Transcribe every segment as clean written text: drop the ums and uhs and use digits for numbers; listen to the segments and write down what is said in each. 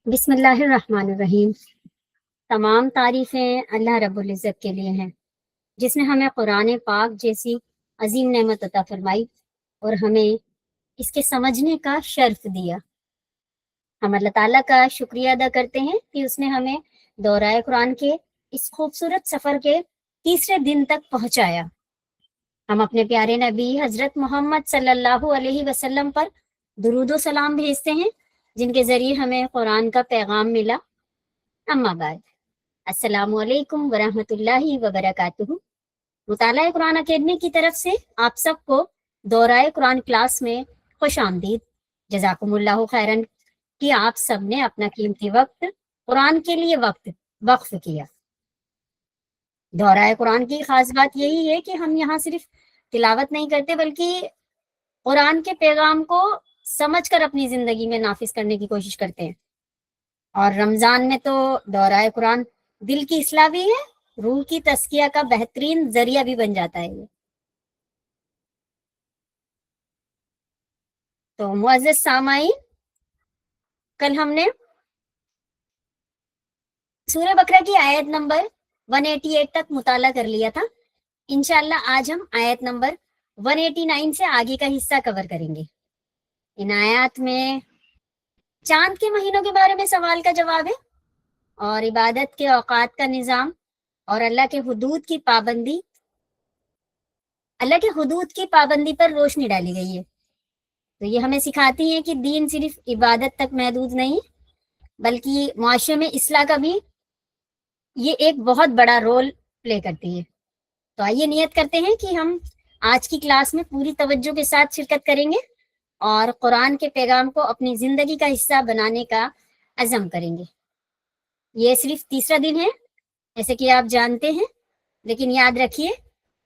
بسم اللہ الرحمن الرحیم۔ تمام تعریفیں اللہ رب العزت کے لیے ہیں، جس نے ہمیں قرآن پاک جیسی عظیم نعمت عطا فرمائی اور ہمیں اس کے سمجھنے کا شرف دیا۔ ہم اللہ تعالیٰ کا شکریہ ادا کرتے ہیں کہ اس نے ہمیں دورہ قرآن کے اس خوبصورت سفر کے تیسرے دن تک پہنچایا۔ ہم اپنے پیارے نبی حضرت محمد صلی اللہ علیہ وسلم پر درود و سلام بھیجتے ہیں، جن کے ذریعے ہمیں قرآن کا پیغام ملا۔ اما بعد، السلام علیکم ورحمۃ اللہ وبرکاتہ۔ مطالعہ قرآن اکیڈمی کی طرف سے آپ سب کو دورہ قرآن کلاس میں خوش آمدید۔ جزاکم اللہ خیرن کہ آپ سب نے اپنا قیمتی وقت قرآن کے لیے وقف کیا۔ دورہ قرآن کی خاص بات یہی ہے کہ ہم یہاں صرف تلاوت نہیں کرتے، بلکہ قرآن کے پیغام کو سمجھ کر اپنی زندگی میں نافذ کرنے کی کوشش کرتے ہیں۔ اور رمضان میں تو دورہ قرآن دل کی اصلاح بھی ہے، روح کی تزکیہ کا بہترین ذریعہ بھی بن جاتا ہے یہ۔ تو معزز سامعین، کل ہم نے سورہ بقرہ کی آیت نمبر 188 تک مطالعہ کر لیا تھا۔ انشاءاللہ آج ہم آیت نمبر 189 سے آگے کا حصہ کور کریں گے۔ ان آیات میں چاند کے مہینوں کے بارے میں سوال کا جواب ہے، اور عبادت کے اوقات کا نظام، اور اللہ کے حدود کی پابندی پر روشنی ڈالی گئی ہے۔ تو یہ ہمیں سکھاتی ہے کہ دین صرف عبادت تک محدود نہیں، بلکہ معاشرے میں اصلاح کا بھی یہ ایک بہت بڑا رول پلے کرتی ہے۔ تو آئیے نیت کرتے ہیں کہ ہم آج کی کلاس میں پوری توجہ کے ساتھ شرکت کریں گے اور قرآن کے پیغام کو اپنی زندگی کا حصہ بنانے کا عزم کریں گے۔ یہ صرف تیسرا دن ہے جیسے کہ آپ جانتے ہیں، لیکن یاد رکھیے،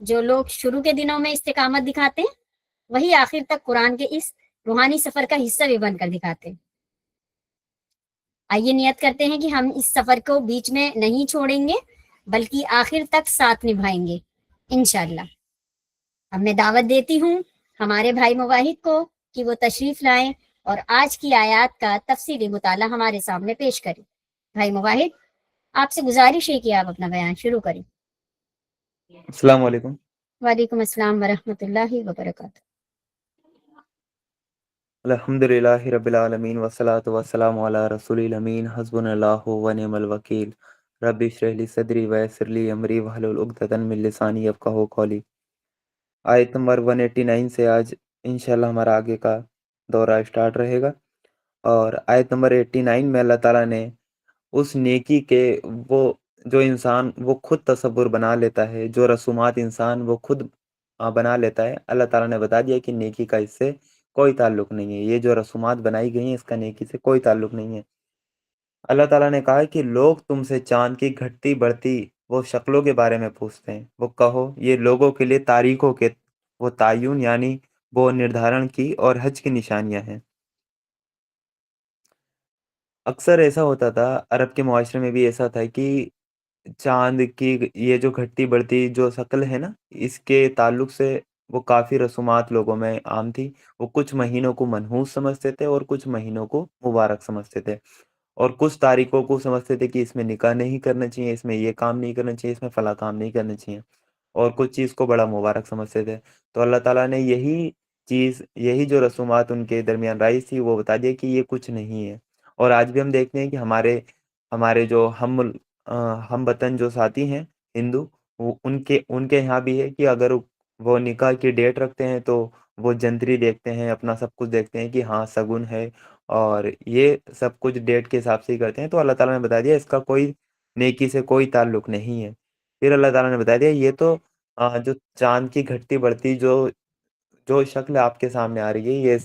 جو لوگ شروع کے دنوں میں استقامت دکھاتے ہیں وہی آخر تک قرآن کے اس روحانی سفر کا حصہ بھی بن کر دکھاتے ہیں۔ آئیے نیت کرتے ہیں کہ ہم اس سفر کو بیچ میں نہیں چھوڑیں گے، بلکہ آخر تک ساتھ نبھائیں گے انشاءاللہ۔ اب میں دعوت دیتی ہوں ہمارے بھائی مواحد کو کہ وہ تشریف لائیں اور آج کی آیات کا تفصیلی مطالعہ ہمارے سامنے پیش کریں۔ بھائی مواحد، آپ سے گزارش ہے کہ آپ اپنا بیان شروع کریں۔ السلام علیکم۔ وعلیکم السلام ورحمۃ اللہ وبرکاتہ۔ الحمدللہ رب العالمین والصلاة والسلام علی رسول الامین، حسبنا اللہ ونعم الوکیل، رب اشرح لی صدری ویسر لی امری واحلل عقدۃ من لسانی یفقہوا قولی۔ آیت نمبر 189 سے آج انشاءاللہ ہمارا آگے کا دورہ اسٹارٹ رہے گا، اور آیت نمبر 89 میں اللہ تعالیٰ نے اس نیکی کے وہ جو انسان وہ خود تصور بنا لیتا ہے، جو رسومات انسان وہ خود بنا لیتا ہے، اللہ تعالیٰ نے بتا دیا کہ نیکی کا اس سے کوئی تعلق نہیں ہے۔ یہ جو رسومات بنائی گئی ہیں اس کا نیکی سے کوئی تعلق نہیں ہے۔ اللہ تعالیٰ نے کہا کہ لوگ تم سے چاند کی گھٹتی بڑھتی وہ شکلوں کے بارے میں پوچھتے ہیں، وہ کہو یہ لوگوں کے لیے تاریخوں کے وہ تعین یعنی وہ نردھارن کی اور حج کی نشانیاں ہیں۔ اکثر ایسا ہوتا تھا، عرب کے معاشرے میں بھی ایسا تھا کہ چاند کی یہ جو گھٹتی بڑھتی جو شکل ہے نا، اس کے تعلق سے وہ کافی رسومات لوگوں میں عام تھی۔ وہ کچھ مہینوں کو منحوس سمجھتے تھے اور کچھ مہینوں کو مبارک سمجھتے تھے، اور کچھ تاریخوں کو سمجھتے تھے کہ اس میں نکاح نہیں کرنا چاہیے، اس میں یہ کام نہیں کرنا چاہیے، اس میں فلاں کام نہیں کرنا چاہیے، اور کچھ چیز کو بڑا مبارک سمجھتے تھے۔ تو اللہ تعالیٰ نے یہی جو رسومات ان کے درمیان رائج تھی وہ بتا دیا کہ یہ کچھ نہیں ہے۔ اور آج بھی ہم دیکھتے ہیں کہ ہمارے جو ہم وطن جو ساتھی ہیں ہندو، ان کے یہاں بھی ہے کہ اگر وہ نکاح کی ڈیٹ رکھتے ہیں تو وہ جنتری دیکھتے ہیں، اپنا سب کچھ دیکھتے ہیں کہ ہاں شگن ہے، اور یہ سب کچھ ڈیٹ کے حساب سے ہی کرتے ہیں۔ تو اللہ تعالیٰ نے بتا دیا اس کا کوئی نیکی سے کوئی تعلق نہیں ہے۔ پھر اللہ تعالیٰ نے بتا دیا یہ تو جو چاند کی گھٹتی بڑھتی جو شکل آپ کے سامنے آ رہی ہے،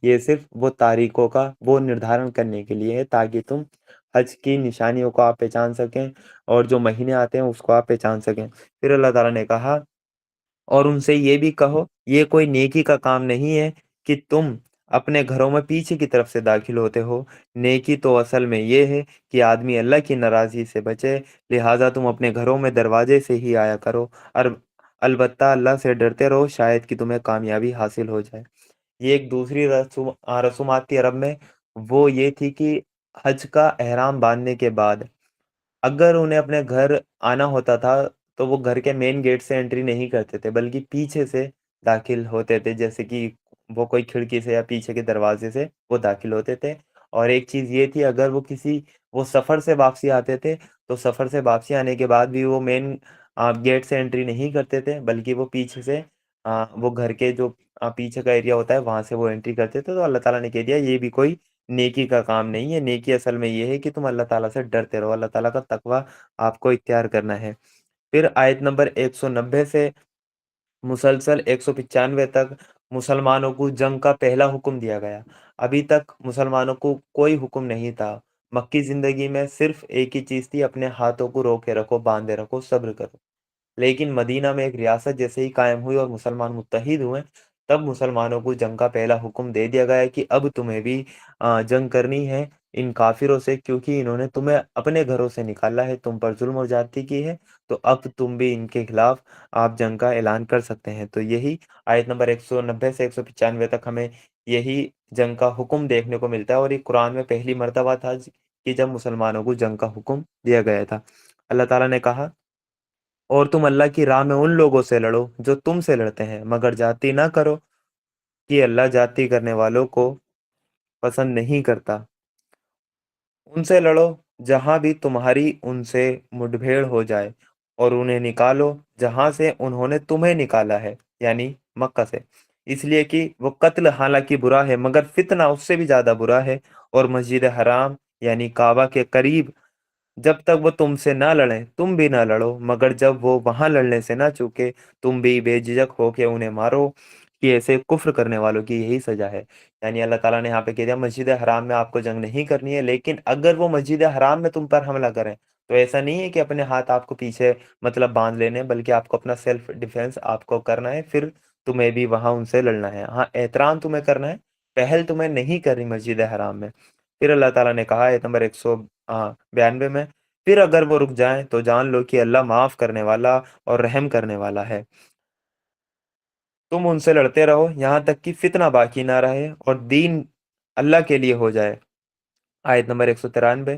یہ صرف وہ تاریخوں کا وہ نردھارن کرنے کے لیے ہے، تاکہ تم حج کی نشانیوں کو آپ پہچان سکیں اور جو مہینے آتے ہیں اس کو آپ پہچان سکیں۔ پھر اللہ تعالیٰ نے کہا اور ان سے یہ بھی کہو یہ کوئی نیکی کا کام نہیں ہے کہ تم اپنے گھروں میں پیچھے کی طرف سے داخل ہوتے ہو، نیکی تو اصل میں یہ ہے کہ آدمی اللہ کی ناراضی سے بچے، لہٰذا تم اپنے گھروں میں دروازے سے ہی آیا کرو، اور البتہ اللہ سے ڈرتے رہو، شاید کہ تمہیں کامیابی حاصل ہو جائے۔ یہ ایک دوسری رسومات تھی عرب میں، وہ یہ تھی کہ حج کا احرام باندھنے کے بعد اگر انہیں اپنے گھر آنا ہوتا تھا تو وہ گھر کے مین گیٹ سے انٹری نہیں کرتے تھے بلکہ پیچھے سے داخل ہوتے تھے، جیسے کہ وہ کوئی کھڑکی سے یا پیچھے کے دروازے سے وہ داخل ہوتے تھے۔ اور ایک چیز یہ تھی، اگر وہ سفر سے واپسی آتے تھے تو سفر سے واپسی آنے کے بعد بھی وہ مین گیٹ سے انٹری نہیں کرتے تھے بلکہ وہ پیچھے سے وہ گھر کے جو پیچھے کا ایریا ہوتا ہے وہاں سے وہ انٹری کرتے تھے۔ تو اللہ تعالیٰ نے کہہ دیا یہ بھی کوئی نیکی کا کام نہیں ہے، نیکی اصل میں یہ ہے کہ تم اللہ تعالیٰ سے ڈرتے رہو، اللہ تعالیٰ کا تقوی آپ کو اختیار کرنا ہے۔ پھر آیت نمبر 190 سے مسلسل 195 تک مسلمانوں کو جنگ کا پہلا حکم دیا گیا۔ ابھی تک مسلمانوں کو کوئی حکم نہیں تھا، مکی زندگی میں صرف ایک ہی چیز تھی، اپنے ہاتھوں کو روکے رکھو، باندھے رکھو، صبر کرو۔ لیکن مدینہ میں ایک ریاست جیسے ہی قائم ہوئی اور مسلمان متحد ہوئے، تب مسلمانوں کو جنگ کا پہلا حکم دے دیا گیا کہ اب تمہیں بھی جنگ کرنی ہے ان کافروں سے، کیونکہ انہوں نے تمہیں اپنے گھروں سے نکالا ہے، تم پر ظلم و زیادتی کی ہے، تو اب تم بھی ان کے خلاف آپ جنگ کا اعلان کر سکتے ہیں۔ تو یہی آیت نمبر 190 سے 195 تک ہمیں یہی جنگ کا حکم دیکھنے کو ملتا ہے، اور یہ قرآن میں پہلی مرتبہ تھا کہ جب مسلمانوں کو جنگ کا حکم دیا گیا تھا۔ اللہ تعالیٰ نے کہا اور تم اللہ کی راہ میں ان لوگوں سے لڑو جو تم سے لڑتے ہیں، مگر جاتی نہ کرو کہ اللہ جاتی کرنے والوں کو پسند نہیں کرتا۔ ان سے لڑو جہاں بھی تمہاری ان سے مٹبھیڑ ہو جائے، اور انہیں نکالو جہاں سے انہوں نے تمہیں نکالا ہے، یعنی مکہ سے، اس لیے کہ وہ قتل حالانکہ برا ہے مگر فتنہ اس سے بھی زیادہ برا ہے، اور مسجد حرام یعنی کعبہ کے قریب جب تک وہ تم سے نہ لڑیں تم بھی نہ لڑو، مگر جب وہ وہاں لڑنے سے نہ چوکے تم بھی بے جھجک ہو کے انہیں مارو، کہ ایسے کفر کرنے والوں کی یہی سزا ہے۔ یعنی اللہ تعالیٰ نے یہاں پہ کہہ دیا مسجد حرام میں آپ کو جنگ نہیں کرنی ہے، لیکن اگر وہ مسجد حرام میں تم پر حملہ کریں تو ایسا نہیں ہے کہ اپنے ہاتھ آپ کو پیچھے مطلب باندھ لینے، بلکہ آپ کو اپنا سیلف ڈیفenس آپ کو کرنا ہے، پھر تمہیں بھی وہاں ان سے لڑنا ہے۔ ہاں احترام تمہیں کرنا ہے، پہل تمہیں نہیں کرنی مسجد حرام میں۔ پھر اللہ تعالیٰ نے کہا آیت نمبر 192 میں، پھر اگر وہ رک جائیں تو جان لو کہ اللہ معاف کرنے والا اور رحم کرنے والا ہے۔ تم ان سے لڑتے رہو یہاں تک کہ فتنہ باقی نہ رہے اور دین اللہ کے لیے ہو جائے۔ آیت نمبر 193،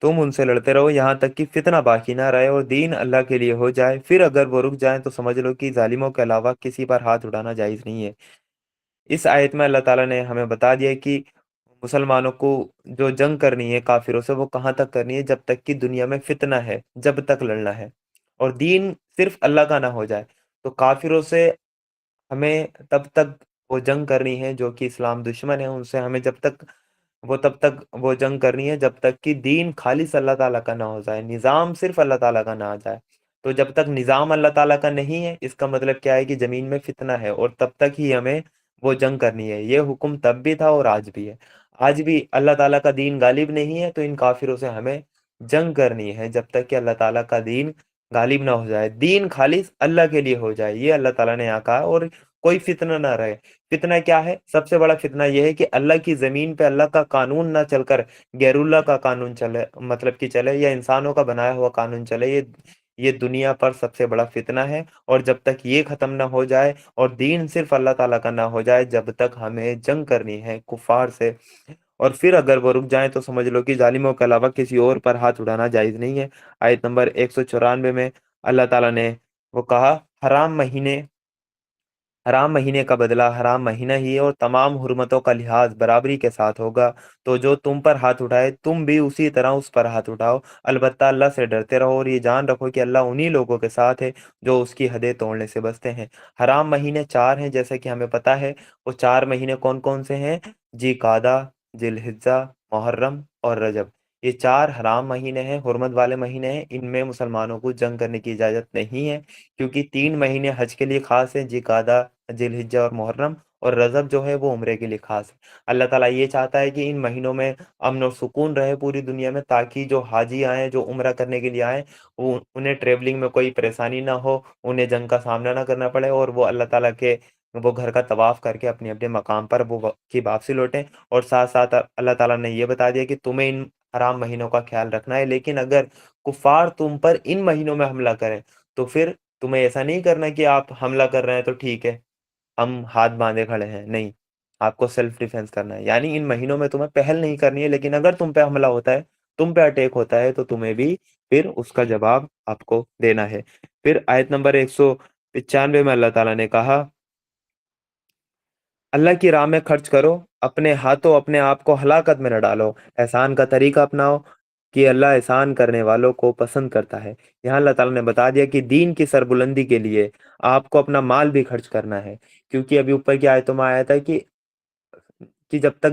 تم ان سے لڑتے رہو یہاں تک کہ فتنہ باقی نہ رہے اور دین اللہ کے لیے ہو جائے، پھر اگر وہ رک جائیں تو سمجھ لو کہ ظالموں کے علاوہ کسی پر ہاتھ اٹھانا جائز نہیں ہے۔ اس آیت میں اللہ تعالیٰ نے ہمیں بتا دیا کہ مسلمانوں کو جو جنگ کرنی ہے کافروں سے وہ کہاں تک کرنی ہے، جب تک کہ دنیا میں فتنہ ہے، جب تک لڑنا ہے اور دین صرف اللہ کا نہ ہو جائے۔ تو کافروں سے ہمیں تب تک وہ جنگ کرنی ہے جو کہ اسلام دشمن ہے، ان سے ہمیں تب تک وہ جنگ کرنی ہے جب تک کہ دین خالص اللہ تعالیٰ کا نہ ہو جائے، نظام صرف اللہ تعالیٰ کا نہ آ جائے۔ تو جب تک نظام اللہ تعالیٰ کا نہیں ہے، اس کا مطلب کیا ہے کہ زمین میں فتنہ ہے، اور تب تک ہی ہمیں وہ جنگ کرنی ہے۔ یہ حکم تب بھی تھا اور آج بھی ہے۔ آج بھی اللہ تعالیٰ کا دین غالب نہیں ہے تو ان کافروں سے ہمیں جنگ کرنی ہے جب تک کہ اللہ تعالیٰ کا دین غالب نہ ہو جائے، دین خالص اللہ کے لیے ہو جائے، یہ اللہ تعالیٰ نے یہاں کہا، اور کوئی فتنہ نہ رہے۔ فتنہ کیا ہے؟ سب سے بڑا فتنہ یہ ہے کہ اللہ کی زمین پہ اللہ کا قانون نہ چل کر غیر اللہ کا قانون چلے، مطلب کہ چلے، یا انسانوں کا بنایا ہوا قانون چلے، یہ دنیا پر سب سے بڑا فتنہ ہے۔ اور جب تک یہ ختم نہ ہو جائے اور دین صرف اللہ تعالیٰ کا نہ ہو جائے، جب تک ہمیں جنگ کرنی ہے کفار سے۔ اور پھر اگر وہ رک جائیں تو سمجھ لو کہ ظالموں کے علاوہ کسی اور پر ہاتھ اٹھانا جائز نہیں ہے۔ آیت نمبر 194 میں اللہ تعالیٰ نے وہ کہا، حرام مہینے کا بدلہ حرام مہینہ ہی ہے، اور تمام حرمتوں کا لحاظ برابری کے ساتھ ہوگا، تو جو تم پر ہاتھ اٹھائے تم بھی اسی طرح اس پر ہاتھ اٹھاؤ، البتہ اللہ سے ڈرتے رہو، اور یہ جان رکھو کہ اللہ انہی لوگوں کے ساتھ ہے جو اس کی حدیں توڑنے سے بچتے ہیں۔ حرام مہینے 4 ہیں جیسے کہ ہمیں پتہ ہے، وہ 4 مہینے کون کون سے ہیں؟ ذی قعدہ، ذی الحجہ، محرم اور رجب۔ یہ 4 حرام مہینے ہیں، حرمت والے مہینے ہیں، ان میں مسلمانوں کو جنگ کرنے کی اجازت نہیں ہے، کیونکہ 3 مہینے حج کے لیے خاص ہیں، ذی قعدہ، ذی الحجہ اور محرم، اور رجب جو ہے وہ عمرے کے لیے خاص ہے۔ اللہ تعالیٰ یہ چاہتا ہے کہ ان مہینوں میں امن و سکون رہے پوری دنیا میں، تاکہ جو حاجی آئیں، جو عمرہ کرنے کے لیے آئیں، انہیں ٹریولنگ میں کوئی پریشانی نہ ہو، انہیں جنگ کا سامنا نہ کرنا پڑے، اور وہ اللہ تعالیٰ کے وہ گھر کا طواف کر کے اپنے اپنے مقام پر وہ کی واپسی لوٹیں۔ اور ساتھ ساتھ اللہ تعالیٰ نے یہ بتا دیا کہ تمہیں ان حرام مہینوں کا خیال رکھنا ہے، لیکن اگر کفار تم پر ان مہینوں میں حملہ کریں تو پھر تمہیں ایسا نہیں کرنا کہ آپ حملہ کر رہے ہیں تو ٹھیک ہے ہم ہاتھ باندھے کھڑے ہیں، نہیں، آپ کو سیلف ڈیفenس کرنا ہے، یعنی ان مہینوں میں تمہیں پہل نہیں کرنی ہے، لیکن اگر تم پہ حملہ ہوتا ہے، تم پہ اٹیک ہوتا ہے، تو تمہیں بھی پھر اس کا جواب آپ کو دینا ہے۔ پھر آیت نمبر 195 میں اللہ تعالیٰ نے کہا، اللہ کی راہ میں خرچ کرو، اپنے ہاتھوں اپنے آپ کو ہلاکت میں نہ ڈالو، احسان کا طریقہ اپناؤ کہ اللہ احسان کرنے والوں کو پسند کرتا ہے۔ یہاں اللہ تعالیٰ نے بتا دیا کہ دین کی سربلندی کے لیے آپ کو اپنا مال بھی خرچ کرنا ہے، کیونکہ ابھی اوپر کی آیتوں میں آیا تھا کہ جب تک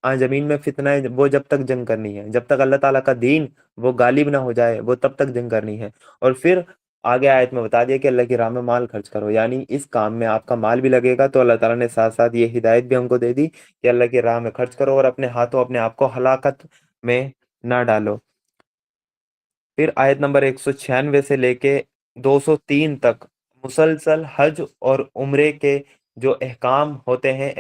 زمین میں فتنہ ہے، وہ جب تک جنگ کرنی ہے، جب تک اللہ تعالیٰ کا دین وہ غالب نہ ہو جائے، وہ تب تک جنگ کرنی ہے۔ اور پھر آگے آیت میں بتا دیا کہ اللہ کی راہ میں مال خرچ کرو، یعنی اس کام میں آپ کا مال بھی لگے گا۔ تو اللہ تعالیٰ نے ساتھ ساتھ یہ ہدایت بھی ہم کو دے دی کہ اللہ کی راہ میں خرچ کرو اور اپنے ہاتھوں اپنے آپ کو ہلاکت میں نہ ڈالو۔ پھر آیت نمبر 196 سے لے کے 203 تک مسلسل حج اور عمرے کے جو احکام ہوتے ہیں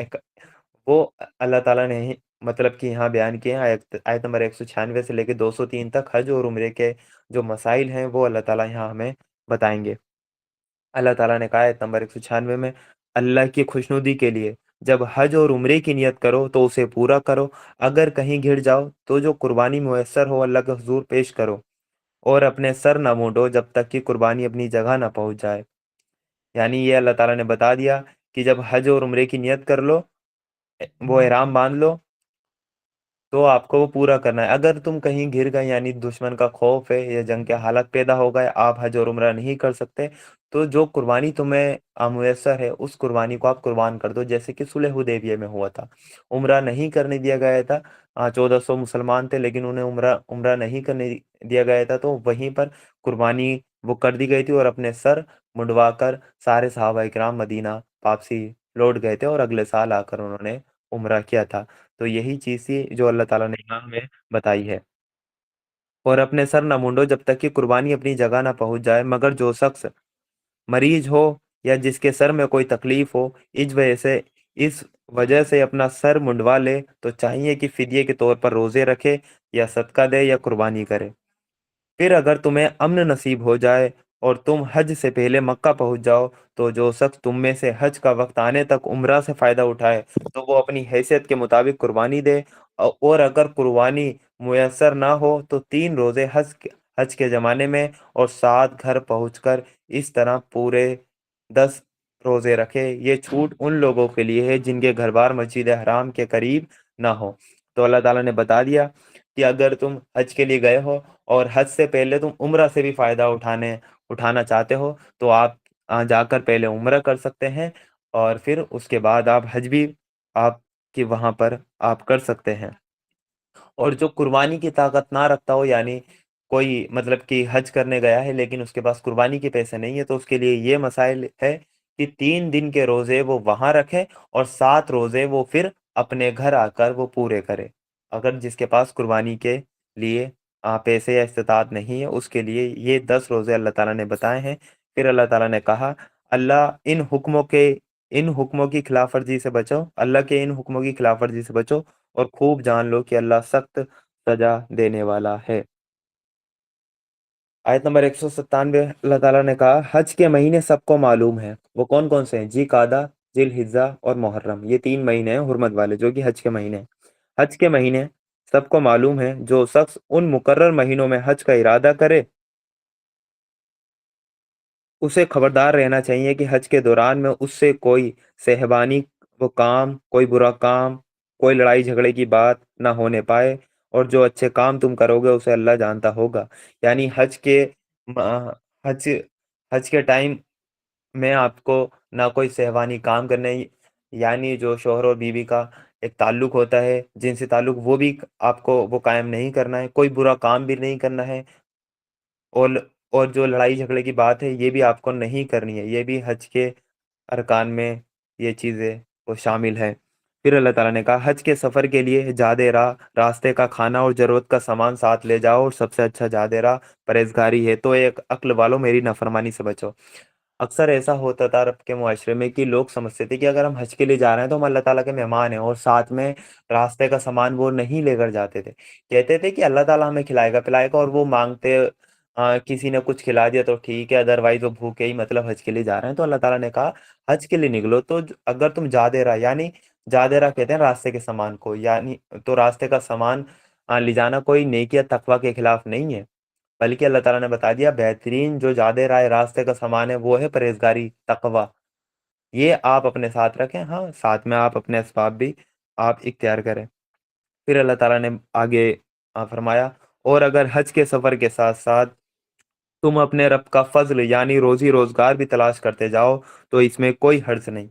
وہ اللہ تعالیٰ نے مطلب کہ یہاں بیان کیے ہیں۔ آیت نمبر 196 سے لے کے 203 تک حج اور عمرے کے جو مسائل ہیں وہ اللہ تعالیٰ یہاں ہمیں بتائیں گے۔ اللہ تعالیٰ نے کہا آیت نمبر 196 میں، اللہ کی خوشنودی کے لیے جب حج اور عمرے کی نیت کرو تو اسے پورا کرو، اگر کہیں گھڑ جاؤ تو جو قربانی میسر ہو اللہ کے حضور پیش کرو، اور اپنے سر نہ مونڈو جب تک کہ قربانی اپنی جگہ نہ پہنچ جائے۔ یعنی یہ اللہ تعالیٰ نے بتا دیا کہ جب حج اور عمرے کی نیت کر لو، وہ احرام باندھ لو، تو آپ کو وہ پورا کرنا ہے۔ اگر تم کہیں گر گئے، یعنی دشمن کا خوف ہے یا جنگ کے حالت پیدا ہو گئے، آپ حج اور عمرہ نہیں کر سکتے، تو جو قربانی تمہیں میسر ہے اس قربانی کو آپ قربان کر دو، جیسے کہ صلح حدیبیہ میں ہوا تھا۔ عمرہ نہیں کرنے دیا گیا تھا، 1400 مسلمان تھے لیکن انہیں عمرہ نہیں کرنے دیا گیا تھا، تو وہیں پر قربانی وہ کر دی گئی تھی، اور اپنے سر منڈوا کر سارے صحابہ کرام مدینہ واپسی لوٹ گئے تھے، اور اگلے سال آ کر انہوں نے عمرہ کیا تھا۔ تو یہی چیز تھی جو اللہ تعالیٰ نے یہاں ہمیں بتائی ہے۔ اور اپنے سر نہ مونڈو جب تک کہ قربانی اپنی جگہ نہ پہنچ جائے، مگر جو شخص مریض ہو یا جس کے سر میں کوئی تکلیف ہو، اس وجہ سے اپنا سر منڈوا لے، تو چاہیے کہ فدیے کے طور پر روزے رکھے یا صدقہ دے یا قربانی کرے۔ پھر اگر تمہیں امن نصیب ہو جائے اور تم حج سے پہلے مکہ پہنچ جاؤ، تو جو شخص تم میں سے حج کا وقت آنے تک عمرہ سے فائدہ اٹھائے تو وہ اپنی حیثیت کے مطابق قربانی دے، اور اگر قربانی میسر نہ ہو تو 3 روزے حج کے زمانے میں اور 7 گھر پہنچ کر اس طرح پورے 10 روزے رکھے۔ یہ چھوٹ ان لوگوں کے لیے ہے جن کے گھر بار مسجد حرام کے قریب نہ ہو۔ تو اللہ تعالیٰ نے بتا دیا کہ اگر تم حج کے لیے گئے ہو اور حج سے پہلے تم عمرہ سے بھی فائدہ اٹھانا چاہتے ہو، تو آپ جا کر پہلے عمرہ کر سکتے ہیں، اور پھر اس کے بعد آپ حج بھی آپ کی وہاں پر آپ کر سکتے ہیں۔ اور جو قربانی کی طاقت نہ رکھتا ہو، یعنی کوئی مطلب کہ حج کرنے گیا ہے لیکن اس کے پاس قربانی کے پیسے نہیں ہے، تو اس کے لیے یہ مسائل ہے کہ 3 دن کے روزے وہ وہاں رکھے اور 7 روزے وہ پھر اپنے گھر آ کر وہ پورے کرے۔ اگر جس کے پاس قربانی کے لیے پیسے یا استطاعت نہیں ہے، اس کے لیے یہ 10 روزے اللہ تعالیٰ نے بتائے ہیں۔ پھر اللہ تعالیٰ نے کہا، اللہ ان حکموں کی خلاف ورزی سے بچو، اللہ کے ان حکموں کی خلاف ورزی سے بچو، اور خوب جان لو کہ اللہ سخت سزا دینے والا ہے۔ آیت نمبر 197 اللہ تعالیٰ نے کہا، حج کے مہینے سب کو معلوم ہیں، وہ کون کون سے ہیں؟ جی قعدہ، ذی الحجہ اور محرم، یہ 3 مہینے ہیں حرمت والے جو کہ حج کے مہینے ہیں۔ حج کے مہینے سب کو معلوم ہیں، جو شخص ان مقرر مہینوں میں حج کا ارادہ کرے اسے خبردار رہنا چاہیے کہ حج کے دوران میں اس سے کوئی صہبانی کوئی برا کام، کوئی لڑائی جھگڑے کی بات نہ ہونے پائے، اور جو اچھے کام تم کرو گے اسے اللہ جانتا ہوگا۔ یعنی حج حج کے ٹائم میں آپ کو نہ کوئی صہبانی کام کرنے، یعنی جو شوہر اور بیوی کا ایک تعلق ہوتا ہے، جنسی تعلق، وہ بھی آپ کو وہ قائم نہیں کرنا ہے، کوئی برا کام بھی نہیں کرنا ہے، اور اور جو لڑائی جھگڑے کی بات ہے یہ بھی آپ کو نہیں کرنی ہے۔ یہ بھی حج کے ارکان میں یہ چیزیں وہ شامل ہے۔ پھر اللہ تعالیٰ نے کہا، حج کے سفر کے لیے جادے راہ، راستے کا کھانا اور ضرورت کا سامان ساتھ لے جاؤ، اور سب سے اچھا جادے راہ پرہیزگاری ہے، تو ایک عقل والوں میری نافرمانی سے بچو۔ اکثر ایسا ہوتا تھا عرب کے معاشرے میں کہ لوگ سمجھتے تھے کہ اگر ہم حج کے لیے جا رہے ہیں تو ہم اللہ تعالیٰ کے مہمان ہیں، اور ساتھ میں راستے کا سامان وہ نہیں لے کر جاتے تھے۔ کہتے تھے کہ اللہ تعالیٰ ہمیں کھلائے گا پلائے گا، اور وہ مانگتے किसी ने कुछ खिला दिया तो ठीक है, अदरवाइज वो भूखे ही मतलब हज के लिए जा रहे हैं। तो अल्लाह ताला ने कहा हज के लिए निकलो तो अगर तुम जादेरा, यानी जादेरा कहते हैं रास्ते के सामान को, यानी तो रास्ते का सामान ले जाना कोई नेकी या तकवा के खिलाफ नहीं है, बल्कि अल्लाह ताला ने बता दिया बेहतरीन जो जादेरा है रास्ते का सामान है वो है परहेजगारी, तकवा। ये आप अपने साथ रखें, हाँ साथ में आप अपने असबाब भी आप इख्तियार करें। फिर अल्लाह ताला ने आगे फरमाया, और अगर हज के सफर के साथ साथ तुम अपने रब का फजल यानी रोजी रोजगार भी तलाश करते जाओ तो इसमें कोई हर्ज नहीं।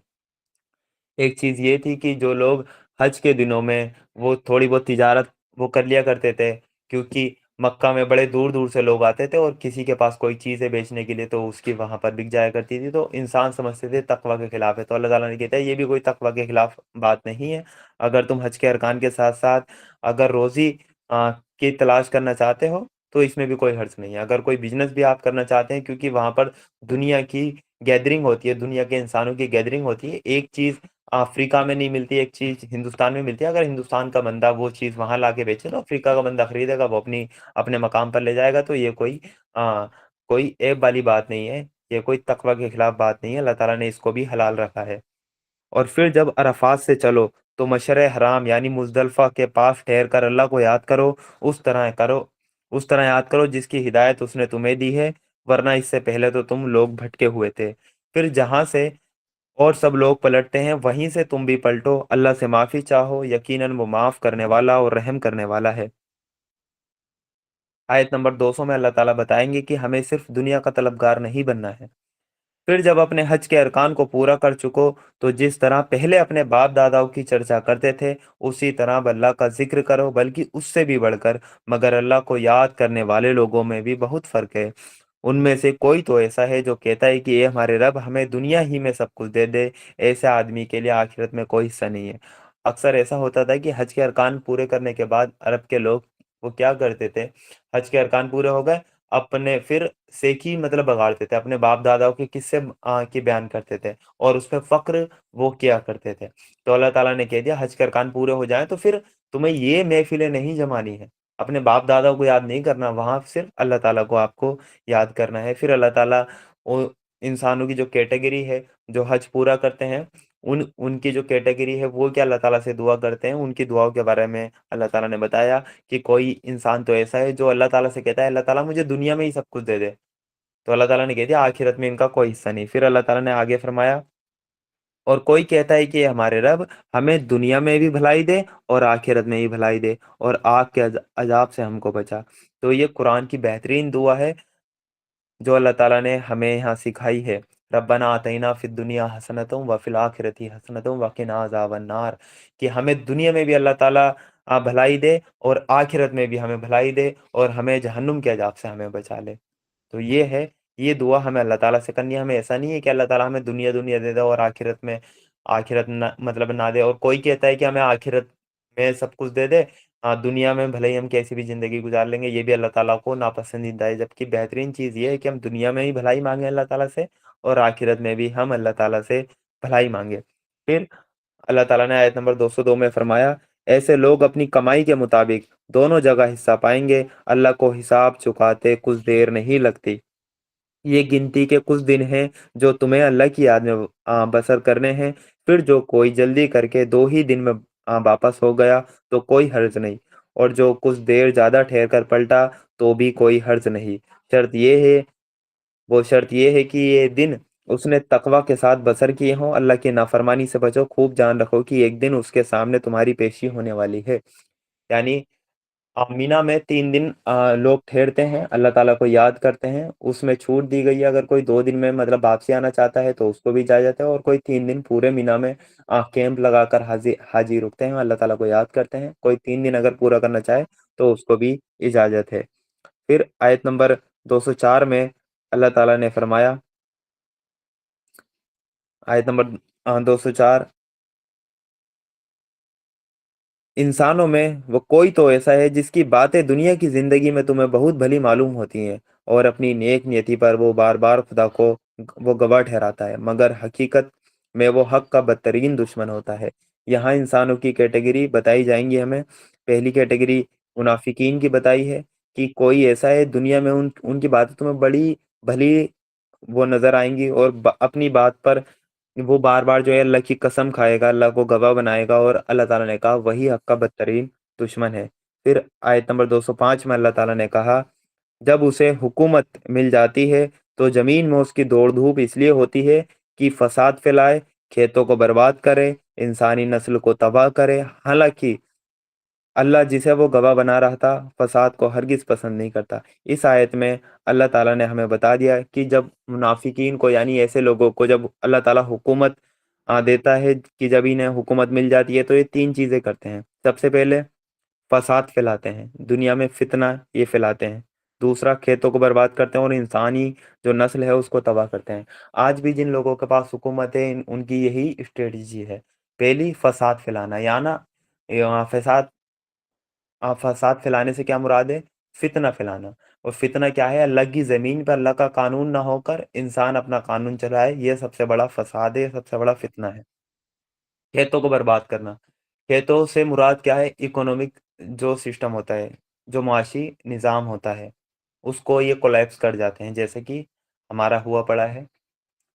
एक चीज ये थी कि जो लोग हज के दिनों में वो थोड़ी बहुत तिजारत वो कर लिया करते थे, क्योंकि मक्का में बड़े दूर दूर से लोग आते थे और किसी के पास कोई चीज़ें बेचने के लिए तो उसकी वहां पर बिक जाया करती थी, तो इंसान समझते थे तकवा के खिलाफ है। तो अल्लाह ताला ने कहता है ये भी कोई तकवा के खिलाफ बात नहीं है। अगर तुम हज के अरकान के साथ साथ अगर रोजी की तलाश करना चाहते हो तो इसमें भी कोई हर्ज नहीं है। अगर कोई बिजनेस भी आप करना चाहते हैं, क्योंकि वहां पर दुनिया की गैदरिंग होती है, दुनिया के इंसानों की गैदरिंग होती है, एक चीज अफ्रीका में नहीं मिलती, एक चीज हिंदुस्तान में मिलती है। अगर हिंदुस्तान का बंदा वो चीज वहां ला के बेचे तो अफ्रीका का बंदा खरीदेगा, वो अपनी अपने मकाम पर ले जाएगा। तो ये कोई ऐब वाली बात नहीं है, ये कोई तकवा के खिलाफ बात नहीं है, अल्लाह ताला ने इसको भी हलाल रखा है। और फिर जब अरफात से चलो तो मशर हराम यानी मुजदलफा के पास ठहर कर अल्लाह को याद करो, उस तरह याद करो जिसकी हिदायत उसने तुम्हें दी है, वरना इससे पहले तो तुम लोग भटके हुए थे। फिर जहां से और सब लोग पलटते हैं वहीं से तुम भी पलटो, अल्लाह से माफी चाहो, यकीनन वो माफ करने वाला और रहम करने वाला है। आयत नंबर 200 में अल्लाह ताला बताएंगे कि हमें सिर्फ दुनिया का तलबगार नहीं बनना है। फिर जब अपने हज के अरकान को पूरा कर चुको तो जिस तरह पहले अपने बाप दादाओं की चर्चा करते थे उसी तरह अब अल्लाह का जिक्र करो, बल्कि उससे भी बढ़कर। मगर अल्लाह को याद करने वाले लोगों में भी बहुत फर्क है। उनमें से कोई तो ऐसा है जो कहता है कि ये हमारे रब हमें दुनिया ही में सब कुछ दे दे, ऐसे आदमी के लिए आखिरत में कोई हिस्सा नहीं है। अक्सर ऐसा होता था कि हज के अरकान पूरे करने के बाद अरब के लोग वो क्या करते थे, हज के अरकान पूरे हो गए, अपने फिर सेखी मतलब बगाड़ते थे, अपने बाप दादाओं के किस्से की बयान करते थे और उसमें फक्र वो किया करते थे। तो अल्लाह ताला ने कह दिया हज के अरकान पूरे हो जाएं तो फिर तुम्हें ये महफिलें नहीं जमानी है, अपने बाप दादाओं को याद नहीं करना, वहां सिर्फ अल्लाह ताला को आपको याद करना है। फिर अल्लाह ताला वो इंसानों की जो कैटेगरी है जो हज पूरा करते हैं, उनकी जो कैटेगरी है वो क्या अल्लाह ताला से दुआ करते हैं, उनकी दुआओं के बारे में अल्लाह ताला ने बताया कि कोई इंसान तो ऐसा है जो अल्लाह ताला से कहता है अल्लाह ताला मुझे दुनिया में ही सब कुछ दे दे, तो अल्लाह ताला ने कह दिया आखिरत में इनका कोई हिस्सा नहीं। फिर अल्लाह ताला ने आगे फरमाया, और कोई कहता है कि हमारे रब हमें दुनिया में भी भलाई दे और आखिरत में भी भलाई दे और आग के अजाब से हमको बचा। तो ये कुरान की बेहतरीन दुआ है जो अल्लाह ताला ने हमें यहाँ सिखाई है। रब्बना आतैना फिद दुनिया हसनतुम व फिल आखिरती हसनतुम व किना अज़ाबन नार, कि हमें दुनिया में भी अल्लाह ताला भलाई दे और आखिरत में भी हमें भलाई दे और हमें जहन्नुम के अजाब से हमें बचा ले। तो ये है, ये दुआ हमें अल्लाह ताला से करनी है। हमें ऐसा नहीं है कि अल्लाह ताला हमें दुनिया दुनिया दे दे और आखिरत ना मतलब ना दे। और कोई कहता है कि हमें आखिरत में सब कुछ दे दे, दुनिया में भले ही हम कैसी भी जिंदगी गुजार लेंगे, ये भी अल्लाह ताला को नापसंदीदा है। जबकि बेहतरीन चीज़ ये है कि हम दुनिया में ही भलाई मांगे अल्लाह ताला से और आखिरत में भी हम अल्लाह ताला से भलाई मांगे। फिर अल्लाह ताला ने आयत नंबर 202 में फरमाया, ऐसे लोग अपनी कमाई के मुताबिक दोनों जगह हिस्सा पाएंगे, अल्लाह को हिसाब चुकाते कुछ देर नहीं लगती। ये गिनती के कुछ दिन हैं जो तुम्हें अल्लाह की याद में बसर करने हैं। फिर जो कोई जल्दी करके 2 ही दिन में वापस हो गया तो कोई हर्ज नहीं, और जो कुछ देर ज्यादा ठहर कर पलटा तो भी कोई हर्ज नहीं। शर्त ये है शर्त ये है कि ये दिन उसने तकवा के साथ बसर किए हों। अल्लाह की नाफरमानी से बचो, खूब जान रखो कि एक दिन उसके सामने तुम्हारी पेशी होने वाली है। यानी मीना में 3 दिन लोग ठहरते हैं, अल्लाह ताला को याद करते हैं, उसमें छूट दी गई है। अगर कोई 2 दिन में मतलब वापसी आना चाहता है तो उसको भी इजाजत है, और कोई 3 दिन पूरे मीना में कैंप लगाकर हाजी हाजी रुकते हैं, अल्लाह ताला को याद करते हैं। कोई 3 दिन अगर पूरा करना चाहे तो उसको भी इजाजत है। फिर आयत नंबर 204 में अल्लाह ताला ने फरमाया, आयत नंबर 204, इंसानों में वो कोई तो ऐसा है जिसकी बातें दुनिया की जिंदगी में तुम्हें बहुत भली मालूम होती हैं और अपनी नेक नियति पर वो बार बार खुदा को वो गवाह ठहराता है, मगर हकीकत में वो हक का बदतरीन दुश्मन होता है। यहाँ इंसानों की कैटेगरी बताई जाएंगी हमें। पहली कैटेगरी मुनाफिकीन की बताई है کہ کوئی ایسا ہے دنیا میں ان کی باتیں تمہیں بڑی بھلی وہ نظر آئیں گی، اور اپنی بات پر وہ بار بار جو ہے اللہ کی قسم کھائے گا، اللہ کو گواہ بنائے گا، اور اللہ تعالیٰ نے کہا وہی حق کا بدترین دشمن ہے۔ پھر آیت نمبر 205 میں اللہ تعالیٰ نے کہا جب اسے حکومت مل جاتی ہے تو زمین میں اس کی دوڑ دھوپ اس لیے ہوتی ہے کہ فساد پھیلائے، کھیتوں کو برباد کرے، انسانی نسل کو تباہ کرے، حالانکہ اللہ جسے وہ گواہ بنا رہا تھا فساد کو ہرگز پسند نہیں کرتا۔ اس آیت میں اللہ تعالیٰ نے ہمیں بتا دیا کہ جب منافقین کو یعنی ایسے لوگوں کو جب اللہ تعالیٰ حکومت دیتا ہے، کہ جب انہیں حکومت مل جاتی ہے تو یہ تین چیزیں کرتے ہیں۔ سب سے پہلے فساد پھیلاتے ہیں، دنیا میں فتنہ یہ پھیلاتے ہیں۔ دوسرا کھیتوں کو برباد کرتے ہیں اور انسانی جو نسل ہے اس کو تباہ کرتے ہیں۔ آج بھی جن لوگوں کے پاس حکومت ہے ان کی یہی اسٹریٹجی ہے، پہلی فساد پھیلانا، فساد فساد پھیلانے سے کیا مراد ہے؟ فتنہ پھیلانا۔ اور فتنہ کیا ہے؟ اللہ کی زمین پر اللہ کا قانون نہ ہو کر انسان اپنا قانون چلائے، یہ سب سے بڑا فساد ہے، یہ سب سے بڑا فتنہ ہے۔ کھیتوں کو برباد کرنا، کھیتوں سے مراد کیا ہے؟ اکنامک جو سسٹم ہوتا ہے، جو معاشی نظام ہوتا ہے، اس کو یہ کولیپس کر جاتے ہیں، جیسے کہ ہمارا ہوا پڑا ہے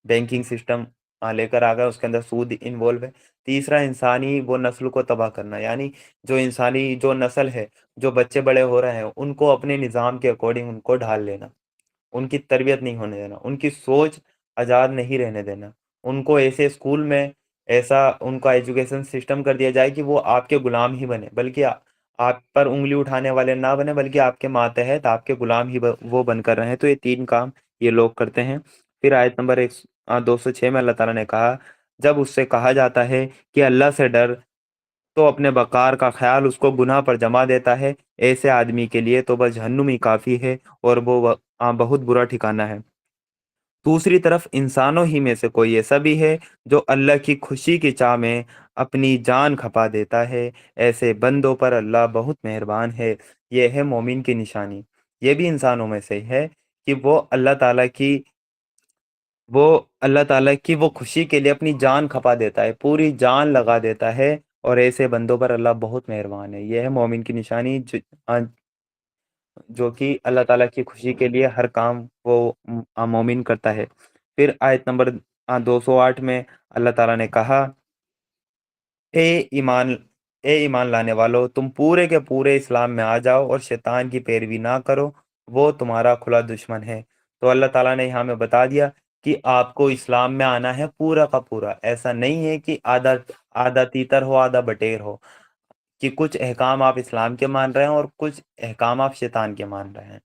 بینکنگ سسٹم لے کر آ گیا، اس کے اندر سود انوالو ہے۔ تیسرا انسانی وہ نسل کو تباہ کرنا، یعنی جو انسانی جو نسل ہے، جو بچے بڑے ہو رہے ہیں ان کو اپنے نظام کے اکارڈنگ ان کو ڈھال لینا، ان کی تربیت نہیں ہونے دینا، ان کی سوچ آزاد نہیں رہنے دینا، ان کو ایسے اسکول میں ایسا ان کا ایجوکیشن سسٹم کر دیا جائے کہ وہ آپ کے غلام ہی بنے، بلکہ آپ پر انگلی اٹھانے والے نہ بنے، بلکہ آپ کے ماتحت آپ کے غلام ہی وہ بن کر رہے۔ تو یہ تین کام یہ لوگ کرتے ہیں۔ پھر آیت نمبر 206 میں اللہ تعالیٰ نے کہا جب اس سے کہا جاتا ہے کہ اللہ سے ڈر تو اپنے بقار کا خیال اس کو گناہ پر جما دیتا ہے، ایسے آدمی کے لیے تو بس جہنم ہی کافی ہے، اور وہ بہت برا ٹھکانہ ہے۔ دوسری طرف انسانوں ہی میں سے کوئی ایسا بھی ہے جو اللہ کی خوشی کی چاہ میں اپنی جان کھپا دیتا ہے، ایسے بندوں پر اللہ بہت مہربان ہے۔ یہ ہے مومن کی نشانی، یہ بھی انسانوں میں سے ہے کہ وہ اللہ تعالیٰ کی وہ خوشی کے لیے اپنی جان کھپا دیتا ہے، پوری جان لگا دیتا ہے، اور ایسے بندوں پر اللہ بہت مہربان ہے۔ یہ ہے مومن کی نشانی، جو کہ اللہ تعالیٰ کی خوشی کے لیے ہر کام وہ مومن کرتا ہے۔ پھر آیت نمبر 208 میں اللہ تعالیٰ نے کہا اے ایمان اے ایمان لانے والو، تم پورے کے پورے اسلام میں آ جاؤ اور شیطان کی پیروی نہ کرو، وہ تمہارا کھلا دشمن ہے۔ تو اللہ تعالیٰ نے یہاں میں بتا دیا کہ آپ کو اسلام میں آنا ہے پورا کا پورا، ایسا نہیں ہے کہ آدھا آدھا تیتر ہو آدھا بٹیر ہو، کہ کچھ احکام آپ اسلام کے مان رہے ہیں اور کچھ احکام آپ شیطان کے مان رہے ہیں،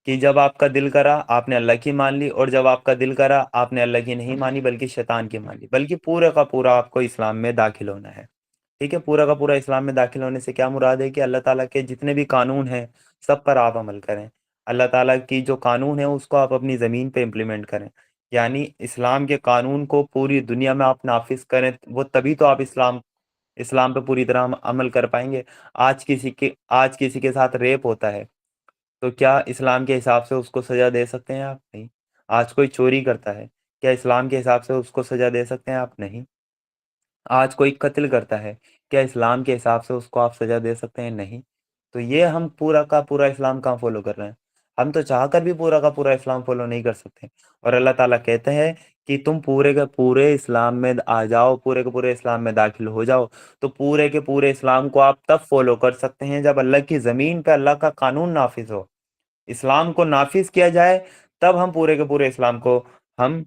کہ جب آپ کا دل کرا آپ نے اللہ کی مان لی، اور جب آپ کا دل کرا آپ نے اللہ کی نہیں مانی بلکہ شیطان کی مان لی، بلکہ پورا کا پورا آپ کو اسلام میں داخل ہونا ہے۔ ٹھیک ہے، پورا کا پورا اسلام میں داخل ہونے سے کیا مراد ہے؟ کہ اللہ تعالیٰ کے جتنے بھی قانون ہیں سب پر آپ عمل کریں، اللہ تعالیٰ کی جو قانون ہے اس کو آپ اپنی زمین پہ امپلیمنٹ کریں، یعنی اسلام کے قانون کو پوری دنیا میں آپ نافذ کریں، وہ تبھی تو آپ اسلام پہ پوری طرح عمل کر پائیں گے۔ آج کسی کے ساتھ ریپ ہوتا ہے تو کیا اسلام کے حساب سے اس کو سزا دے سکتے ہیں آپ؟ نہیں۔ آج کوئی چوری کرتا ہے، کیا اسلام کے حساب سے اس کو سزا دے سکتے ہیں آپ؟ نہیں۔ آج کوئی قتل کرتا ہے، کیا اسلام کے حساب سے اس کو آپ سزا دے سکتے ہیں؟ نہیں۔ تو یہ ہم پورا کا پورا اسلام کہاں فالو کر رہے ہیں؟ ہم تو چاہ کر بھی پورا کا پورا اسلام فالو نہیں کر سکتے، اور اللہ تعالیٰ کہتے ہیں کہ تم پورے کے پورے اسلام میں آ جاؤ، پورے کے پورے اسلام میں داخل ہو جاؤ۔ تو پورے کے پورے اسلام کو آپ تب فالو کر سکتے ہیں جب اللہ کی زمین پہ اللہ کا قانون نافذ ہو، اسلام کو نافذ کیا جائے، تب ہم پورے کے پورے اسلام کو ہم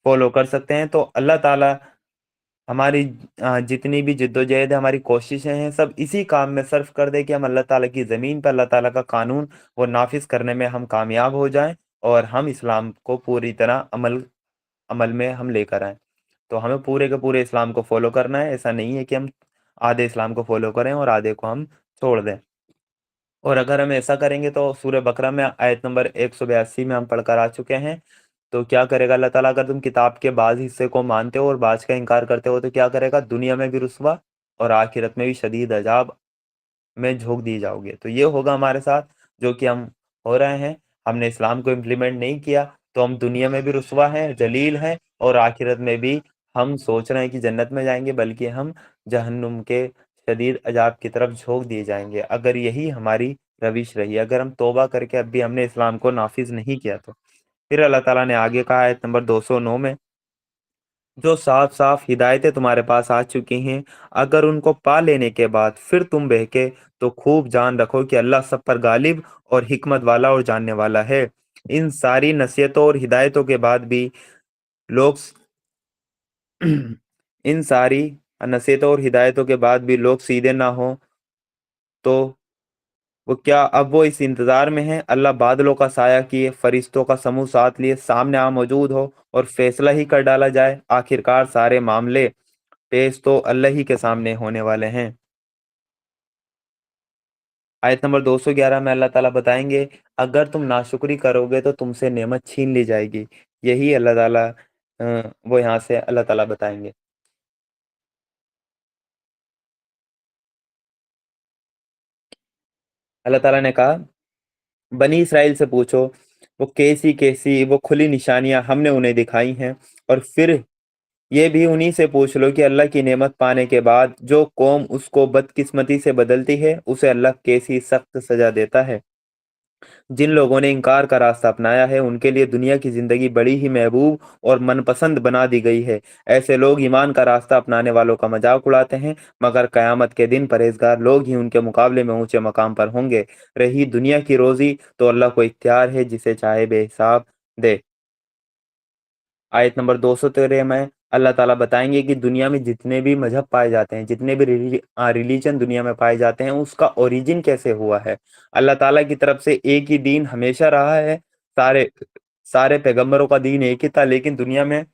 فالو کر سکتے ہیں۔ تو اللہ تعالیٰ ہماری جتنی بھی جد و جہد ہے، ہماری کوششیں ہیں، سب اسی کام میں صرف کر دے کہ ہم اللہ تعالیٰ کی زمین پہ اللہ تعالیٰ کا قانون وہ نافذ کرنے میں ہم کامیاب ہو جائیں، اور ہم اسلام کو پوری طرح عمل میں ہم لے کر آئیں۔ تو ہمیں پورے کے پورے اسلام کو فالو کرنا ہے، ایسا نہیں ہے کہ ہم آدھے اسلام کو فالو کریں اور آدھے کو ہم چھوڑ دیں۔ اور اگر ہم ایسا کریں گے تو سورہ بقرہ میں آیت نمبر 182 میں ہم پڑھ کر آ چکے ہیں، تو کیا کرے گا اللہ تعالیٰ؟ اگر تم کتاب کے بعض حصے کو مانتے ہو اور بعض کا انکار کرتے ہو تو کیا کرے گا؟ دنیا میں بھی رسوا اور آخرت میں بھی شدید عذاب میں جھونک دی جاؤ گے۔ تو یہ ہوگا ہمارے ساتھ جو کہ ہم ہو رہے ہیں، ہم نے اسلام کو امپلیمنٹ نہیں کیا تو ہم دنیا میں بھی رسوا ہیں، ذلیل ہیں، اور آخرت میں بھی ہم سوچ رہے ہیں کہ جنت میں جائیں گے، بلکہ ہم جہنم کے شدید عذاب کی طرف جھونک دیے جائیں گے اگر یہی ہماری روش رہی، اگر ہم توبہ کر کے اب بھی ہم نے اسلام کو نافذ نہیں کیا تو۔ پھر اللہ تعالیٰ نے آگے کہا آیت نمبر 209 میں، جو صاف صاف ہدایتیں تمہارے پاس آ چکی ہیں، اگر ان کو پا لینے کے بعد پھر تم بہکے تو خوب جان رکھو کہ اللہ سب پر غالب اور حکمت والا اور جاننے والا ہے۔ ان ساری نصیحتوں اور ہدایتوں کے بعد بھی لوگ ان ساری نصیحتوں اور ہدایتوں کے بعد بھی لوگ سیدھے نہ ہوں تو اب وہ اس انتظار میں ہیں اللہ بادلوں کا سایہ کیے، فرشتوں کا سموہ ساتھ لیے سامنے موجود ہو اور فیصلہ ہی کر ڈالا جائے۔ آخرکار سارے معاملے پیش تو اللہ ہی کے سامنے ہونے والے ہیں۔ آیت نمبر 211 میں اللہ تعالیٰ بتائیں گے، اگر تم ناشکری کرو گے تو تم سے نعمت چھین لی جائے گی۔ یہی اللہ تعالیٰ وہ یہاں سے اللہ تعالیٰ بتائیں گے۔ اللہ تعالیٰ نے کہا، بنی اسرائیل سے پوچھو وہ کیسی کیسی وہ کھلی نشانیاں ہم نے انہیں دکھائی ہیں، اور پھر یہ بھی انہی سے پوچھ لو کہ اللہ کی نعمت پانے کے بعد جو قوم اس کو بدقسمتی سے بدلتی ہے اسے اللہ کیسی سخت سزا دیتا ہے۔ جن لوگوں نے انکار کا راستہ اپنایا ہے ان کے لیے دنیا کی زندگی بڑی ہی محبوب اور من پسند بنا دی گئی ہے۔ ایسے لوگ ایمان کا راستہ اپنانے والوں کا مذاق اڑاتے ہیں، مگر قیامت کے دن پرہیزگار لوگ ہی ان کے مقابلے میں اونچے مقام پر ہوں گے۔ رہی دنیا کی روزی تو اللہ کو اختیار ہے جسے چاہے بے حساب دے۔ آیت نمبر 213 میں اللہ تعالیٰ بتائیں گے کہ دنیا میں جتنے بھی مذہب پائے جاتے ہیں، جتنے بھی ریلیجن دنیا میں پائے جاتے ہیں، اس کا اوریجن کیسے ہوا ہے۔ اللہ تعالیٰ کی طرف سے ایک ہی دین ہمیشہ رہا ہے، سارے سارے پیغمبروں کا دین ایک ہی تھا، لیکن دنیا میں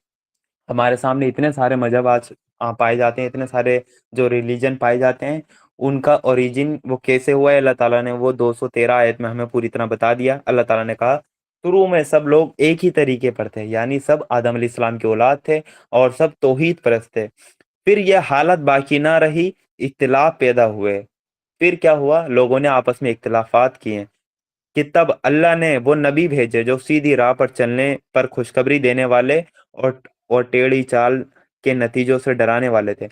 ہمارے سامنے اتنے سارے مذہب آج پائے جاتے ہیں، اتنے سارے جو ریلیجن پائے جاتے ہیں، ان کا اوریجن وہ کیسے ہوا ہے اللہ تعالیٰ نے وہ 213 آیت میں ہمیں پوری طرح بتا دیا۔ اللہ تعالیٰ نے کہا، شروع میں سب لوگ ایک ہی طریقے پر تھے، یعنی سب آدم علیہ السلام کی اولاد تھے اور سب توحید پرست تھے۔ پھر یہ حالت باقی نہ رہی، اختلاف پیدا ہوئے۔ پھر کیا ہوا؟ لوگوں نے آپس میں اختلافات کیے کہ تب اللہ نے وہ نبی بھیجے جو سیدھی راہ پر چلنے پر خوشخبری دینے والے اور ٹیڑھی چال کے نتیجوں سے ڈرانے والے تھے۔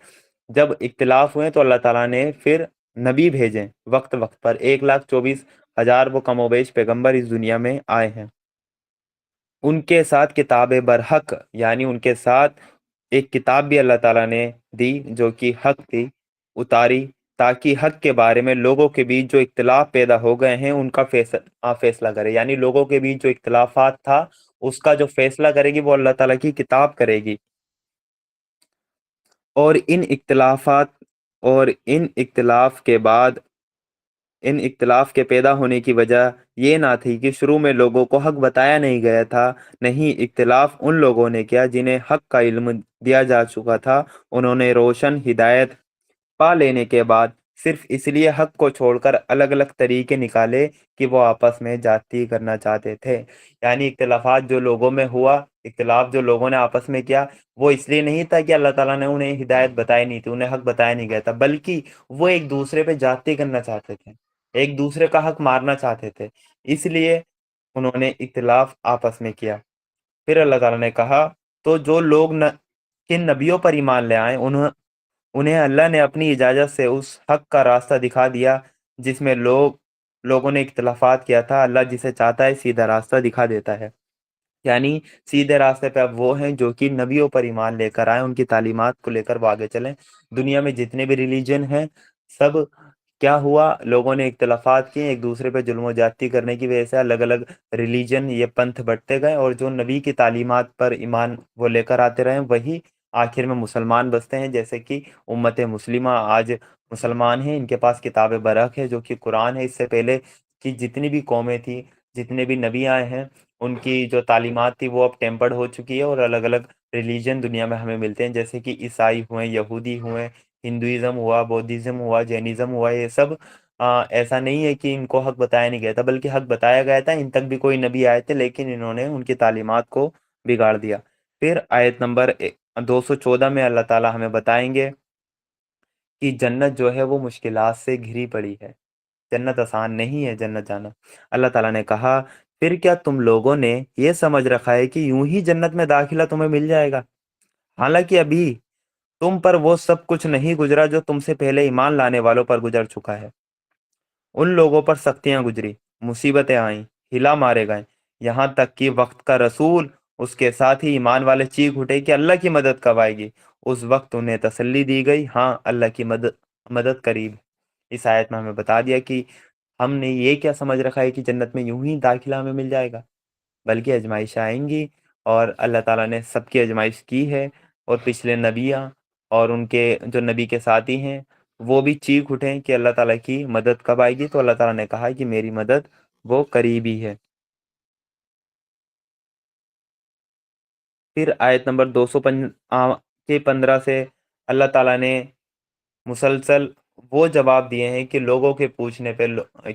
جب اختلاف ہوئے تو اللہ تعالیٰ نے پھر نبی بھیجے وقت وقت پر، 1,24,000 وہ کم و بیش پیغمبر اس دنیا میں آئے ہیں۔ ان کے ساتھ کتاب برحق، یعنی ان کے ساتھ ایک کتاب بھی اللہ تعالیٰ نے دی جو کہ حق تھی، اتاری، تاکہ حق کے بارے میں لوگوں کے بیچ جو اختلاف پیدا ہو گئے ہیں ان کا فیصلہ کرے، یعنی لوگوں کے بیچ جو اختلافات تھا اس کا جو فیصلہ کرے گی وہ اللہ تعالیٰ کی کتاب کرے گی۔ اور ان اختلاف کے بعد ان اختلاف کے پیدا ہونے کی وجہ یہ نہ تھی کہ شروع میں لوگوں کو حق بتایا نہیں گیا تھا، نہیں، اختلاف ان لوگوں نے کیا جنہیں حق کا علم دیا جا چکا تھا۔ انہوں نے روشن ہدایت پا لینے کے بعد صرف اس لیے حق کو چھوڑ کر الگ الگ طریقے نکالے کہ وہ آپس میں جاتی کرنا چاہتے تھے۔ یعنی اختلافات جو لوگوں میں ہوا، اختلاف جو لوگوں نے آپس میں کیا، وہ اس لیے نہیں تھا کہ اللہ تعالیٰ نے انہیں ہدایت بتائی نہیں تھی، انہیں حق بتایا نہیں گیا تھا، بلکہ وہ ایک دوسرے پہ جاتی کرنا چاہتے تھے، ایک دوسرے کا حق مارنا چاہتے تھے، اس لیے انہوں نے اختلاف آپس میں کیا۔ پھر اللہ تعالیٰ نے کہا، تو جو لوگ کن نبیوں پر ایمان لے آئے انہیں اللہ نے اپنی اجازت سے اس حق کا راستہ دکھا دیا جس میں لوگوں نے اختلافات کیا تھا۔ اللہ جسے چاہتا ہے سیدھا راستہ دکھا دیتا ہے، یعنی سیدھے راستے پہ اب وہ ہیں جو کہ نبیوں پر ایمان لے کر آئے، ان کی تعلیمات کو لے کر وہ آگے چلیں۔ دنیا میں جتنے بھی ریلیجن ہیں سب کیا ہوا، لوگوں نے اختلافات کیے، ایک دوسرے پہ ظلم و زیادتی کرنے کی وجہ سے الگ الگ ریلیجن یہ پنتھ بٹتے گئے، اور جو نبی کی تعلیمات پر ایمان وہ لے کر آتے رہے وہی آخر میں مسلمان بستے ہیں۔ جیسے کہ امت مسلمہ آج مسلمان ہیں، ان کے پاس کتاب برحق ہے جو کہ قرآن ہے۔ اس سے پہلے کی جتنی بھی قومیں تھیں، جتنے بھی نبی آئے ہیں، ان کی جو تعلیمات تھی وہ اب ٹیمپرڈ ہو چکی ہے، اور الگ الگ ریلیجن دنیا میں ہمیں ملتے ہیں، جیسے کہ عیسائی ہوئے، یہودی ہوئے، ہندوازم ہوا، بودھزم ہوا، جینزم ہوا۔ یہ سب ایسا نہیں ہے کہ ان کو حق بتایا نہیں گیا تھا، بلکہ حق بتایا گیا تھا، ان تک بھی کوئی نبی آئے تھے لیکن انہوں نے ان کی تعلیمات کو بگاڑ دیا۔ پھر آیت نمبر 214 میں اللہ تعالیٰ ہمیں بتائیں گے کہ جنت جو ہے وہ مشکلات سے گھری پڑی ہے، جنت آسان نہیں ہے جنت جانا۔ اللہ تعالیٰ نے کہا، پھر کیا تم لوگوں نے یہ سمجھ رکھا ہے کہ یوں ہی جنت میں داخلہ تمہیں مل جائے گا؟ حالانکہ ابھی तुम पर वो सब कुछ नहीं गुजरा जो तुमसे पहले ईमान लाने वालों पर गुजर चुका है। उन लोगों पर सख्तियां गुजरी, मुसीबतें आईं, हिला मारे गए, यहाँ तक कि वक्त का रसूल उसके साथ ही ईमान वाले चीख उठे कि अल्लाह की मदद कब आएगी। उस वक्त उन्हें तसल्ली दी गई, हाँ अल्लाह की मदद मदद करीब है। इस आयत में हमें बता दिया कि हमने ये क्या समझ रखा है कि जन्नत में यूं ही दाखिला हमें मिल जाएगा, बल्कि आजमाइशें आएंगी। और अल्लाह ताला ने सबकी आजमाइश की है। और पिछले नबियाँ और उनके जो नबी के साथी हैं वो भी चीख उठे कि अल्लाह ताला की मदद कब आएगी, तो अल्लाह ताला ने कहा कि मेरी मदद वो करीब ही है। फिर आयत नंबर 215 से अल्लाह ताला ने मुसलसल वो जवाब दिए हैं कि लोगों के पूछने पे अल्लाह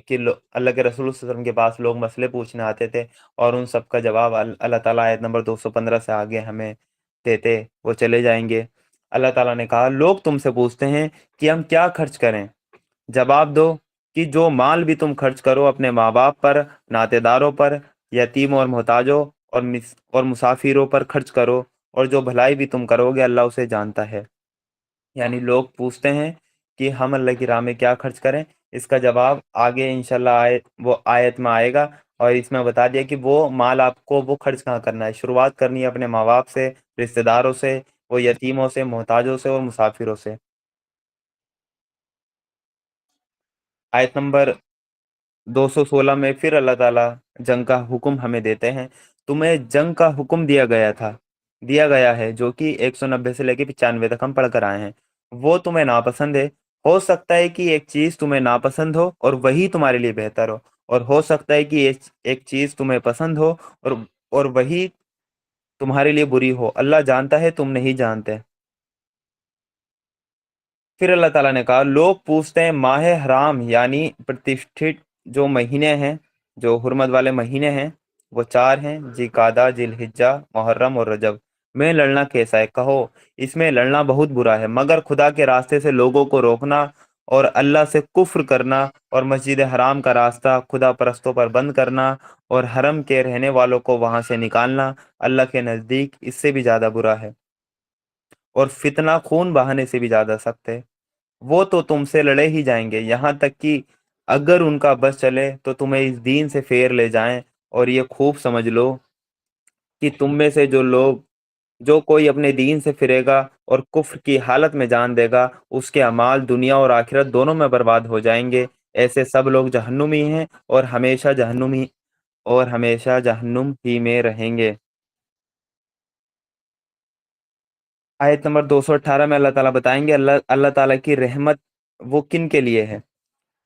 के रसूल सल्लल्लाहु अलैहि वसल्लम के पास लोग मसले पूछने आते थे, और उन सब का जवाब अल्लाह ताला आयत नंबर 215 से आगे हमें देते वो चले जाएंगे। अल्लाह ताला ने कहा, लोग तुमसे पूछते हैं कि हम क्या खर्च करें। जवाब दो कि जो माल भी तुम खर्च करो अपने माँ बाप पर, नातेदारों पर, यतीम और मोहताजों और मुसाफिरों पर खर्च करो, और जो भलाई भी तुम करोगे अल्लाह उसे जानता है। यानी लोग पूछते हैं कि हम अल्लाह की राह में क्या खर्च करें। इसका जवाब आगे इंशाल्लाह वो आयत में आएगा। और इसमें बता दिया कि वो माल आपको वो खर्च कहाँ करना है। शुरुआत करनी है अपने माँ बाप से, रिश्तेदारों से, वो यतीमों से, मोहताजों से और मुसाफिरों से। आयत नंबर 216 में फिर अल्लाह ताला जंग का हुक्म हमें देते हैं। तुम्हें जंग का हुक्म दिया गया है, जो कि 190 से लेकर 95 तक हम पढ़ कर आए हैं। वो तुम्हें नापसंद है। हो सकता है कि एक चीज तुम्हें नापसंद हो और वही तुम्हारे लिए बेहतर हो, और हो सकता है कि एक चीज तुम्हें पसंद हो और वही तुम्हारे लिए बुरी हो। अल्लाह जानता है, तुम नहीं जानते। फिर अल्लाह ताला ने कहा, लोग पूछते हैं माह हराम यानी प्रतिष्ठित जो महीने हैं, जो हुर्मत वाले महीने हैं, वो चार हैं, जिकादा, जिलहिज्जा, मुहर्रम और रजब, में लड़ना कैसा है। कहो, इसमें लड़ना बहुत बुरा है, मगर खुदा के रास्ते से लोगों को रोकना और अल्लाह से कुफ्र करना और मस्जिद हराम का रास्ता खुदा परस्तों पर बंद करना और हरम के रहने वालों को वहां से निकालना अल्लाह के नज़दीक इससे भी ज्यादा बुरा है, और फितना खून बहाने से भी ज्यादा सख्त है। वो तो तुमसे लड़े ही जाएंगे, यहाँ तक कि अगर उनका बस चले तो तुम्हें इस दीन से फेर ले जाएं। और ये खूब समझ लो कि तुम में से जो कोई अपने दीन से फिरेगा और कुफ्र की हालत में जान देगा, उसके अमाल दुनिया और आखिरत दोनों में बर्बाद हो जाएंगे। ऐसे सब लोग जहन्नुमी हैं और हमेशा जहन्नुम ही में रहेंगे। आयत नंबर 218 में अल्लाह ताला बताएंगे अल्लाह अल्लाह ताला की रहमत वो किन के लिए है।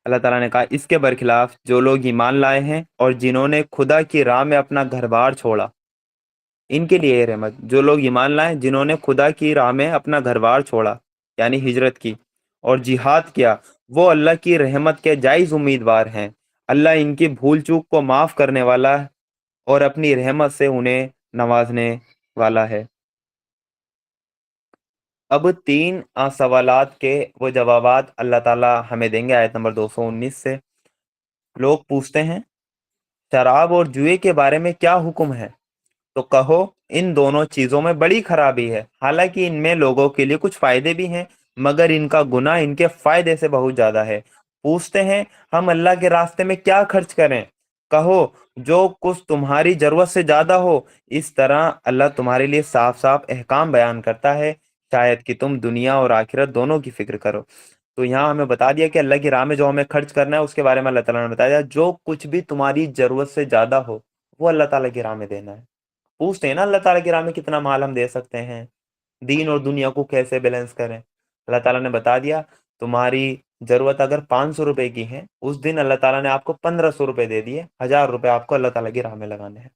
अल्लाह ताला ने कहा, इसके बरखिलाफ जो लोग ईमान लाए हैं और जिन्होंने खुदा की राह में अपना घर बार छोड़ा, इनके लिए है रहमत। जो लोग ईमान लाए जिन्होंने खुदा की राह में अपना घर बार छोड़ा, यानी हिजरत की और जिहाद किया, वो अल्लाह की रहमत के जायज उम्मीदवार हैं। अल्लाह इनकी भूल चूक को माफ करने वाला है और अपनी रहमत से उन्हें नवाजने वाला है। अब तीन सवालात के वो जवाबात अल्लाह ताला हमें देंगे आयत नंबर 219 से। लोग पूछते हैं, शराब और जुए के बारे में क्या हुक्म है। तो कहो, इन दोनों चीजों में बड़ी खराबी है। हालांकि इनमें लोगों के लिए कुछ फायदे भी हैं, मगर इनका गुनाह इनके फायदे से बहुत ज्यादा है। पूछते हैं, हम अल्लाह के रास्ते में क्या खर्च करें। कहो, जो कुछ तुम्हारी जरूरत से ज्यादा हो। इस तरह अल्लाह तुम्हारे लिए साफ साफ अहकाम बयान करता है, शायद कि तुम दुनिया और आखिरत दोनों की फिक्र करो। तो यहाँ हमें बता दिया कि अल्लाह की राह में जो हमें खर्च करना है उसके बारे में अल्लाह ताला ने बताया, जो कुछ भी तुम्हारी जरूरत से ज्यादा हो वो अल्लाह ताला की राह में देना है। पूछते हैं ना अल्लाह ताला की राह में कितना माल हम दे सकते हैं, दीन और दुनिया को कैसे बैलेंस करें। अल्लाह ताला ने बता दिया, तुम्हारी जरूरत अगर 500 रुपए की है, उस दिन अल्लाह ताला ने आपको 1500 रुपए दे दिए, 1000 रुपए आपको अल्लाह ताला की राह में लगाने हैं,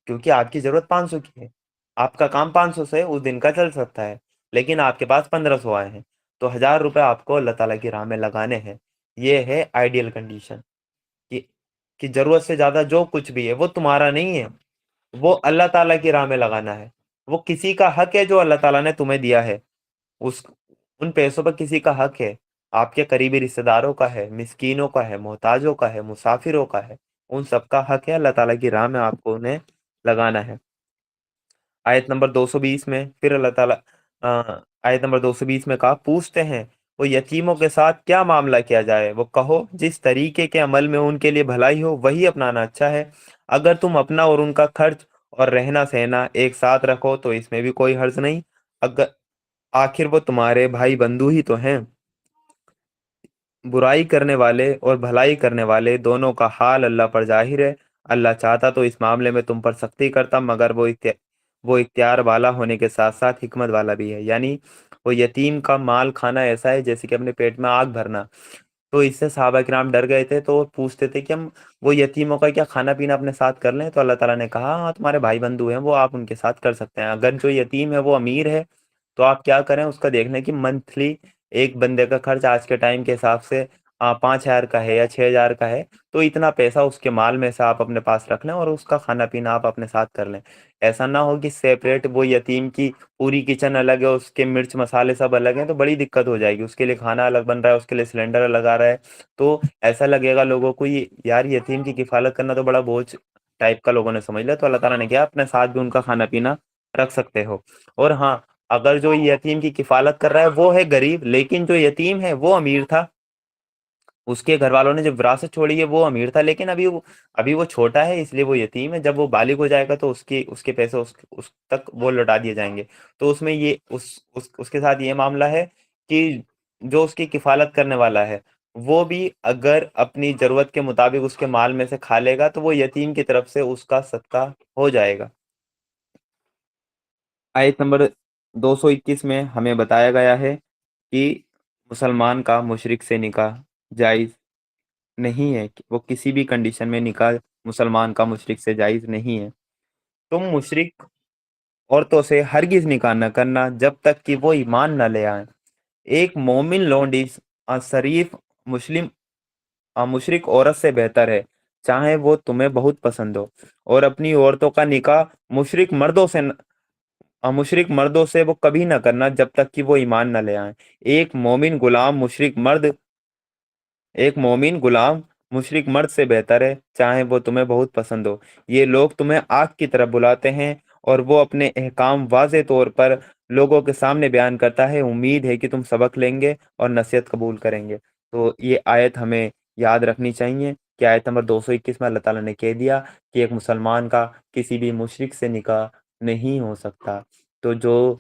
क्योंकि आपकी जरूरत 500 की है। आपका काम 500 से उस दिन का चल सकता है, लेकिन आपके पास 1500 आए हैं, तो 1000 रुपए आपको अल्लाह ताला की राह में लगाने हैं। ये है आइडियल कंडीशन कि जरूरत से ज्यादा जो कुछ भी है वो तुम्हारा नहीं है, वो अल्लाह ताला की राह में लगाना है। वो किसी का हक है जो अल्लाह ताला ने तुम्हें दिया है। उस उन पैसों पर किसी का हक है, आपके करीबी रिश्तेदारों का है, मिस्कीनों का है, मोहताजों का है, मुसाफिरों का है। उन सबका हक है, अल्लाह ताला की राह में आपको उन्हें लगाना है। आयत नंबर 220 में फिर अल्लाह ताला आयत नंबर 220 में कहा, पूछते हैं वो यतीमों के साथ क्या मामला किया जाए, वो कहो जिस तरीके के अमल में उनके लिए भलाई हो वही अपनाना अच्छा है। अगर तुम अपना और उनका खर्च और रहना सहना एक साथ रखो तो इसमें भी कोई हर्ज नहीं। अगर आखिर वो तुम्हारे भाई बंधु ही तो हैं। बुराई करने वाले और भलाई करने वाले दोनों का हाल अल्लाह पर जाहिर है। अल्लाह चाहता तो इस मामले में तुम पर सख्ती करता, मगर वो इख्तियार वाला होने के साथ साथ हिकमत वाला भी है। यानी वो यतीम का माल खाना ऐसा है जैसे कि अपने पेट में आग भरना। तो इससे सहाबा किराम डर गए थे, तो वो पूछते थे कि हम वो यतीमों का क्या खाना पीना अपने साथ कर लें। तो अल्लाह ताला ने कहा, हाँ तुम्हारे भाई बंधु हैं वो आप उनके साथ कर सकते हैं। अगर जो यतीम है वो अमीर है तो आप क्या करें, उसका देखना कि मंथली एक बंदे का खर्च आज के टाइम के हिसाब से 5,000 का है या 6,000 का है, तो इतना पैसा उसके माल में से आप अपने पास रख लें और उसका खाना पीना आप अपने साथ कर लें। ऐसा ना हो कि सेपरेट वो यतीम की पूरी किचन अलग है, उसके मिर्च मसाले सब अलग हैं, तो बड़ी दिक्कत हो जाएगी। उसके लिए खाना अलग बन रहा है, उसके लिए सिलेंडर अलग आ रहा है, तो ऐसा लगेगा लोगों को यार यतीम की किफालत करना तो बड़ा बोझ टाइप का लोगों ने समझ लिया। तो अल्लाह ताला ने किया अपने साथ भी उनका खाना पीना रख सकते हो। और हाँ, अगर जो यतीम की किफालत कर रहा है वो है गरीब, लेकिन जो यतीम है वो अमीर था, उसके घर वालों ने जब विरासत छोड़ी है वो अमीर था, लेकिन अभी वो छोटा है इसलिए वो यतीम है। जब वो बालिग हो जाएगा तो उसके पैसे उस तक वो लौटा दिए जाएंगे। तो उसमें ये उसके साथ ये मामला है कि जो उसकी किफालत करने वाला है वो भी अगर अपनी जरूरत के मुताबिक उसके माल में से खा लेगा तो वो यतीम की तरफ से उसका सदका हो जाएगा। आयत नंबर 221 में हमें बताया गया है कि मुसलमान का मुशरिक से निकाह जायज नहीं है, कि वो किसी भी कंडीशन में निकाह मुसलमान का मुशरिक से जायज नहीं है। तुम मुशरिक औरतों से हरगिज निकाह न करना जब तक कि वो ईमान न ले आए। एक मोमिन लौंडी शरीफ मुस्लिम मुशरिक औरत से बेहतर है, चाहे वो तुम्हें बहुत पसंद हो। और अपनी औरतों का निकाह मुशरिक मर्दों से मुशरिक मर्दों से वो कभी ना करना जब तक कि वो ईमान न ले आए। एक मोमिन गुलाम मुशरिक मर्द एक मोमिन गुलाम मुशरिक मर्द से बेहतर है, चाहे वो तुम्हें बहुत पसंद हो। ये लोग तुम्हें आग की तरफ बुलाते हैं और वो अपने अहकाम वाज़े तौर पर लोगों के सामने बयान करता है। उम्मीद है कि तुम सबक लेंगे और नसीहत कबूल करेंगे। तो ये आयत हमें याद रखनी चाहिए कि आयत नंबर 221 में अल्लाह ताला ने कह दिया कि एक मुसलमान का किसी भी मुशरिक से निकाह नहीं हो सकता। तो जो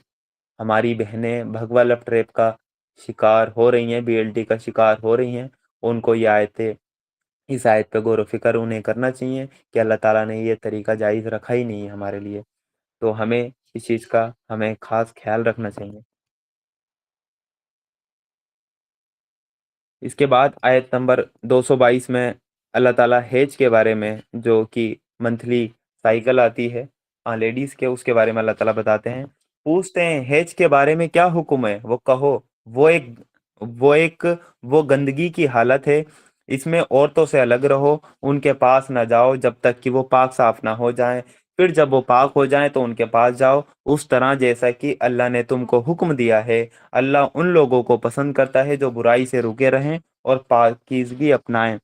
हमारी बहनें भगवा लप ट्रैप का शिकार हो रही हैं, बीएलटी का शिकार हो रही हैं, उनको ये आयतें इस आयत पे गौर व फिक्र उन्हें करना चाहिए कि अल्लाह ताला ने ये तरीका जायज़ रखा ही नहीं है हमारे लिए। तो हमें इस चीज़ का हमें खास ख्याल रखना चाहिए। इसके बाद आयत नंबर 222 में अल्लाह ताला हेज के बारे में, जो कि मंथली साइकिल आती है लेडीज के, उसके बारे में अल्लाह ताला बताते हैं। पूछते हैं हेज के बारे में क्या हुक्म है, वो कहो वो एक वो एक वो गंदगी की हालत है, इसमें औरतों से अलग रहो, उनके पास ना जाओ जब तक कि वो पाक साफ ना हो जाएं। फिर जब वो पाक हो जाएं तो उनके पास जाओ, उस तरह जैसा कि अल्लाह ने तुमको हुक्म दिया है। अल्लाह उन लोगों को पसंद करता है जो बुराई से रुके रहें और पाकीज़गी अपनाएं।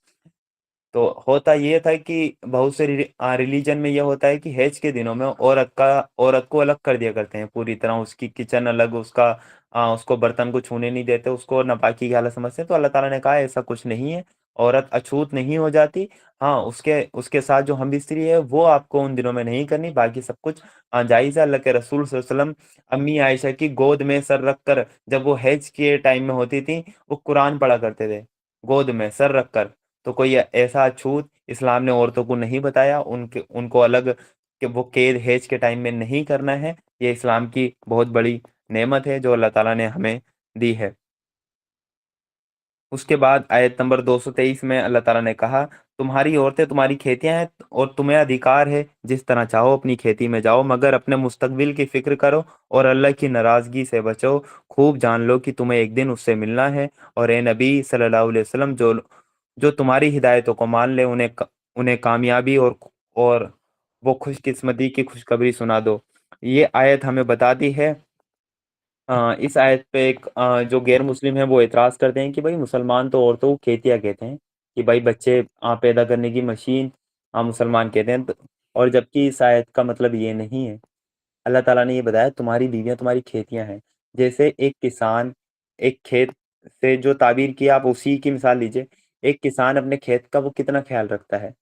तो होता ये था कि बहुत से रिलीजन में ये होता है कि हैज के दिनों में औरत को अलग कर दिया करते हैं पूरी तरह, उसकी किचन अलग, उसको बर्तन को छूने नहीं देते, उसको नापाकी की हालत समझते हैं। तो अल्लाह ताला ने कहा ऐसा कुछ नहीं है, औरत अछूत नहीं हो जाती। हाँ, उसके उसके साथ जो हम बिस्तरी है वो आपको उन दिनों में नहीं करनी, बाकी सब कुछ जायज़ है। अल्लाह के रसूल सल्लल्लाहु अलैहि वसल्लम अम्मी आयशा की गोद में सर रख कर, जब वो हैज के टाइम में होती थी, वो कुरान पढ़ा करते थे गोद में सर रख कर। तो कोई ऐसा छूत इस्लाम ने औरतों को नहीं बताया, उनके उनको अलग कि वो कैद हेज के टाइम में नहीं करना है। ये इस्लाम की बहुत बड़ी नेमत है जो अल्लाह ताला ने हमें दी है। उसके बाद आयत नंबर 223 में अल्लाह ताला ने कहा, तुम्हारी औरतें तुम्हारी खेतियां हैं और तुम्हें अधिकार है जिस तरह चाहो अपनी खेती में जाओ, मगर अपने मुस्तकबिल की फिक्र करो और अल्लाह की नाराजगी से बचो। खूब जान लो कि तुम्हें एक दिन उससे मिलना है। और ए नबी सल्लल्लाहु अलैहि वसल्लम, जो जो तुम्हारी हिदायतों को मान ले उन्हें कामयाबी और वो खुशकिस्मती की खुशखबरी सुना दो। ये आयत हमें बताती है, इस आयत पे एक जो गैर मुस्लिम है वो एतराज करते हैं कि भाई मुसलमान तो औरतों को खेतिया कहते हैं, कि भाई बच्चे पैदा करने की मशीन मुसलमान कहते हैं। और जबकि इस आयत का मतलब ये नहीं है। अल्लाह ताला ने ये बताया तुम्हारी बीवियां तुम्हारी खेतियां हैं। जैसे एक किसान एक खेत से जो ताबीर किया, आप उसी की मिसाल लीजिए। एक किसान अपने खेत का वो कितना ख्याल रखता है,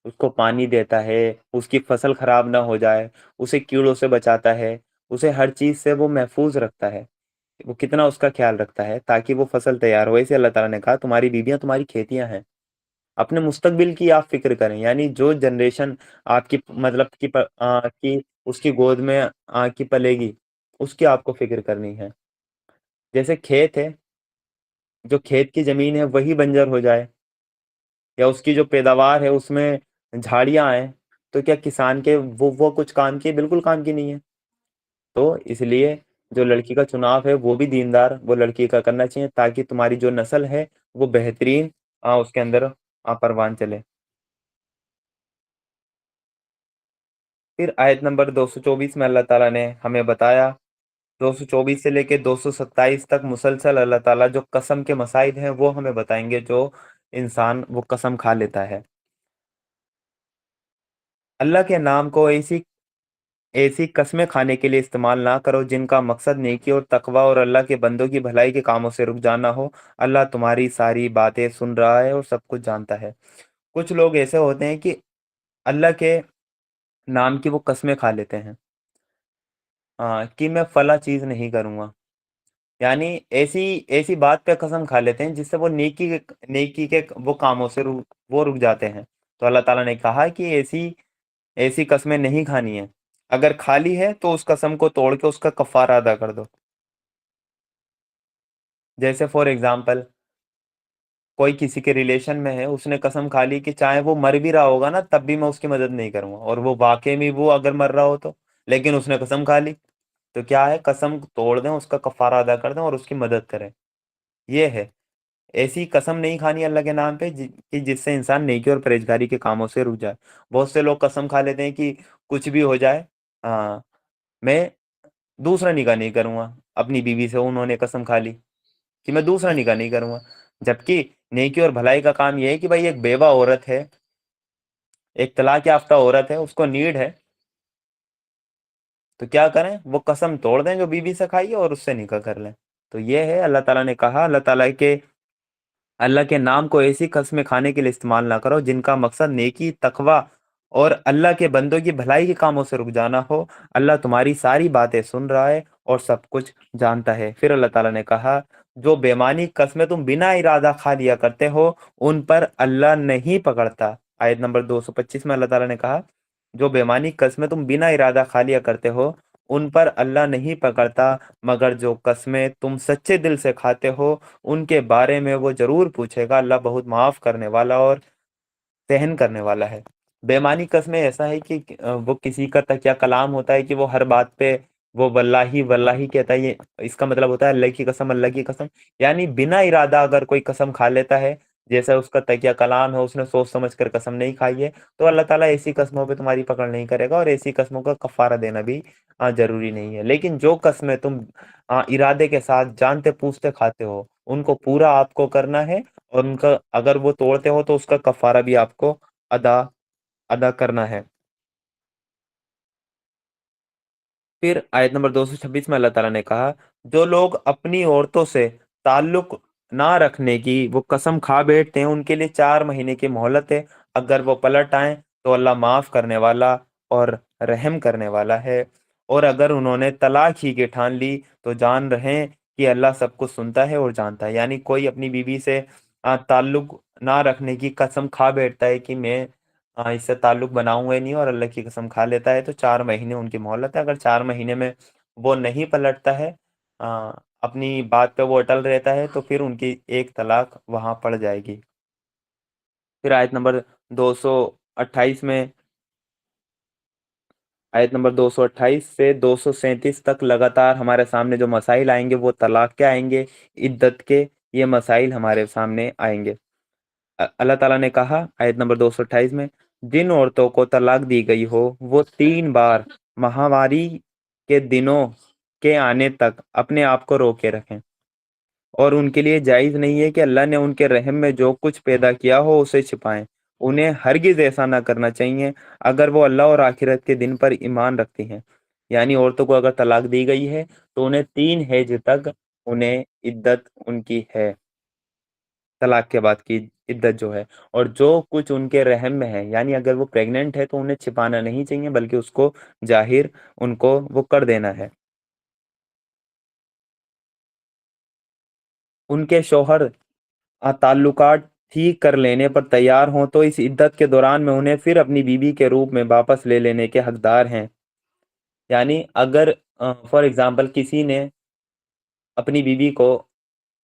उसको पानी देता है, उसकी फसल खराब ना हो जाए, उसे कीड़ों से बचाता है, उसे हर चीज से वो महफूज रखता है। वो कितना उसका ख्याल रखता है ताकि वो फसल तैयार हो। इसे अल्लाह ताला ने कहा तुम्हारी बीवियां तुम्हारी खेतियां हैं। अपने मुस्तकबिल की आप फिक्र करें, यानी जो जनरेशन आपकी मतलब की उसकी गोद में की पलेगी, उसकी आपको फिक्र करनी है। जैसे खेत है, जो खेत की जमीन है वही बंजर हो जाए, या उसकी जो पैदावार है उसमें झाड़ियां आए, तो क्या किसान के वो कुछ काम की? बिल्कुल काम की नहीं है। तो इसलिए जो लड़की का चुनाव है वो भी दीनदार वो लड़की का करना चाहिए, ताकि तुम्हारी जो नस्ल है वो बेहतरीन उसके अंदर परवान चले। फिर आयत नंबर 224 में अल्लाह ताला ने हमें बताया, 224 से लेके 227 तक मुसलसल अल्लाह ताला जो कसम के मसाइल हैं वो हमें बताएंगे, जो इंसान वो कसम खा लेता है। अल्लाह के नाम को ऐसी ऐसी कस्में खाने के लिए इस्तेमाल ना करो जिनका मकसद नेकी और तकवा और अल्लाह के बंदों की भलाई के कामों से रुक जाना हो। अल्लाह तुम्हारी सारी बातें सुन रहा है और सब कुछ जानता है। कुछ लोग ऐसे होते हैं कि अल्लाह के नाम की वो कस्में खा लेते हैं, कि मैं फला चीज नहीं करूंगा, यानी ऐसी ऐसी बात पे कसम खा लेते हैं जिससे वो नेकी के वो कामों से वो रुक जाते हैं। तो अल्लाह ताला ने कहा कि ऐसी ऐसी कस्में नहीं खानी है। अगर खाली है तो उस कसम को तोड़ के उसका कफारा अदा कर दो। जैसे फॉर एग्जाम्पल, कोई किसी के रिलेशन में है, उसने कसम खा ली कि चाहे वो मर भी रहा होगा ना तब भी मैं उसकी मदद नहीं करूंगा, और वो वाकई में वो अगर मर रहा हो तो, लेकिन उसने कसम खा ली, तो क्या है, कसम तोड़ दें, उसका कफारा अदा कर दें और उसकी मदद करें। ये है, ऐसी कसम नहीं खानी अल्लाह के नाम पे कि जिससे इंसान नेकी और परहेजगारी के कामों से रुक जाए। बहुत से लोग कसम खा लेते हैं कि कुछ भी हो जाए, हाँ, मैं दूसरा निकाह नहीं करूंगा। अपनी बीवी से उन्होंने कसम खा ली कि मैं दूसरा निकाह नहीं करूंगा, जबकि नेकी और भलाई का काम यह है कि भाई एक बेवा औरत है, एक तलाक याफ्ता औरत है, उसको नीड है, तो क्या करें, वो कसम तोड़ दें जो बीवी से खाई है और उससे निकाह कर लें। तो ये है, अल्लाह ताला ने कहा, अल्लाह के नाम को ऐसी कस्में खाने के लिए इस्तेमाल ना करो जिनका मकसद नेकी तकवा और अल्लाह के बंदों की भलाई के कामों से रुक जाना हो। अल्लाह तुम्हारी सारी बातें सुन रहा है और सब कुछ जानता है। फिर अल्लाह ताला ने कहा, जो बेमानी कस्में तुम बिना इरादा खा लिया करते हो उन पर अल्लाह नहीं पकड़ता। आयत नंबर 225 में अल्लाह ताला ने कहा, जो बेमानी कस्में तुम बिना इरादा खा लिया करते हो उन पर अल्लाह नहीं पकड़ता, मगर जो कस्में तुम सच्चे दिल से खाते हो उनके बारे में वो जरूर पूछेगा। अल्लाह बहुत माफ करने वाला और सहन करने वाला है। बेईमानी कसमें ऐसा है कि वो किसी का तकिया कलाम होता है कि वो हर बात पे वो वल्लाही वल्लाही कहता है। ये इसका मतलब होता है अल्लाह की कसम, अल्लाह की कसम, यानी बिना इरादा अगर कोई कसम खा लेता है, जैसा उसका तकिया कलाम है, उसने सोच समझ कर कसम नहीं खाई है, तो अल्लाह ताला ऐसी कस्मों पे तुम्हारी पकड़ नहीं करेगा और ऐसी कस्मों का कफारा देना भी जरूरी नहीं है। लेकिन जो कस्में तुम इरादे के साथ जानते पूछते खाते हो उनको पूरा आपको करना है, और उनका अगर वो तोड़ते हो तो उसका कफारा भी आपको अदा अदा करना है। फिर आयत नंबर 226 में अल्लाह ताला ने कहा, जो लोग अपनी औरतों से ताल्लुक ना रखने की वो कसम खा बैठते हैं उनके लिए 4 महीने की मोहलत है। अगर वो पलट आए तो अल्लाह माफ करने वाला और रहम करने वाला है। और अगर उन्होंने तलाक ही की ठान ली तो जान रहे कि अल्लाह सब कुछ सुनता है और जानता है। यानी कोई अपनी बीवी से ताल्लुक ना रखने की कसम खा बैठता है कि मैं इससे ताल्लुक बनाऊंगा ही नहीं, और अल्लाह की कसम खा लेता है, तो 4 महीने उनकी मोहलत है। अगर 4 महीने में वो नहीं पलटता है, अपनी बात पे वो अटल रहता है, तो फिर उनकी एक तलाक वहां पड़ जाएगी। फिर आयत नंबर 228 से 237 तक लगातार हमारे सामने जो मसाइल आएंगे वो तलाक के आएंगे, इद्दत के, ये मसाइल हमारे सामने आएंगे। अल्लाह ताला ने कहा आयत नंबर 228 में, जिन औरतों को तलाक दी गई हो वो 3 बार माहवारी के दिनों के आने तक अपने आप को रोके रखें, और उनके लिए जायज नहीं है कि अल्लाह ने उनके रहम में जो कुछ पैदा किया हो उसे छिपाएं। उन्हें हरगिज ऐसा ना करना चाहिए अगर वो अल्लाह और आखिरत के दिन पर ईमान रखती हैं। यानी औरतों को अगर तलाक दी गई है तो उन्हें 3 हैज तक उन्हें इद्दत उनकी है, तलाक के बाद की इद्दत जो है। और जो कुछ उनके रहम में है, यानी अगर वो प्रेग्नेंट है तो उन्हें छिपाना नहीं चाहिए, बल्कि उसको ज़ाहिर उनको वो कर देना है। उनके शौहर ताल्लुकात ठीक कर लेने पर तैयार हों तो इस इद्दत के दौरान में उन्हें फिर अपनी बीवी के रूप में वापस ले लेने के हकदार हैं। यानी अगर फॉर एग्जांपल किसी ने अपनी बीवी को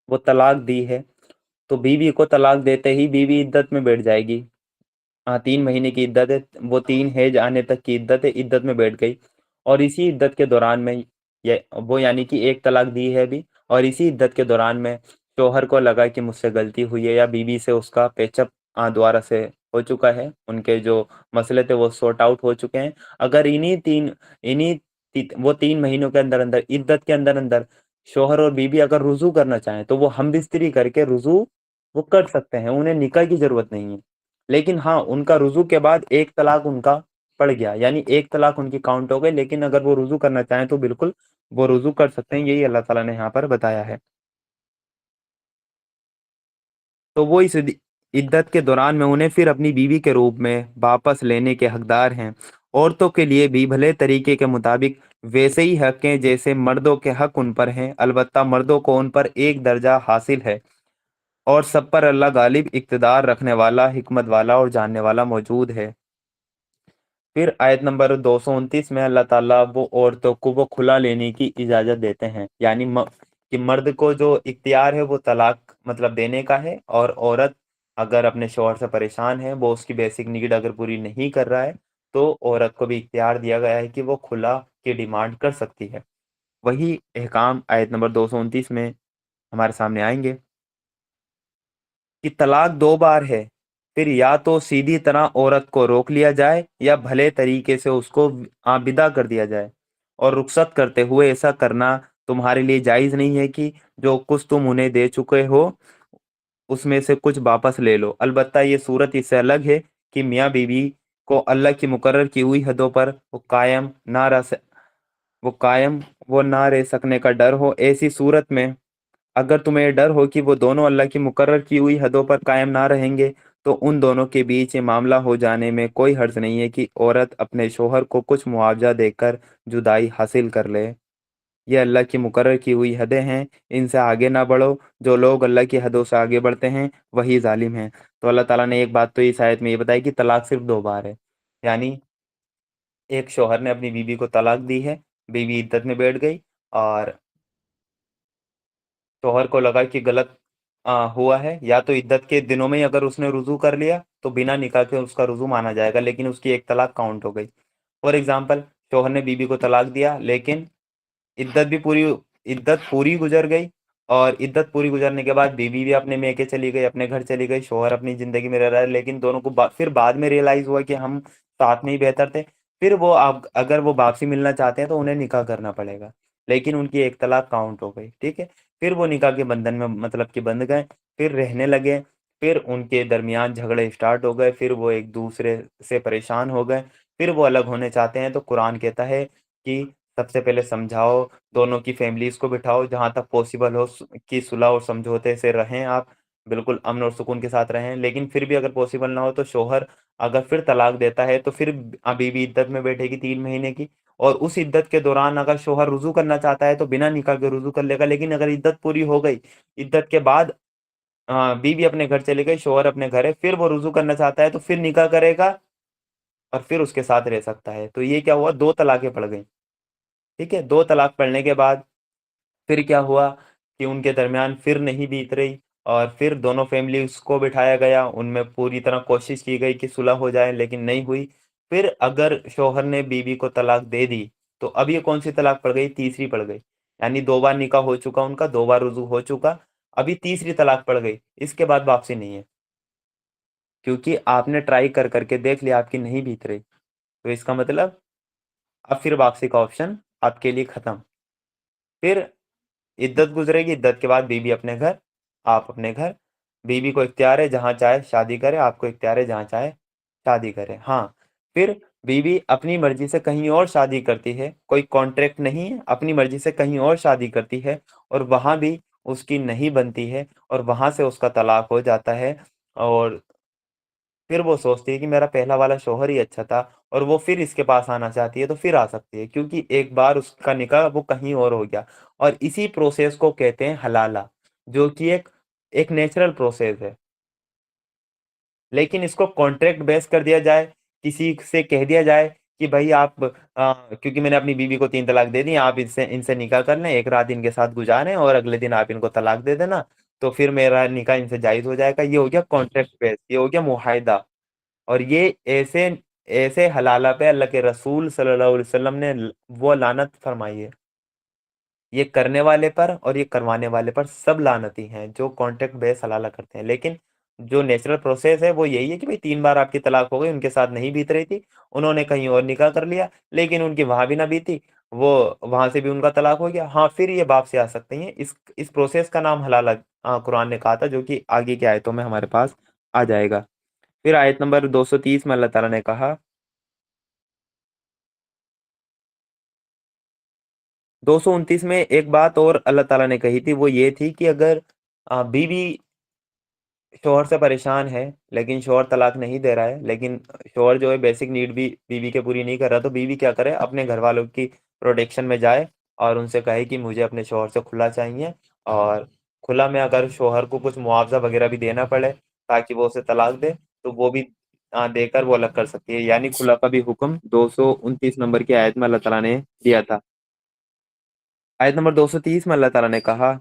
वो तलाक दी है, तो बीवी को तलाक देते ही बीवी इद्दत में बैठ जाएगी। हाँ, 3 महीने की इद्दत है, वो 3 हैज आने तक की इद्दत है, इद्दत में बैठ गई। और इसी इद्दत के दौरान में ये वो यानी कि एक तलाक दी है अभी, और इसी इद्दत के दौरान में शौहर को लगा कि मुझसे गलती हुई है, या बीवी से उसका पेचअप दोबारा से हो चुका है, उनके जो मसले थे वो सॉर्ट आउट हो चुके हैं। अगर वो 3 महीनों के अंदर-अंदर, इद्दत के अंदर-अंदर शौहर और बीवी अगर रुजू करना चाहें, तो वो हमबिस्तरी करके रुजू वो कर सकते हैं, उन्हें निकाह की ज़रूरत नहीं है। लेकिन हाँ, उनका रुजू के बाद एक तलाक उनका पड़ गया, यानी एक तलाक उनकी काउंट हो गई, लेकिन अगर वो रुजू करना चाहें तो बिल्कुल वो रुजू कर सकते हैं, यही अल्लाह ताला ने यहाँ पर बताया है। तो वो इस इद्दत के दौरान में उन्हें फिर अपनी बीवी के रूप में वापस लेने के हकदार हैं। औरतों के लिए भी भले तरीके के मुताबिक वैसे ही हक हैं जैसे मर्दों के हक उन पर हैं, अलबत्ता मर्दों को उन पर एक दर्जा हासिल है, और सब पर अल्लाह गालिब इक़्तिदार रखने वाला, हिकमत वाला और जानने वाला मौजूद है। फिर आयत नंबर 229 में अल्लाह ताला वो औरतों को वो खुला लेने की इजाज़त देते हैं, यानी कि मर्द को जो इख्तियार है वो तलाक मतलब देने का है, और औरत अगर अपने शौहर से परेशान है, वो उसकी बेसिक नीड अगर पूरी नहीं कर रहा है, तो औरत को भी इख्तियार दिया गया है कि वो खुला की डिमांड कर सकती है। वही अहकाम आयत नंबर 229 में हमारे सामने आएंगे कि तलाक 2 बार है, फिर या तो सीधी तरह औरत को रोक लिया जाए या भले तरीके से उसको विदा कर दिया जाए। और रुखसत करते हुए ऐसा करना तुम्हारे लिए जायज़ नहीं है कि जो कुछ तुम उन्हें दे चुके हो उसमें से कुछ वापस ले लो। अलबत्ता ये सूरत इससे अलग है कि मियाँ बीवी को अल्लाह की मुकर्रर की हुई हदों पर वो कायम वो ना रह सकने का डर हो। ऐसी सूरत में अगर तुम्हें डर हो कि वो दोनों अल्लाह की मुकर्रर की हुई हदों पर कायम ना रहेंगे, तो उन दोनों के बीच ये मामला हो जाने में कोई हर्ज नहीं है कि औरत अपने शोहर को कुछ मुआवजा देकर जुदाई हासिल कर ले। ये अल्लाह की मुकर्रर की हुई हदें हैं, इनसे आगे ना बढ़ो। जो लोग अल्लाह की हदों से आगे बढ़ते हैं वही जालिम हैं। तो अल्लाह ताला ने एक बात तो इस आयत में ये बताई कि तलाक सिर्फ 2 बार है, यानी एक शौहर ने अपनी बीवी को तलाक दी है, बीवी इद्दत में बैठ गई, और शौहर को लगा कि गलत हुआ है, या तो इद्दत के दिनों में ही अगर उसने रुजू कर लिया तो बिना निकाह के उसका रुजू माना जाएगा, लेकिन उसकी एक तलाक काउंट हो गई। फॉर एग्जाम्पल, शौहर ने बीवी को तलाक दिया, लेकिन इद्दत भी पूरी इद्दत पूरी गुजर गई, और इद्दत पूरी गुजरने के बाद बीवी भी अपने मेके चली गई, अपने घर चली गई, शौहर अपनी जिंदगी में रह रहा है, लेकिन दोनों को फिर बाद में रियलाइज हुआ कि हम साथ में ही बेहतर थे। फिर वो अगर वो वापसी मिलना चाहते हैं तो उन्हें निकाह करना पड़ेगा, लेकिन उनकी एक तलाक काउंट हो गई, ठीक है। फिर वो निकाह के बंधन में मतलब कि बंध गए, फिर रहने लगे, फिर उनके दरमियान झगड़े स्टार्ट हो गए, फिर वो एक दूसरे से परेशान हो गए, फिर वो अलग होने चाहते हैं, तो कुरान कहता है कि सबसे पहले समझाओ, दोनों की फैमिलीज़ को बिठाओ, जहाँ तक पॉसिबल हो कि सुलह और समझौते से रहें आप, बिल्कुल अमन और सुकून के साथ रहें। लेकिन फिर भी अगर पॉसिबल ना हो तो शौहर अगर फिर तलाक देता है तो फिर बीवी इद्दत में बैठेगी 3 महीने की, और उस इद्दत के दौरान अगर शौहर रुजू करना चाहता है तो बिना निकाह के रुजू कर लेगा। लेकिन अगर इद्दत पूरी हो गई, इद्दत के बाद बीवी अपने घर चली गई, शौहर अपने घर है, फिर वो रुजू करना चाहता है तो फिर निकाह करेगा और फिर उसके साथ रह सकता है। तो ये क्या हुआ, 2 तलाक़ें पड़ गई। ठीक है, 2 तलाक पड़ने के बाद फिर क्या हुआ कि उनके दरमियान फिर नहीं बीत रही, और फिर दोनों फैमिलीज़ को बिठाया गया, उनमें पूरी तरह कोशिश की गई कि सुलह हो जाए, लेकिन नहीं हुई। फिर अगर शौहर ने बीवी को तलाक दे दी, तो अब ये कौन-सी तलाक पड़ गई? तीसरी पड़ गई। यानी 2 बार निकाह हो चुका उनका, 2 बार रुजू हो चुका, अभी तीसरी तलाक पड़ गई, इसके बाद वापसी नहीं है। क्योंकि आपने ट्राई कर के देख लिया, आपकी नहीं बीत रही, तो इसका मतलब अब फिर वापसी का ऑप्शन आपके लिए खत्म। फिर इद्दत गुजरेगी, इद्दत के बाद बीवी अपने घर, आप अपने घर। बीवी को इख्तियार है जहाँ चाहे शादी करे, आपको इख्तियार है जहाँ चाहे शादी करे। हाँ, फिर बीवी अपनी मर्जी से कहीं और शादी करती है, कोई कॉन्ट्रैक्ट नहीं है, अपनी मर्जी से कहीं और शादी करती है, और वहां भी उसकी नहीं बनती है, और वहां से उसका तलाक हो जाता है, और फिर वो सोचती है कि मेरा पहला वाला शौहर ही अच्छा था, और वो फिर इसके पास आना चाहती है, तो फिर आ सकती है, क्योंकि एक बार उसका निकाह वो कहीं और हो गया। और इसी प्रोसेस को कहते हैं हलाला, जो कि एक एक नेचुरल प्रोसेस है। लेकिन इसको कॉन्ट्रैक्ट बेस कर दिया जाए, किसी से कह दिया जाए कि भाई आप क्योंकि मैंने अपनी बीवी को 3 तलाक दे दी, आप इनसे इनसे निकाह कर लें, एक रात इनके साथ गुजारें, और अगले दिन आप इनको तलाक दे देना, तो फिर मेरा निकाह इनसे जायज हो जाएगा। ये हो गया कॉन्ट्रैक्ट बेस, ये हो गया मुआहिदा। और ये ऐसे ऐसे हलाला पे अल्लाह के रसूल सल्लल्लाहु अलैहि वसल्लम ने वो लानत फरमाई है। ये करने वाले पर और ये करवाने वाले पर सब लानती हैं, जो कॉन्ट्रैक्ट बेस हलाला करते हैं। लेकिन जो नेचुरल प्रोसेस है वो यही है कि भाई 3 बार आपकी तलाक हो गई, उनके साथ नहीं बीत रही थी, उन्होंने कहीं और निकाह कर लिया, लेकिन उनकी वहां भी ना बीती, वो वहां से भी उनका तलाक हो गया, हाँ फिर ये बाप से आ सकती हैं। इस प्रोसेस का नाम हलाला कुरान ने कहा था, जो कि आगे की आयतों में हमारे पास आ जाएगा। फिर आयत नंबर 230 में अल्लाह ताला ने कहा, 229 में एक बात और अल्लाह ताला ने कही थी, वो ये थी कि अगर बीवी शोहर से परेशान है, लेकिन शोहर तलाक नहीं दे रहा है, लेकिन शोहर जो है बेसिक नीड भी बीवी के पूरी नहीं कर रहा, तो बीवी क्या करे, अपने घर वालों की प्रोटेक्शन में जाए और उनसे कहे कि मुझे अपने शोहर से खुला चाहिए, और खुला में अगर शोहर को कुछ मुआवजा वगैरह भी देना पड़े ताकि वो उसे तलाक दे, तो वो भी देकर वो अलग कर सकती है। यानी खुला का भी हुक्म 229 नंबर की आयत में अल्लाह ताला ने दिया था। आयत नंबर 230 में अल्लाह ताला ने कहा,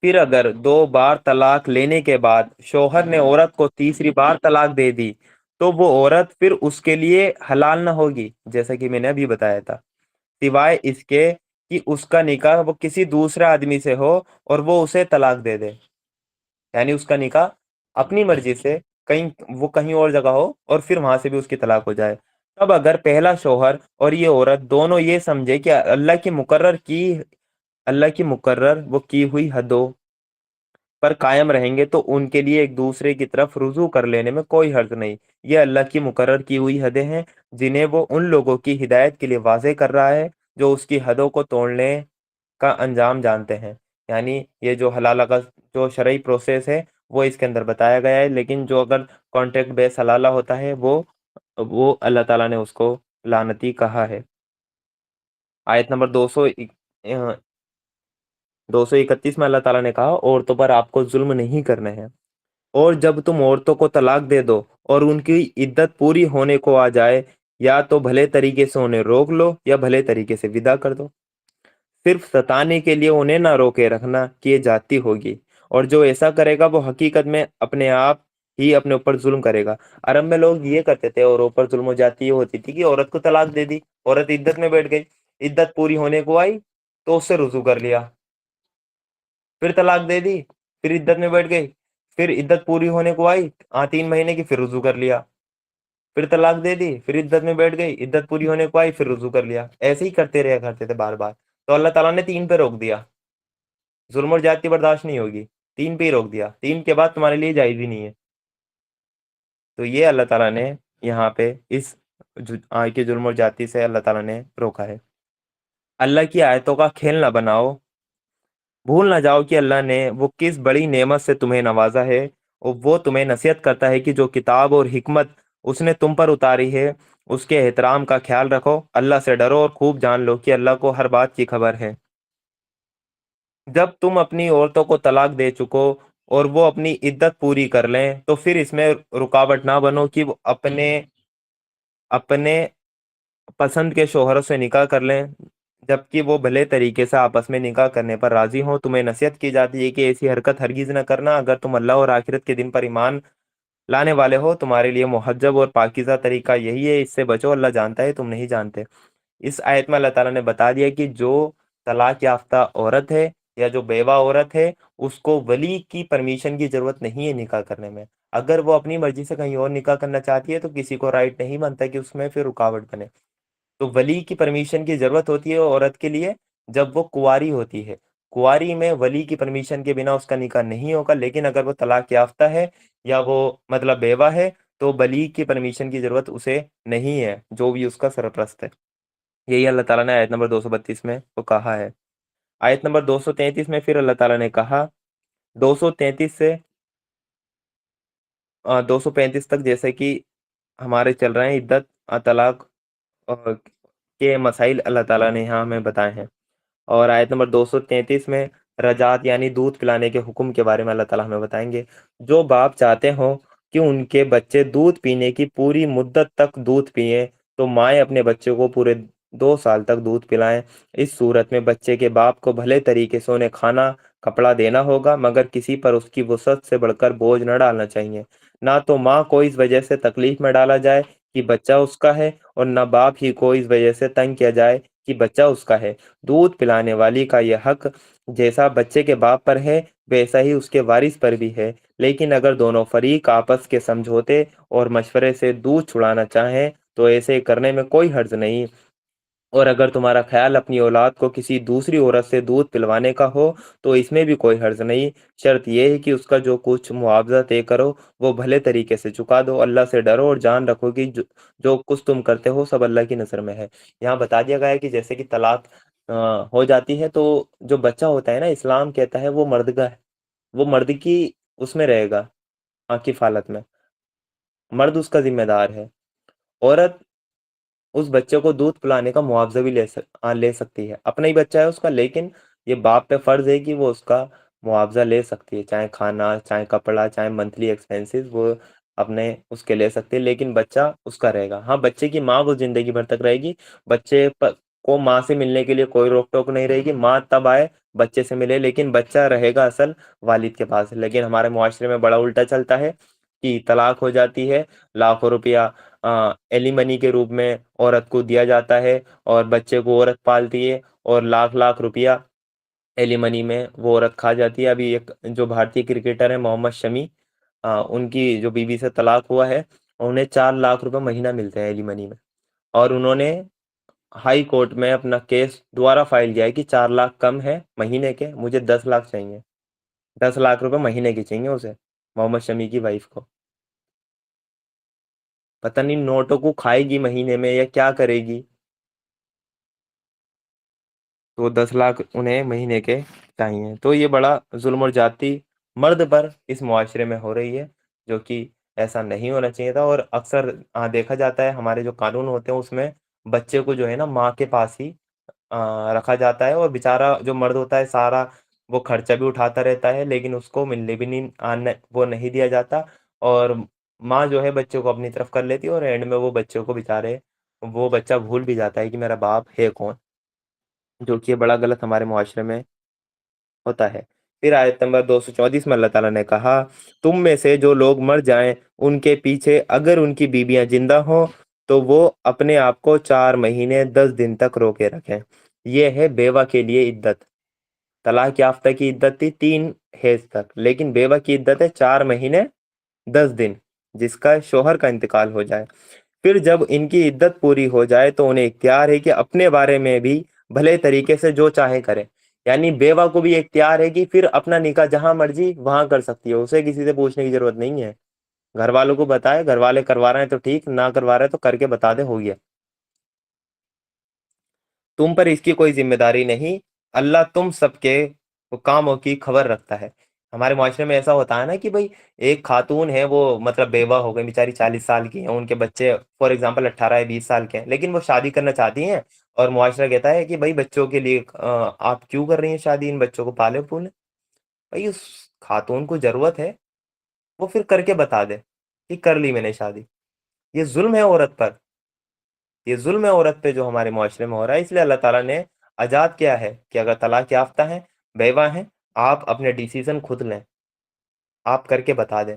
फिर अगर 2 बार तलाक लेने के बाद शौहर ने औरत को तीसरी बार तलाक दे दी, तो वो औरत फिर उसके लिए हलाल ना होगी, जैसा कि मैंने अभी बताया था, सिवाय इसके कि उसका निकाह वो किसी दूसरे आदमी से हो और वो उसे तलाक दे दे। यानी उसका निकाह अपनी मर्जी से कहीं वो कहीं और जगह हो और फिर वहां से भी उसकी तलाक हो जाए। तब अगर पहला शौहर और ये औरत दोनों ये समझे कि अल्लाह की मुकर्रर वो की हुई हदों पर कायम रहेंगे, तो उनके लिए एक दूसरे की तरफ रुजू कर लेने में कोई हर्ज नहीं। ये अल्लाह की मुकर्रर की हुई हदें हैं, जिन्हें वो उन लोगों की हिदायत के लिए वाज़ेह कर रहा है जो उसकी हदों को तोड़ने का अंजाम जानते हैं। यानी ये जो हलाला का जो शरई प्रोसेस है वो इसके अंदर बताया गया है, लेकिन जो अगर कॉन्ट्रैक्ट बेस हलाला होता है वो अल्लाह ताला ने उसको लानती कहा है। आयत नंबर 231 में अल्लाह ताला ने कहा, औरतों पर आपको जुल्म नहीं करना है, और जब तुम औरतों को तलाक दे दो और उनकी इद्दत पूरी होने को आ जाए, या तो भले तरीके से उन्हें रोक लो या भले तरीके से विदा कर दो। सिर्फ सताने के लिए उन्हें ना रोके रखना कि ये जाती होगी, और जो ऐसा करेगा वो हकीकत में अपने आप ही अपने ऊपर जुल्म करेगा। अरब में लोग ये करते थे, और ऊपर जुल्म हो जाती ये होती थी कि औरत को तलाक दे दी, औरत इद्दत में बैठ गई, इद्दत पूरी होने को आई तो उससे रुजू कर लिया, फिर तलाक दे दी, फिर इद्दत में बैठ गई, फिर इद्दत पूरी होने को आई 3 महीने की, फिर रुजू कर लिया, फिर तलाक दे दी, फिर इद्दत में बैठ गई, इद्दत पूरी होने को आई, फिर रुजू कर लिया, ऐसे ही करते रहे करते थे बार बार। तो अल्लाह ताला ने 3 पे रोक दिया, जुल्म और ज्यादती बर्दाश्त नहीं होगी, 3 पे ही रोक दिया, 3 के बाद तुम्हारे लिए जायज ही नहीं है। तो ये अल्लाह ताला ने यहाँ पे इस आय के जुल्म और ज्यादती से अल्लाह ताला ने रोका है। अल्लाह की आयतों का खेल ना बनाओ, भूल ना जाओ कि अल्लाह ने वो किस बड़ी नेमत से तुम्हें नवाजा है, और वो तुम्हें नसीहत करता है कि जो किताब और हिकमत उसने तुम पर उतारी है उसके एहतराम का ख्याल रखो, अल्लाह से डरो और खूब जान लो कि अल्लाह को हर बात की खबर है। जब तुम अपनी औरतों को तलाक दे चुको और वो अपनी इद्दत पूरी कर लें, तो फिर इसमें रुकावट ना बनो कि वो अपने अपने पसंद के शोहरों से निकाह कर लें, जबकि वो भले तरीके से आपस में निकाह करने पर राजी हों। तुम्हें नसीहत की जाती है कि ऐसी हरकत हरगिज न करना, अगर तुम अल्लाह और आखिरत के दिन पर ईमान लाने वाले हो। तुम्हारे लिए मुहज्जब और पाकीज़ा तरीका यही है, इससे बचो, अल्लाह जानता है तुम नहीं जानते। इस आयत में अल्लाह ताला ने बता दिया कि जो तलाक याफ्ता औरत है या जो बेवा औरत है, उसको वली की परमिशन की जरूरत नहीं है निकाह करने में। अगर वो अपनी मर्जी से कहीं और निकाह करना चाहती है तो किसी को राइट नहीं बनता कि उसमें फिर रुकावट बने। तो वली की परमिशन की जरूरत होती है औरत के लिए जब वो कुंवारी होती है। कुंवारी में वली की परमिशन के बिना उसका निकाह नहीं होगा, लेकिन अगर वो तलाक याफ्ता है या वो मतलब बेवा है, تو ولی کی پرمیشن کی ضرورت اسے نہیں ہے، جو بھی اس کا سرپرست ہے۔ یہی اللہ تعالیٰ نے آیت نمبر 232 میں وہ کہا ہے۔ آیت نمبر 233 میں پھر اللہ تعالیٰ نے کہا، 233 سے 235 تک جیسے کہ ہمارے چل رہے ہیں عدت طلاق کے مسائل اللہ تعالیٰ نے یہاں ہمیں بتائے ہیں، اور آیت نمبر 233 میں رجعت یعنی دودھ پلانے کے حکم کے بارے میں اللہ تعالیٰ ہمیں بتائیں گے۔ جو باپ چاہتے ہوں کہ ان کے بچے دودھ پینے کی پوری مدت تک دودھ پئیں تو مائیں اپنے بچے کو پورے 2 سال تک دودھ پلائیں۔ اس صورت میں بچے کے باپ کو بھلے طریقے سے انہیں کھانا کپڑا دینا ہوگا، مگر کسی پر اس کی وسعت سے بڑھ کر بوجھ نہ ڈالنا چاہیے۔ نہ تو ماں کو اس وجہ سے تکلیف میں ڈالا جائے کہ بچہ اس کا ہے، اور نہ باپ ہی کو اس وجہ سے تنگ کیا جائے کہ بچہ اس کا ہے۔ دودھ پلانے والی کا یہ حق جیسا بچے کے باپ پر ہے ویسا ہی اس کے وارث پر بھی ہے، لیکن اگر دونوں فریق آپس کے سمجھوتے اور مشورے سے دودھ چھڑانا چاہیں تو ایسے کرنے میں کوئی حرج نہیں، اور اگر تمہارا خیال اپنی اولاد کو کسی دوسری عورت سے دودھ پلوانے کا ہو تو اس میں بھی کوئی حرج نہیں، شرط یہ ہے کہ اس کا جو کچھ معاوضہ طے کرو وہ بھلے طریقے سے چکا دو، اللہ سے ڈرو اور جان رکھو کہ جو کچھ تم کرتے ہو سب اللہ کی نظر میں ہے۔ یہاں بتا دیا گیا ہے کہ جیسے کہ طلاق ہو جاتی ہے تو جو بچہ ہوتا ہے نا، اسلام کہتا ہے وہ مرد کا ہے، وہ مرد کی اس میں رہے گا، کفالت میں، مرد اس کا ذمہ دار ہے۔ عورت اس بچے کو دودھ پلانے کا معاوضہ بھی لے سکتی ہے، اپنا ہی بچہ ہے اس کا، لیکن یہ باپ پہ فرض ہے کہ وہ اس کا معاوضہ لے سکتی ہے، چاہے کھانا، چاہے کپڑا، چاہے منتھلی ایکسپینسز وہ اپنے اس کے لے سکتے ہیں، لیکن بچہ اس کا رہے گا۔ ہاں، بچے کی ماں وہ زندگی بھر تک رہے گی، بچے کو ماں سے ملنے کے لیے کوئی روک ٹوک نہیں رہے گی، ماں تب آئے بچے سے ملے، لیکن بچہ رہے گا اصل والد کے پاس۔ لیکن ہمارے معاشرے میں بڑا الٹا چلتا ہے کہ طلاق ہو جاتی ہے، لاکھوں روپیہ ایلی منی کے روپ میں عورت کو دیا جاتا ہے، اور بچے کو عورت پالتی ہے، اور لاکھ لاکھ روپیہ ایلی منی میں وہ عورت کھا جاتی ہے۔ ابھی ایک جو بھارتی کرکٹر ہے محمد شمی، ان کی جو بیوی سے طلاق ہوا ہے، انہیں 4 لاکھ روپے مہینہ ملتے ہیں ایلی منی میں، اور انہوں نے ہائی کورٹ میں اپنا کیس دوبارہ فائل کیا ہے کہ 4 لاکھ کم ہے مہینے کے، مجھے 10 لاکھ چاہیے، 10 لاکھ روپے مہینے کی چاہیے اسے، محمد شمی کی وائف کو۔ پتہ نہیں نوٹوں کو کھائے گی مہینے میں یا کیا کرے گی، تو 10 لاکھ انہیں مہینے کے چاہیے۔ تو یہ بڑا ظلم اور زیادتی مرد پر اس معاشرے میں ہو رہی ہے، جو کہ ایسا نہیں ہونا چاہیے تھا، اور اکثر دیکھا جاتا ہے ہمارے جو قانون ہوتے ہیں اس میں بچے کو جو ہے نا ماں کے پاس ہی رکھا جاتا ہے، اور بیچارہ جو مرد ہوتا ہے سارا وہ خرچہ بھی اٹھاتا رہتا ہے، لیکن اس کو ملنے بھی نہیں وہ نہیں دیا جاتا، اور ماں جو ہے بچے کو اپنی طرف کر لیتی ہے، اور اینڈ میں وہ بچے کو بیچارے وہ بچہ بھول بھی جاتا ہے کہ میرا باپ ہے کون، جو کہ بڑا غلط ہمارے معاشرے میں ہوتا ہے۔ پھر آیت نمبر 234 میں اللہ تعالیٰ نے کہا، تم میں سے جو لوگ مر جائیں ان کے پیچھے اگر ان کی بیویاں زندہ ہوں تو وہ اپنے آپ کو 4 مہینے 10 دن تک روکے رکھیں۔ یہ ہے بیوہ کے لیے عدت۔ طلاق یافتہ کی عدت تھی 3 حیض تک، لیکن بیوہ کی عدت ہے 4 مہینے 10 دن، جس کا شوہر کا انتقال ہو جائے۔ پھر جب ان کی عدت پوری ہو جائے تو انہیں اختیار ہے کہ اپنے بارے میں بھی بھلے طریقے سے جو چاہے کرے، یعنی بیوہ کو بھی اختیار ہے کہ پھر اپنا نکاح جہاں مرضی وہاں کر سکتی ہے، اسے کسی سے پوچھنے کی ضرورت نہیں ہے۔ گھر والوں کو بتائے، گھر والے کروا رہے ہیں تو ٹھیک، نہ کروا رہے تو کر کے بتا دے، ہو گیا۔ تم پر اس کی کوئی ذمہ داری نہیں، اللہ تم سب کے کاموں کی خبر رکھتا ہے۔ ہمارے معاشرے میں ایسا ہوتا ہے نا کہ بھئی ایک خاتون ہے، وہ مطلب بیوہ ہو گئی بیچاری، 40 سال کی ہیں، ان کے بچے فار ایگزامپل 18 یا 20 سال کے ہیں، لیکن وہ شادی کرنا چاہتی ہیں، اور معاشرہ کہتا ہے کہ بھئی بچوں کے لیے آپ کیوں کر رہی ہیں شادی، ان بچوں کو پالے پولے۔ بھئی اس خاتون کو ضرورت ہے وہ پھر کر کے بتا دے کہ کر لی میں نے شادی۔ یہ ظلم ہے عورت پر، یہ ظلم ہے عورت پہ جو ہمارے معاشرے میں ہو رہا ہے، اس لیے اللہ تعالیٰ نے ایجاد کیا ہے کہ اگر طلاق یافتہ ہیں، بیوہ ہیں، آپ اپنے ڈیسیزن خود لیں، آپ کر کے بتا دیں۔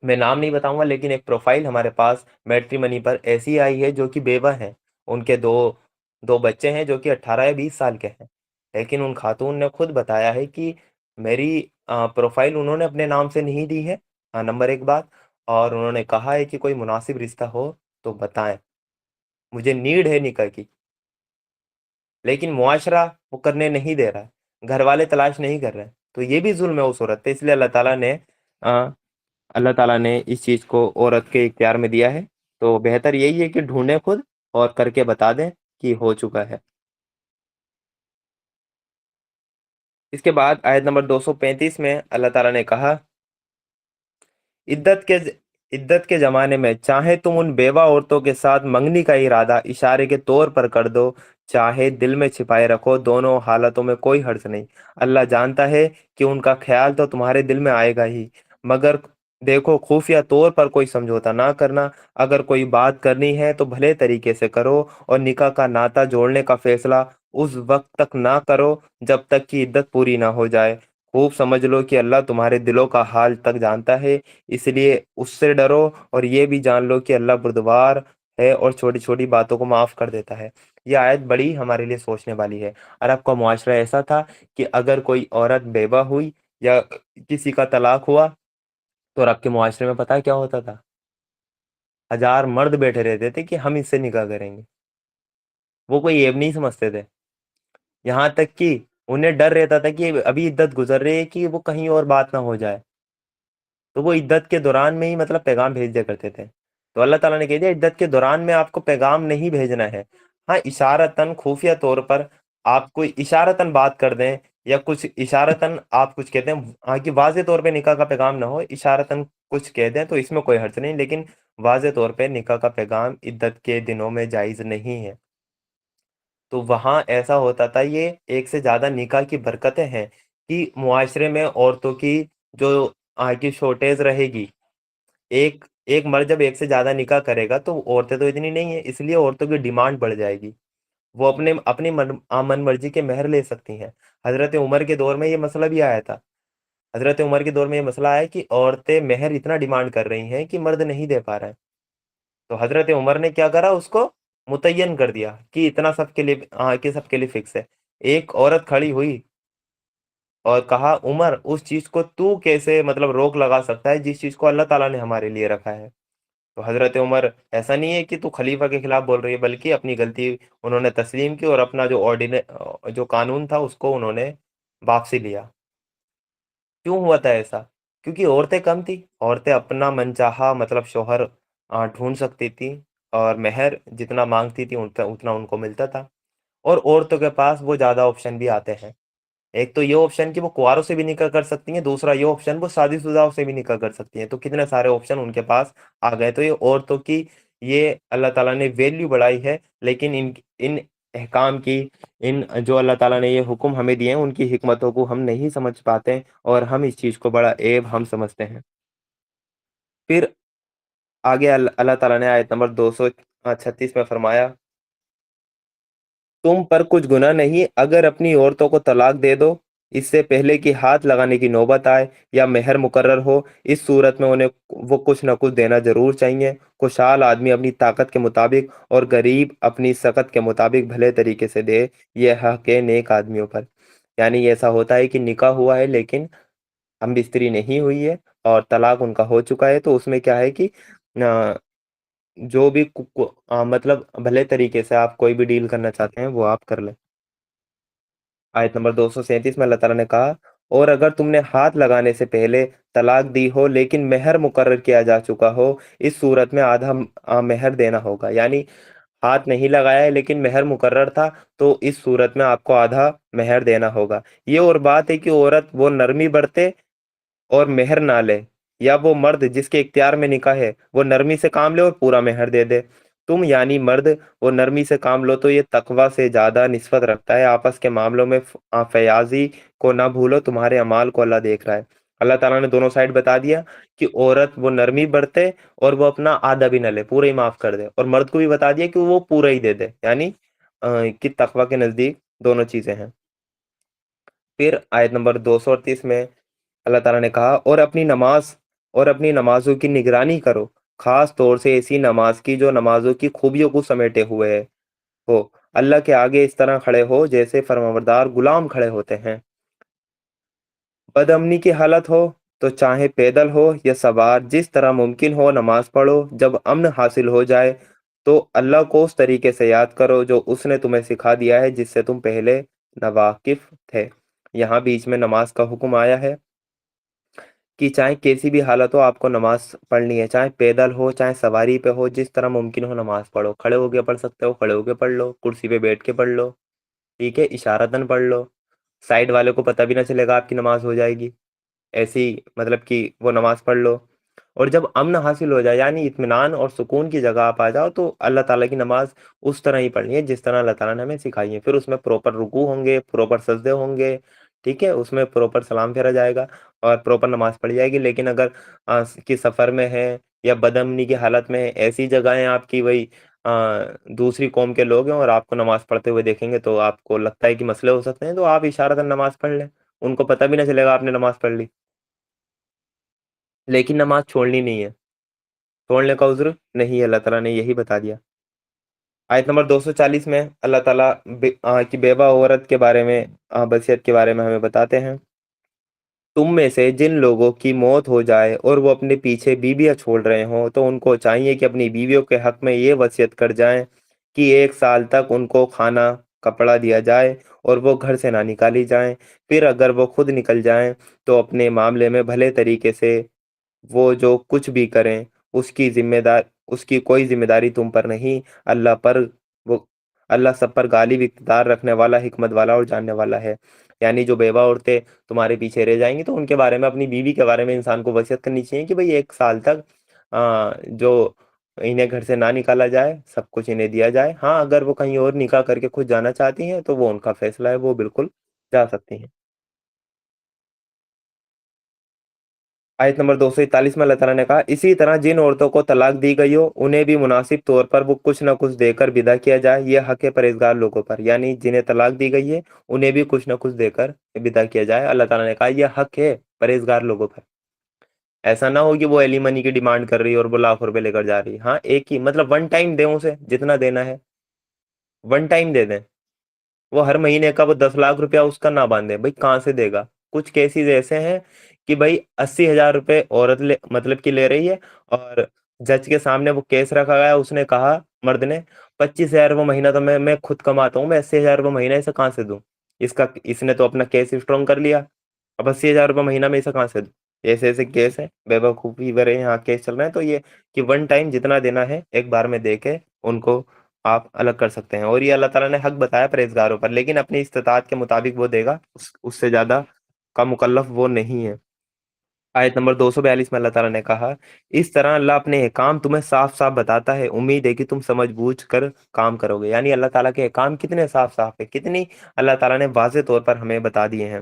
میں نام نہیں بتاؤں گا، لیکن ایک پروفائل ہمارے پاس میٹری منی پر ایسی آئی ہے جو کہ بیوہ ہیں، ان کے دو بچے ہیں جو کہ 18 یا 20 سال کے ہیں، لیکن ان خاتون نے خود بتایا ہے کہ میری پروفائل انہوں نے اپنے نام سے نہیں دی ہے، نمبر 1 بات، اور انہوں نے کہا ہے کہ کوئی مناسب رشتہ ہو تو بتائیں، مجھے نیڈ ہے نکاح کی، لیکن معاشرہ وہ کرنے نہیں دے رہا ہے، گھر والے تلاش نہیں کر رہے، تو یہ بھی ظلم ہے اس عورت پہ، اس لیے اللہ تعالیٰ نے अल्लाह ताला ने इस चीज को औरत के इख्तियार में दिया है, तो बेहतर यही है कि ढूंढें खुद और करके बता दें कि हो चुका है। इसके बाद आयत नंबर 235 में अल्लाह ताला ने कहा, इद्दत के इद्दत के जमाने में चाहे तुम उन बेवा औरतों के साथ मंगनी का इरादा इशारे के तौर पर कर दो, चाहे दिल में छिपाए रखो, दोनों हालतों में कोई हर्ज नहीं। अल्लाह जानता है कि उनका ख्याल तो तुम्हारे दिल में आएगा ही, मगर देखो खुफिया तौर पर कोई समझौता ना करना। अगर कोई बात करनी है तो भले तरीके से करो, और निकाह का नाता जोड़ने का फैसला उस वक्त तक ना करो जब तक कि इद्दत पूरी ना हो जाए। खूब समझ लो कि अल्लाह तुम्हारे दिलों का हाल तक जानता है, इसलिए उससे डरो, और ये भी जान लो कि अल्लाह बुर्दवार है और छोटी छोटी बातों को माफ कर देता है। ये आयत बड़ी हमारे लिए सोचने वाली है। अरब का मुआशरा ऐसा था कि अगर कोई औरत बेवा हुई या किसी का तलाक हुआ, तो अरब के मुआशरे में पता है क्या होता था? हजार मर्द बैठे रहते थे कि हम इससे निकाह करेंगे। वो कोई ऐब नहीं समझते थे। यहाँ तक कि उन्हें डर रहता था कि अभी इद्दत गुजर रही है कि वो कहीं और बात ना हो जाए, तो वो इद्दत के दौरान में ही मतलब पैगाम भेज दिया करते थे। तो अल्लाह ताला ने कह दिया, इद्दत के दौरान में आपको पैगाम नहीं भेजना है। हाँ, इशारतन खुफिया तौर पर आप कोई इशारतन बात कर दें, या कुछ इशारतन आप कुछ कहते हैं, हाँ कि वाजे तौर पे निकाह का पैगाम ना हो, इशारतन कुछ कह दें तो इसमें कोई हर्ज नहीं, लेकिन वाजे तौर पे निकाह का पैगाम इद्दत के दिनों में जायज नहीं है। तो वहां ऐसा होता था, ये एक से ज्यादा निकाह की बरकतें हैं कि मुआशरे में औरतों की जो की शॉर्टेज रहेगी। एक एक मर्द जब एक से ज्यादा निकाह करेगा तो औरतें तो इतनी नहीं है, इसलिए औरतों की डिमांड बढ़ जाएगी। वो अपने अपनी मन मर्जी के मेहर ले सकती हैं। हजरत उमर के दौर में ये मसला भी आया था। हजरत उमर के दौर में ये मसला आया कि औरतें मेहर इतना डिमांड कर रही हैं कि मर्द नहीं दे पा रहा है। तो हजरत उमर ने क्या करा, उसको मुतय्यन कर दिया कि इतना सबके लिए, हाँ कि सबके लिए फिक्स है। एक औरत खड़ी हुई और कहा, उमर उस चीज को तू कैसे मतलब रोक लगा सकता है जिस चीज को अल्लाह ताला ने हमारे लिए रखा है। तो हजरत उमर, ऐसा नहीं है कि तू खलीफा के खिलाफ बोल रही है, बल्कि अपनी गलती उन्होंने तस्लीम की और अपना जो जो कानून था उसको उन्होंने वापसी लिया। क्यों हुआ था ऐसा? क्योंकि औरतें कम थी, औरतें अपना मनचाहा मतलब शौहर ढूंढ सकती थी, और मेहर जितना मांगती थी उतना उतना उनको मिलता था। और औरतों के पास वो ज्यादा ऑप्शन भी आते हैं। एक तो ये ऑप्शन कि वो कुंवारों से भी निकाह कर सकती हैं, दूसरा ये ऑप्शन वो शादीशुदा से भी निकाह कर सकती हैं। तो कितने सारे ऑप्शन उनके पास आ गए। तो ये औरतों की, ये अल्लाह ताला ने वैल्यू बढ़ाई है, लेकिन इन इन अहकाम की, इन जो अल्लाह ताला ने ये हुक्म हमें दिए हैं उनकी हिकमतों को हम नहीं समझ पाते, और हम इस चीज को बड़ा ऐब हम समझते हैं। फिर आगे अल्लाह ताला ने आयत नंबर 236 में फरमाया, तुम पर कुछ गुनाह नहीं अगर अपनी औरतों को तलाक दे दो, इससे पहले कि हाथ लगाने की नौबत आए या मेहर मुकर्रर हो। इस सूरत में उन्हें वो कुछ न कुछ देना जरूर चाहिए। खुशहाल आदमी अपनी ताकत के मुताबिक और गरीब अपनी सकत के मुताबिक भले तरीके से दे, ये हक है नेक आदमियों पर। यानी ऐसा होता है कि निकाह हुआ है लेकिन हम बिस्तरी नहीं हुई है, और तलाक उनका हो चुका है, तो उसमें क्या है कि जो भी मतलब भले तरीके से आप कोई भी डील करना चाहते हैं वो आप कर लें। आयत नंबर 237 में अल्लाह ताला ने कहा, और अगर तुमने हाथ लगाने से पहले तलाक दी हो लेकिन मेहर मुकर्रर किया जा चुका हो, इस सूरत में आधा मेहर देना होगा। यानी हाथ नहीं लगाया है लेकिन मेहर मुकर्रर था, तो इस सूरत में आपको आधा मेहर देना होगा। ये और बात है कि औरत वो नरमी बरते और मेहर ना ले, या वो मर्द जिसके इख्तियार में निकाह है वो नरमी से काम ले और पूरा मेहर दे दे। तुम यानी मर्द वो नरमी से काम लो तो ये तकवा से ज्यादा निस्बत रखता है। आपस के मामलों में फयाजी को ना भूलो, तुम्हारे अमाल को अल्लाह देख रहा है। अल्लाह ताला ने दोनों साइड बता दिया कि औरत वो नरमी बरते और वो अपना आधा भी न ले, पूरा ही माफ कर दे, और मर्द को भी बता दिया कि वो पूरा ही दे दे। यानी कि तकवा के नजदीक दोनों चीजें हैं। फिर आयत नंबर 238 में अल्लाह ताला ने कहा, और अपनी नमाजों की निगरानी करो, खास तौर से ऐसी नमाज की जो नमाजों की खूबियों को समेटे हुए है हो। अल्लाह के आगे इस तरह खड़े हो जैसे फरमाबरदार गुलाम खड़े होते हैं। बदअमनी की हालत हो तो चाहे पैदल हो या सवार, जिस तरह मुमकिन हो नमाज पढ़ो। जब अमन हासिल हो जाए तो अल्लाह को उस तरीके से याद करो जो उसने तुम्हें सिखा दिया है, जिससे तुम पहले नवाकिफ थे। यहाँ बीच में नमाज का हुक्म आया है کہ چاہے کیسی بھی حالت ہو آپ کو نماز پڑھنی ہے، چاہے پیدل ہو چاہے سواری پہ ہو، جس طرح ممکن ہو نماز پڑھو، کھڑے ہو کے پڑھ سکتے ہو کھڑے ہو کے پڑھ لو، کرسی پہ بیٹھ کے پڑھ لو، ٹھیک ہے، اشارتاً پڑھ لو، سائڈ والے کو پتہ بھی نہ چلے گا آپ کی نماز ہو جائے گی، ایسی مطلب کہ وہ نماز پڑھ لو، اور جب امن حاصل ہو جائے یعنی اطمینان اور سکون کی جگہ آپ آ جاؤ تو اللہ تعالیٰ کی نماز اس طرح ہی پڑھنی ہے جس طرح اللہ تعالیٰ نے ہمیں سکھائی ہے، پھر اس میں پروپر رکوع ہوں گے، پروپر سجدے ہوں گے، ٹھیک ہے، اس میں پروپر سلام پھیرا جائے گا اور پروپر نماز پڑھی جائے گی، لیکن اگر کی سفر میں ہے یا بدامنی کی حالت میں ہے، ایسی جگہیں آپ کی وہی دوسری قوم کے لوگ ہیں اور آپ کو نماز پڑھتے ہوئے دیکھیں گے تو آپ کو لگتا ہے کہ مسئلے ہو سکتے ہیں، تو آپ اشارتاً نماز پڑھ لیں، ان کو پتہ بھی نہ چلے گا آپ نے نماز پڑھ لی، لیکن نماز چھوڑنی نہیں ہے، چھوڑنے کا عذر نہیں ہے، اللہ تعالیٰ نے یہی بتا دیا۔ آیت نمبر 240 میں اللہ تعالیٰ کی بیوہ عورت کے بارے میں وصیت کے بارے میں ہمیں بتاتے ہیں، تم میں سے جن لوگوں کی موت ہو جائے اور وہ اپنے پیچھے بیویاں چھوڑ رہے ہوں تو ان کو چاہیے کہ اپنی بیویوں کے حق میں یہ وصیت کر جائیں کہ 1 سال تک ان کو کھانا کپڑا دیا جائے اور وہ گھر سے نہ نکالی جائیں، پھر اگر وہ خود نکل جائیں تو اپنے معاملے میں بھلے طریقے سے وہ جو کچھ بھی کریں اس کی کوئی ذمہ داری تم پر نہیں، اللہ پر وہ اللہ سب پر غالب اقتدار رکھنے والا، حکمت والا اور جاننے والا ہے۔ یعنی جو بیوہ عورتیں تمہارے پیچھے رہ جائیں گی تو ان کے بارے میں اپنی بیوی کے بارے میں انسان کو وصیت کرنی چاہیے کہ بھئی 1 سال تک جو انہیں گھر سے نہ نکالا جائے، سب کچھ انہیں دیا جائے، ہاں اگر وہ کہیں اور نکاح کر کے خود جانا چاہتی ہیں تو وہ ان کا فیصلہ ہے، وہ بالکل جا سکتی ہیں۔ آیت نمبر 241 میں اللہ تعالیٰ نے کہا اسی طرح جن عورتوں کو طلاق دی گئی ہو انہیں بھی مناسب طور پر وہ کچھ نہ کچھ دے کر ودا کیا جائے، یہ حق ہے پرہیزگار لوگوں پر، یعنی جنہیں طلاق دی گئی ہے انہیں بھی کچھ نہ کچھ دے کر ودا کیا جائے، اللہ تعالیٰ نے کہا یہ حق ہے پرہیزگار لوگوں پر، ایسا نہ ہو کہ وہ ایلی منی کی ڈیمانڈ کر رہی ہے اور وہ لاکھ روپے لے کر جا رہی ہے، ہاں ایک ہی مطلب ون ٹائم دیں اسے جتنا دینا ہے، ون ٹائم دے دیں، وہ ہر مہینے کا وہ 10 لاکھ روپیہ اس کا نہ باندھے، بھائی کہاں سے دے گا، کچھ کیسز ایسے ہیں کہ بھائی 80,000 روپے عورت مطلب کہ لے رہی ہے اور جج کے سامنے وہ کیس رکھا گیا، اس نے کہا مرد نے 25,000 روپے مہینہ تو میں خود کماتا ہوں، میں 80,000 روپے مہینہ اسے کہاں سے دوں، اس نے تو اپنا کیس اسٹرانگ کر لیا، اب 80,000 روپے مہینہ میں اسے کہاں سے دوں، ایسے ایسے کیس ہیں بے وقوفی بھرے یہاں کیس چل رہے ہیں، تو یہ کہ ون ٹائم جتنا دینا ہے ایک بار میں دے کے ان کو آپ الگ کر سکتے ہیں، اور یہ اللہ تعالیٰ نے حق بتایا پرہیزگاروں پر، لیکن اپنی استطاعت کے مطابق وہ دے گا، اس سے زیادہ کا مکلف وہ نہیں ہے۔ آیت نمبر 242 میں اللہ تعالیٰ نے کہا اس طرح اللہ اپنے احکام تمہیں صاف صاف بتاتا ہے، امید ہے کہ تم سمجھ بوجھ کر کام کرو گے، یعنی اللہ تعالیٰ کے احکام کتنے صاف صاف ہے، کتنی اللہ تعالیٰ نے واضح طور پر ہمیں بتا دیے ہیں۔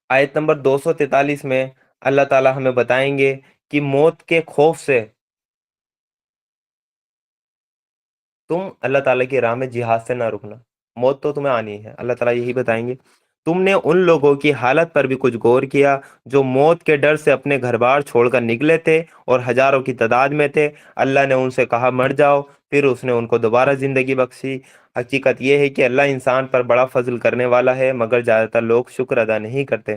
آیت نمبر 243 میں اللہ تعالیٰ ہمیں بتائیں گے کہ موت کے خوف سے تم اللہ تعالیٰ کی راہ میں جہاد سے نہ رکنا، موت تو تمہیں آنی ہے، اللہ تعالیٰ یہی بتائیں گے۔ تم نے ان لوگوں کی حالت پر بھی کچھ غور کیا جو موت کے ڈر سے اپنے گھر بار چھوڑ کر نکلے تھے اور ہزاروں کی تعداد میں تھے، اللہ نے ان سے کہا مر جاؤ، پھر اس نے ان کو دوبارہ زندگی بخشی، حقیقت یہ ہے کہ اللہ انسان پر بڑا فضل کرنے والا ہے مگر زیادہ تر لوگ شکر ادا نہیں کرتے۔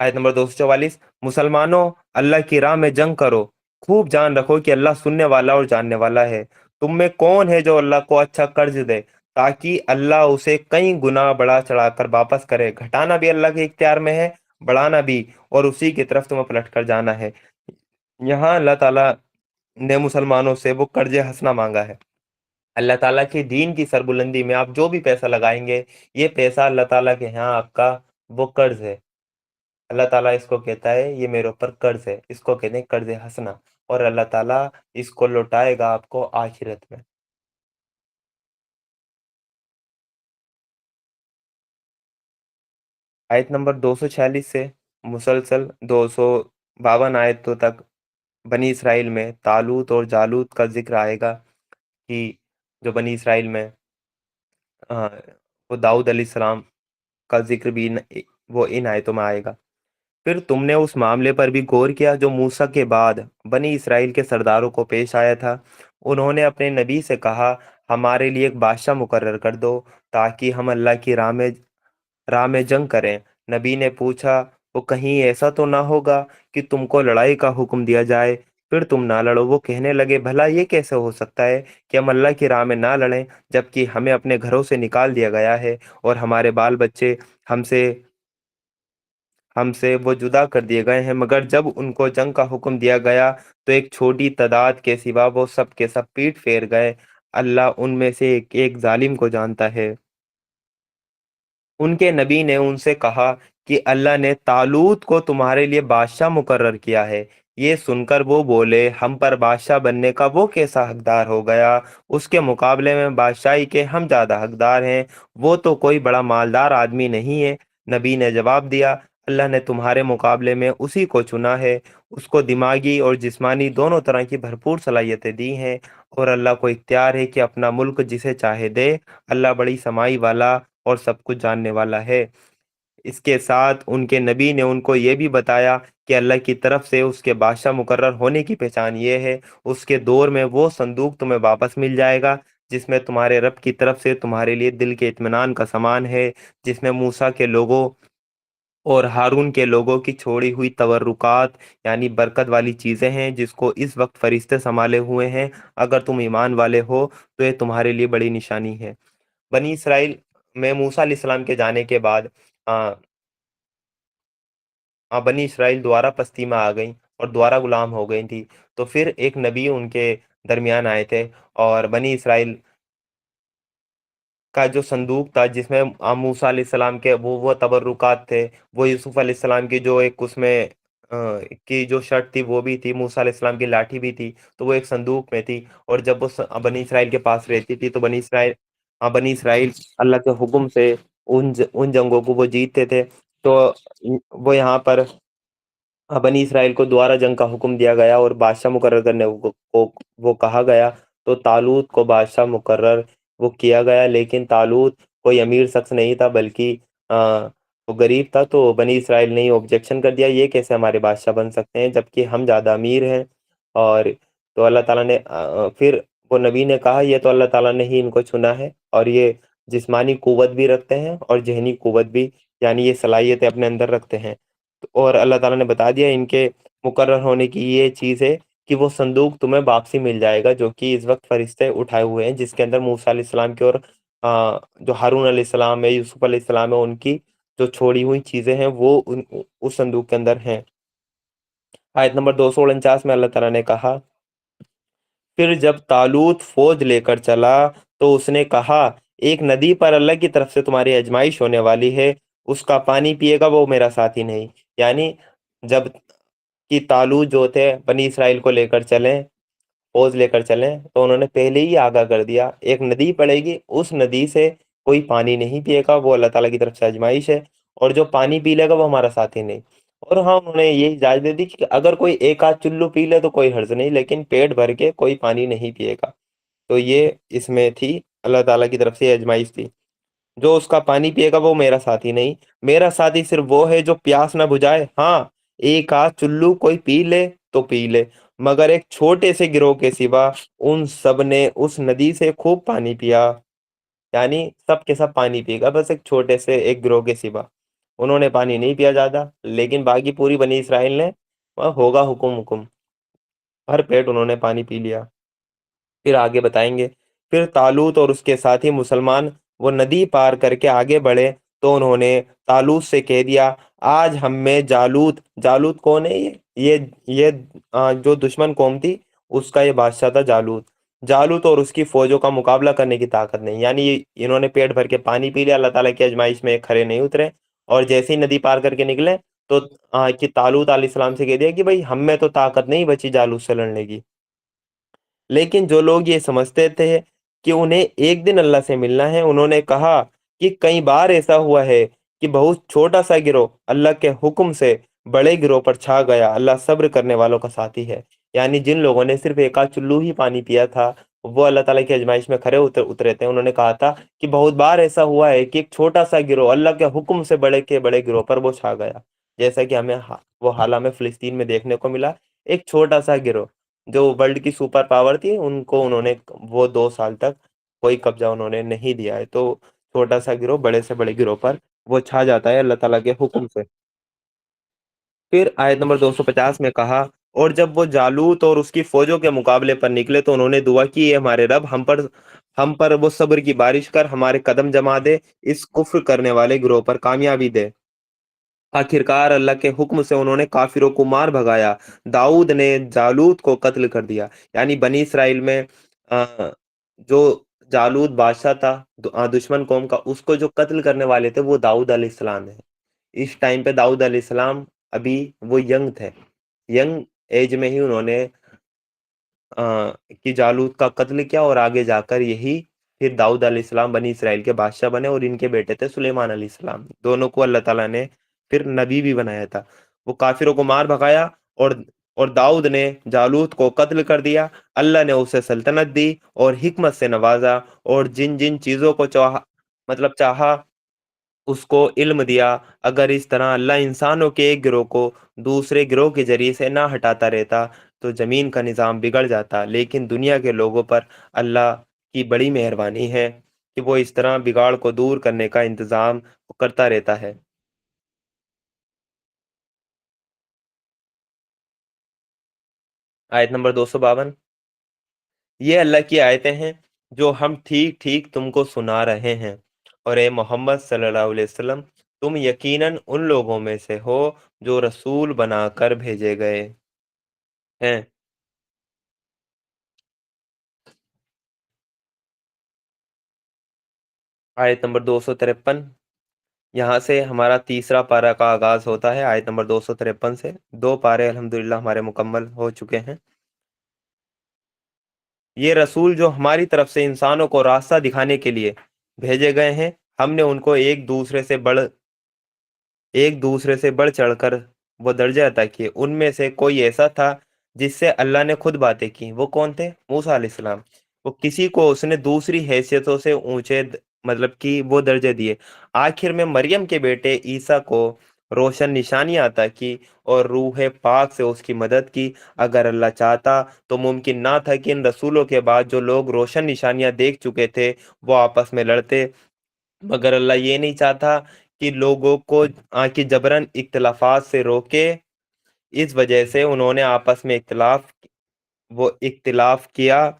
آیت نمبر 244 مسلمانوں اللہ کی راہ میں جنگ کرو، خوب جان رکھو کہ اللہ سننے والا اور جاننے والا ہے، تم میں کون ہے جو اللہ کو اچھا قرض دے تاکہ اللہ اسے کئی گنا بڑھا چڑھا کر واپس کرے، گھٹانا بھی اللہ کے اختیار میں ہے، بڑھانا بھی، اور اسی کی طرف تمہیں پلٹ کر جانا ہے۔ یہاں اللہ تعالیٰ نے مسلمانوں سے وہ قرض حسنہ مانگا ہے، اللہ تعالیٰ کے دین کی سربلندی میں آپ جو بھی پیسہ لگائیں گے یہ پیسہ اللہ تعالیٰ کے یہاں آپ کا وہ قرض ہے، اللہ تعالیٰ اس کو کہتا ہے یہ میرے اوپر قرض ہے، اس کو کہتے ہیں قرض حسنہ، اور اللہ تعالیٰ اس کو لوٹائے گا آپ کو آخرت میں۔ آیت نمبر 246 سے مسلسل 252 آیتوں تک بنی اسرائیل میں طالوت اور جالوت کا ذکر آئے گا، کہ جو بنی اسرائیل میں آ، وہ داؤد علیہ السلام کا ذکر بھی وہ ان آیتوں میں آئے گا۔ پھر تم نے اس معاملے پر بھی غور کیا جو موسیٰ کے بعد بنی اسرائیل کے سرداروں کو پیش آیا تھا، انہوں نے اپنے نبی سے کہا ہمارے لیے ایک بادشاہ مقرر کر دو تاکہ ہم اللہ کی راہ میں جنگ کریں۔ نبی نے پوچھا وہ کہیں ایسا تو نہ ہوگا کہ تم کو لڑائی کا حکم دیا جائے پھر تم نہ لڑو؟ وہ کہنے لگے بھلا یہ کیسے ہو سکتا ہے کہ ہم اللہ کی راہ میں نہ لڑیں جبکہ ہمیں اپنے گھروں سے نکال دیا گیا ہے اور ہمارے بال بچے ہم سے हमसे वो जुदा कर दिए गए हैं, मगर जब उनको जंग का हुक्म दिया गया तो एक छोटी तादाद के सिवा वो सब के सब पीठ फेर गए। अल्लाह उनमें से एक एक जालिम को जानता है। उनके नबी ने उनसे कहा कि अल्लाह ने तालूत को तुम्हारे लिए बादशाह मुकर्रर किया है। ये सुनकर वो बोले, हम पर बादशाह बनने का वो कैसा हकदार हो गया? उसके मुकाबले में बादशाही के हम ज्यादा हकदार हैं। वो तो कोई बड़ा मालदार आदमी नहीं है। नबी ने जवाब दिया, अल्लाह ने तुम्हारे मुकाबले में उसी को चुना है। उसको दिमागी और जिस्मानी दोनों तरह की भरपूर सलाहियतें दी हैं, और अल्लाह को इख्तियार है कि अपना मुल्क जिसे चाहे दे। अल्लाह बड़ी समाई वाला और सब कुछ जानने वाला है। इसके साथ उनके नबी ने उनको ये भी बताया कि अल्लाह की तरफ से उसके बादशाह मुकर्रर होने की पहचान ये है, उसके दौर में वो संदूक तुम्हें वापस मिल जाएगा जिसमें तुम्हारे रब की तरफ से तुम्हारे लिए दिल के इत्मीनान का सामान है, जिसमें मूसा के लोगों और हारून के लोगों की छोड़ी हुई तवर्रुकात यानी बरकत वाली चीजें हैं, जिसको इस वक्त फरिश्ते संभाले हुए हैं। अगर तुम ईमान वाले हो तो ये तुम्हारे लिए बड़ी निशानी है। बनी इसराइल में मूसा अलैहिस्सलाम के जाने के बाद आ, बनी इसराइल दोबारा पस्ती में आ गई और दोबारा गुलाम हो गई थी। तो फिर एक नबी उनके दरमियान आए थे, और बनी इसराइल का जो संदूक था जिसमें मूसा अलैहिस्सलाम के वो तबर्रुकात थे, वो यूसुफ अलैहिस्सलाम की जो एक उसमें की जो शर्ट थी वो भी थी, मूसा अलैहिस्सलाम की लाठी भी थी, तो वो एक संदूक में थी। और जब वो बनी इसराइल के पास रहती थी तो बनी इसराइल अल्लाह के हुक्म से उन जंगों को वो जीतते थे। तो वो यहाँ पर बनी इसराइल को दोबारा जंग का हुक्म दिया गया और बादशाह मुकर्रर करने वो कहा गया। तो तालूत को बादशाह मुकर्रर वो किया गया, लेकिन तालूत कोई अमीर शख्स नहीं था, बल्कि वो गरीब था। तो बनी इसराइल ने ऑब्जेक्शन कर दिया, ये कैसे हमारे बादशाह बन सकते हैं जबकि हम ज़्यादा अमीर हैं। और तो अल्लाह ताला ने फिर वो नबी ने कहा, ये तो अल्लाह ताला ने ही इनको चुना है, और ये जिस्मानी कुव्वत भी रखते हैं और जहनी कुव्वत भी, यानी ये सलाहियतें अपने अंदर रखते हैं। और अल्लाह ताला ने बता दिया इनके मुकर्रर होने की ये चीज़ है कि वो संदूक तुम्हें वापसी मिल जाएगा, जो कि इस वक्त फरिश्ते उठाए हुए हैं, जिसके अंदर मूसा अलैहिस्सलाम की और जो हारून अलैहिस्सलाम है, यूसुफ अलैहिस्सलाम है, उनकी जो छोड़ी हुई चीज़ें हैं वो उस संदूक के अंदर हैं। आयत नंबर 249 में अल्लाह ताला ने कहा, फिर जब तालूत फौज लेकर चला तो उसने कहा, एक नदी पर अल्लाह की तरफ से तुम्हारी आजमाइश होने वाली है, उसका पानी पिएगा वो मेरा साथी नहीं। यानी जब कि तालूत जो थे बनी इसराइल को लेकर चले, फौज लेकर चलें, तो उन्होंने पहले ही आगाह कर दिया, एक नदी पड़ेगी, उस नदी से कोई पानी नहीं पिएगा, वो अल्लाह ताला की तरफ से आजमाइश है, और जो पानी पी लेगा वो हमारा साथी नहीं। और हाँ, उन्होंने ये इजाजत दे दी कि अगर कोई एक आध चुल्लू पी ले तो कोई हर्ज नहीं, लेकिन पेट भर के कोई पानी नहीं पिएगा। तो ये इसमें थी, अल्लाह ताला की तरफ से आजमाइश थी। जो उसका पानी पिएगा वो मेरा साथी नहीं, मेरा साथी सिर्फ वो है जो प्यास ना बुझाए। हाँ, एक आध चुल्लू कोई पी ले तो पी ले, मगर एक छोटे से गिरोह के सिवा उन सब ने उस नदी से खूब पानी पिया। यानी सब के सब पानी पिएगा, बस एक छोटे से एक गिरोह के सिवा उन्होंने पानी नहीं पिया ज्यादा, लेकिन बाकी पूरी बनी इसराइल ने वह होगा हुकुम हुकुम भर पेट उन्होंने पानी पी लिया। फिर आगे बताएंगे, फिर तालूत और उसके साथी मुसलमान वो नदी पार करके आगे बढ़े, तो उन्होंने तालूत से कह दिया, आज हम में जालूत, जालूत कौन है? ये जो दुश्मन कौम थी उसका ये बादशाह था जालूत। जालूत और उसकी फौजों का मुकाबला करने की ताकत नहीं। यानी इन्होंने पेट भर के पानी पी लिया, अल्लाह ताला की आजमाइश में खरे नहीं उतरे, और जैसे ही नदी पार करके निकले तो कि तालूत अलैहिस्सलाम से कह दिया कि भाई हम में तो ताकत नहीं बची जालूत से लड़ने की। लेकिन जो लोग ये समझते थे कि उन्हें एक दिन अल्लाह से मिलना है, उन्होंने कहा कि कई बार ऐसा हुआ है कि बहुत छोटा सा गिरोह अल्लाह के हुक्म से बड़े गिरोह पर छा गया। अल्लाह सब्र करने वालों का साथी है। यानी जिन लोगों ने सिर्फ एक आध चुल्लू ही पानी पिया था, वो अल्लाह ताला की आजमाइश में खरे उतरे थे। उन्होंने कहा था कि बहुत बार ऐसा हुआ है कि एक छोटा सा गिरोह अल्लाह के हुक्म से बड़े के बड़े गिरोह पर वो छा गया, जैसा कि हमें वो हाल में फिलिस्तीन में देखने को मिला। एक छोटा सा गिरोह जो वर्ल्ड की सुपर पावर थी, उनको उन्होंने वो 2 साल तक कोई कब्जा उन्होंने नहीं दिया है। तो छोटा सा गिरोह बड़े से बड़े गिरोह पर वो छा जाता है अल्लाह ताला के हुक्म से। फिर आयत नंबर 250 में कहा, और जब वो जालूत और उसकी फौजों के मुकाबले पर निकले तो उन्होंने दुआ की, ये हमारे रब हम पर वो सब्र की बारिश कर हमारे कदम जमा दे, इस कुफ्र करने वाले गिरोह पर कामयाबी दे। आखिरकार अल्लाह के हुक्म से उन्होंने काफिरों को मार भगाया। दाऊद ने जालूत को कत्ल कर दिया। यानी बनी इसराइल में जो जालूत बादशाह था दुश्मन कौम का, उसको जो कत्ल करने वाले थे वो दाऊद अलैहिस्सलाम है। इस टाइम पे दाऊद अलैहिस्सलाम अभी वो यंग थे। यंग एज में ही उन्होंने कि जालूत का कत्ल किया, और आगे जाकर यही फिर दाऊद अलैहिस्सलाम बनी इसराइल के बादशाह बने, और इनके बेटे थे सुलेमान अलैहिस्सलाम। दोनों को अल्लाह ताला ने फिर नबी भी बनाया था। वो काफिरों को मार भगाया, और दाऊद ने जालूत को कत्ल कर दिया। अल्लाह ने उसे सल्तनत दी और हिकमत से नवाजा, और जिन जिन चीजों को चाहा उसको इल्म दिया। अगर इस तरह अल्लाह इंसानों के एक गिरोह को दूसरे गिरोह के जरिए से ना हटाता रहता तो जमीन का निज़ाम बिगड़ जाता। लेकिन दुनिया के लोगों पर अल्लाह की बड़ी मेहरबानी है कि वो इस तरह बिगाड़ को दूर करने का इंतज़ाम करता रहता है। आयत नंबर 252। ये अल्लाह की आयतें हैं जो हम ठीक ठीक तुमको सुना रहे हैं, और ए मोहम्मद सल्लल्लाहु अलैहि वसल्लम, तुम यकीनन उन लोगों में से हो जो रसूल बनाकर भेजे गए हैं। आयत नंबर 253। यहाँ से हमारा तीसरा पारा का आगाज होता है, आयत नंबर 253 से। दो पारे अल्हम्दुलिल्लाह हमारे मुकम्मल हो चुके हैं। ये रसूल जो हमारी तरफ से इंसानों को रास्ता दिखाने के लिए भेजे गए हैं, हमने उनको एक दूसरे से बढ़ चढ़कर वो दर्जे अता किए। उनमें से कोई ऐसा था जिससे अल्लाह ने खुद बातें की। वो कौन थे? मूसा अलैहिस्सलाम। वो किसी को उसने दूसरी हैसियतों से ऊंचे मतलब कि वो दर्जे दिए। आखिर में मरियम के बेटे ईसा को रोशन निशानियां अता की, और रूह पाक से उसकी मदद की। अगर अल्लाह चाहता तो मुमकिन ना था कि इन रसूलों के बाद जो लोग रोशन निशानियां देख चुके थे वो आपस में लड़ते, मगर अल्लाह ये नहीं चाहता कि लोगों को कि जबरन इख्तिलाफात से रोके। इस वजह से उन्होंने आपस में इख्तिलाफ किया।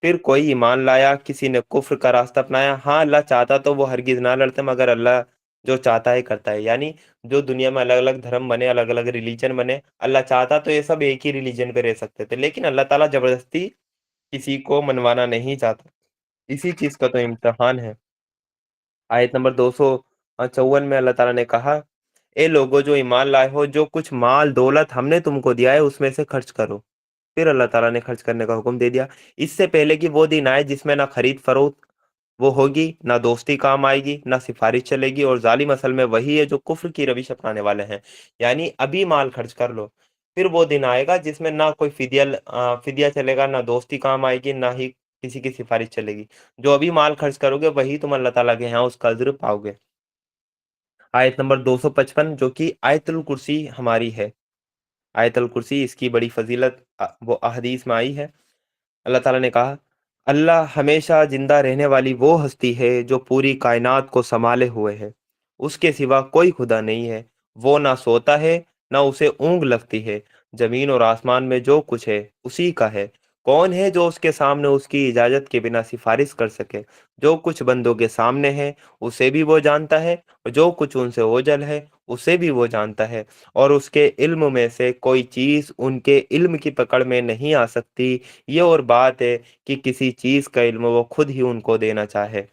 फिर कोई ईमान लाया, किसी ने कुफ्र का रास्ता अपनाया। हाँ, अल्लाह चाहता तो वो हरगिज ना लड़ते, मगर अल्लाह जो चाहता है करता है। यानी जो दुनिया में अलग अलग धर्म बने, अलग अलग रिलीजन बने, अल्लाह चाहता तो ये सब एक ही रिलीजन पे रह सकते थे, लेकिन अल्लाह ताला जबरदस्ती किसी को मनवाना नहीं चाहता। इसी चीज का तो इम्तिहान है। आयत नंबर 254 में अल्लाह ताला ने कहा, ए लोगो जो ईमान लाए हो, जो कुछ माल दौलत हमने तुमको दिया है उसमें से खर्च करो। फिर अल्लाह ताला ने खर्च करने का हुक्म दे दिया, इससे पहले कि वो दिन आए जिसमें ना खरीद फरोख्त वो होगी, ना दोस्ती काम आएगी, ना सिफारिश चलेगी, और जालिम असल में वही है जो कुफ्र की रविश अपनाने वाले हैं। यानी अभी माल खर्च कर लो, फिर वो दिन आएगा जिसमें ना कोई फिदिया चलेगा, ना दोस्ती काम आएगी, ना ही किसी की सिफारिश चलेगी। जो अभी माल खर्च करोगे वही तुम अल्लाह ताला के यहाँ उसका अज्र पाओगे। आयत नंबर 255 जो कि आयतुल कुर्सी हमारी है। आयतुल कुर्सी, इसकी बड़ी फजीलत वो अहदीस में आई है। अल्लाह ताला ने कहा, अल्लाह हमेशा जिंदा रहने वाली वो हस्ती है जो पूरी कायनात को संभाले हुए है। उसके सिवा कोई खुदा नहीं है। वो ना सोता है, ना उसे ऊँग लगती है। जमीन और आसमान में जो कुछ है उसी का है। कौन है जो उसके सामने उसकी इजाजत के बिना सिफारिश कर सके? जो कुछ बंदों के सामने है उसे भी वो जानता है, और जो कुछ उनसे ओझल है उसे भी वो जानता है। और उसके इल्म में से कोई चीज उनके इल्म की पकड़ में नहीं आ सकती। ये और बात है कि किसी चीज का इल्म वो खुद ही उनको देना चाहे।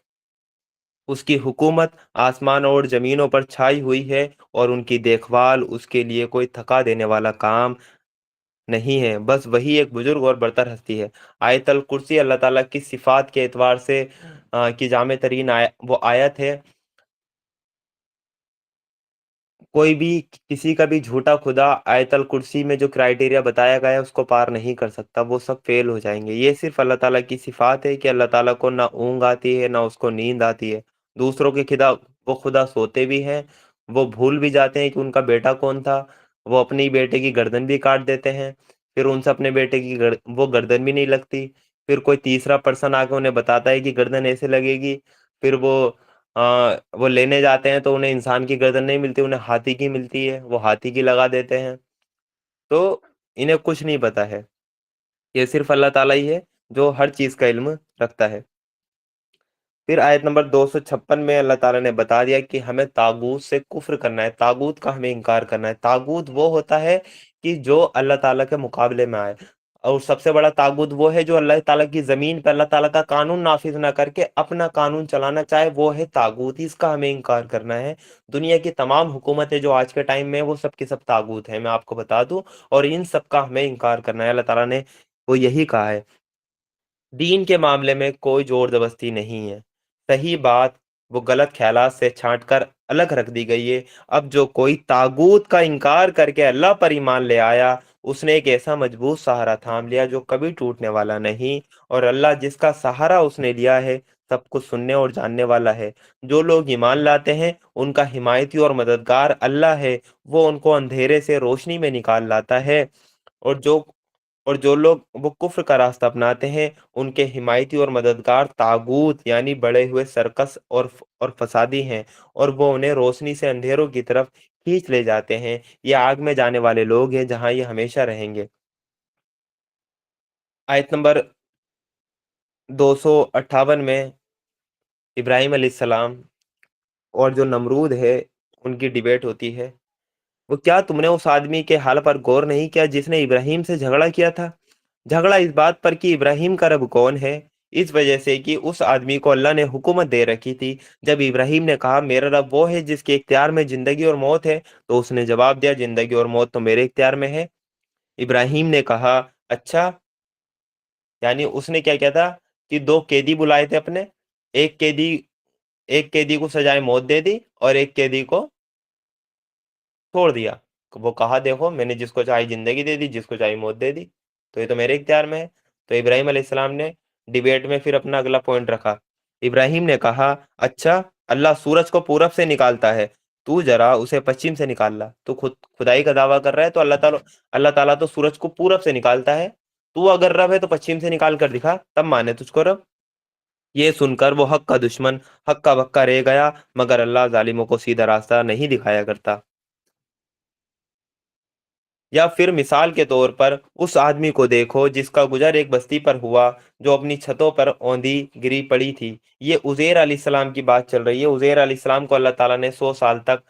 उसकी हुकूमत आसमान और जमीनों पर छाई हुई है, और उनकी देखभाल उसके लिए कोई थका देने वाला काम नहीं है। बस वही एक बुजुर्ग और बरतर हस्ती है। आयतल कुर्सी अल्लाह ताला की सिफात के एतबार से की जामे तरीन वो आयत है। कोई भी किसी का भी झूठा खुदा आयतल कुर्सी में जो क्राइटेरिया बताया गया है उसको पार नहीं कर सकता, वो सब फेल हो जाएंगे। ये सिर्फ अल्लाह ताला की सिफात है कि अल्लाह ताला को ना ऊँग आती है ना उसको नींद आती है। दूसरों के खुदा वो खुदा सोते भी हैं, वो भूल भी जाते हैं कि उनका बेटा कौन था। वो अपने ही बेटे की गर्दन भी काट देते हैं, फिर उनसे अपने बेटे की वो गर्दन भी नहीं लगती। फिर कोई तीसरा पर्सन आके उन्हें बताता है कि गर्दन ऐसे लगेगी, फिर वो लेने जाते हैं तो उन्हें इंसान की गर्दन नहीं मिलती, उन्हें हाथी की मिलती है। वो हाथी की लगा देते हैं। तो इन्हें कुछ नहीं पता है। ये सिर्फ अल्लाह ताला ही है जो हर चीज का इल्म रखता है। फिर आयत नंबर 256 में अल्लाह ताला ने बता दिया कि हमें तागूत से कुफ्र करना है, तागूत का हमें इनकार करना है। तागूत वो होता है कि जो अल्लाह ताला के मुकाबले में आए, और सबसे बड़ा तागूत वो है जो अल्लाह ताला की ज़मीन पे अल्लाह ताला का कानून नाफिज ना करके अपना कानून चलाना चाहे, वो है तागूत। इसका हमें इनकार करना है। दुनिया की तमाम हुकूमतें जो आज के टाइम में वो सब के सब तागूत हैं, मैं आपको बता दूं, और इन सब का हमें इनकार करना है। अल्लाह ताला ने वो यही कहा है। दीन के मामले में कोई जोर जबरदस्ती नहीं है। सही बात वो गलत ख्यालात से छांट कर अलग रख दी गई है। अब जो कोई तागूत का इनकार करके अल्लाह पर ईमान ले आया, उसने एक ऐसा मजबूत सहारा थाम लिया जो कभी टूटने वाला नहीं। और अल्लाह जिसका सहारा उसने लिया है, सब कुछ सुनने और जानने वाला है। जो लोग ईमान लाते हैं, उनका हिमायती और मददगार अल्लाह है। वो उनको अंधेरे से रोशनी में निकाल लाता है। और जो और जो लोग वो कुफ्र का रास्ता अपनाते हैं, उनके हिमायती और मददगार तागूत यानी बड़े हुए सर्कस और फसादी हैं, और वो उन्हें रोशनी से अंधेरों की तरफ खींच ले जाते हैं। ये आग में जाने वाले लोग हैं जहां ये हमेशा रहेंगे। आयत नंबर 258 में इब्राहिम अलैहिस्सलाम और जो नमरूद है, उनकी डिबेट होती है। वो, क्या तुमने उस आदमी के हाल पर गौर नहीं किया जिसने इब्राहिम से झगड़ा किया था? झगड़ा इस बात पर कि इब्राहिम का रब कौन है, इस वजह से कि उस आदमी को अल्लाह ने हुकूमत दे रखी थी। जब इब्राहिम ने कहा मेरा रब वो है जिसके इख्तियार में जिंदगी और मौत है, तो उसने जवाब दिया जिंदगी और मौत तो मेरे इख्तियार में है। इब्राहिम ने कहा अच्छा, यानी उसने क्या किया था कि दो कैदी बुलाए थे अपने। एक कैदी एक कैदी को सजाए मौत दे दी और एक कैदी को छोड़ दिया। वो कहा देखो, मैंने जिसको चाहे जिंदगी दे दी, जिसको चाहे मौत दे दी, तो ये तो मेरे इख्तियार में है। तो इब्राहिम अलैहिस्सलाम ने डिबेट में फिर अपना अगला पॉइंट रखा। इब्राहिम ने कहा अच्छा, अल्लाह सूरज को पूरब से निकालता है, तू जरा उसे पश्चिम से निकाल ला। तू खुदाई का दावा कर रहा है, तो अल्लाह ताला तो सूरज को पूरब से निकालता है। तू अगर रब है तो पश्चिम से निकाल कर दिखा, तब माने तुझको रब। ये सुनकर वो हक का दुश्मन हक्का बक्का रह गया, मगर अल्लाह जालिमों को सीधा रास्ता नहीं दिखाया करता। या फिर मिसाल के तौर पर उस आदमी को देखो जिसका गुजर एक बस्ती पर हुआ, जो अपनी छतों पर औंधी गिरी पड़ी थी। ये उज़ैर अलैहिस्सलाम की बात चल रही है। उज़ैर अलैहिस्सलाम को अल्लाह ताला ने 100 साल तक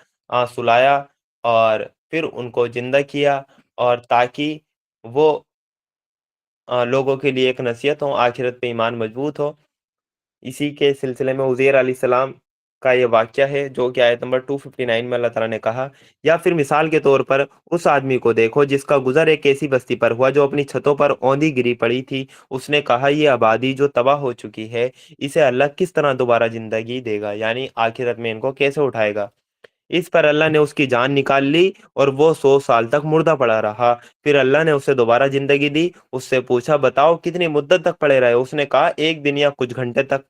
सुलाया और फिर उनको जिंदा किया, और ताकि वो लोगों के लिए एक नसीहत हो, आखिरत पे ईमान मजबूत हो। इसी के सिलसिले में उज़ैर अलैहिस्सलाम का ये वाक़या है जो कि आयत नंबर 259 में अल्लाह ताला ने कहा। या फिर मिसाल के तौर पर उस आदमी को देखो जिसका गुज़र एक ऐसी बस्ती पर हुआ जो अपनी छतों पर औंधी गिरी पड़ी थी। उसने कहा ये आबादी जो तबाह हो चुकी है, इसे अल्लाह किस तरह दोबारा ज़िंदगी देगा, यानी आखिरत में इनको कैसे उठाएगा। इस पर अल्लाह ने उसकी जान निकाल ली और वो 100 साल तक मुर्दा पड़ा रहा। फिर अल्लाह ने उसे दोबारा ज़िंदगी दी। उससे पूछा बताओ कितनी मुद्दत तक पड़े रहे? उसने कहा 1 दिन या कुछ घंटे तक।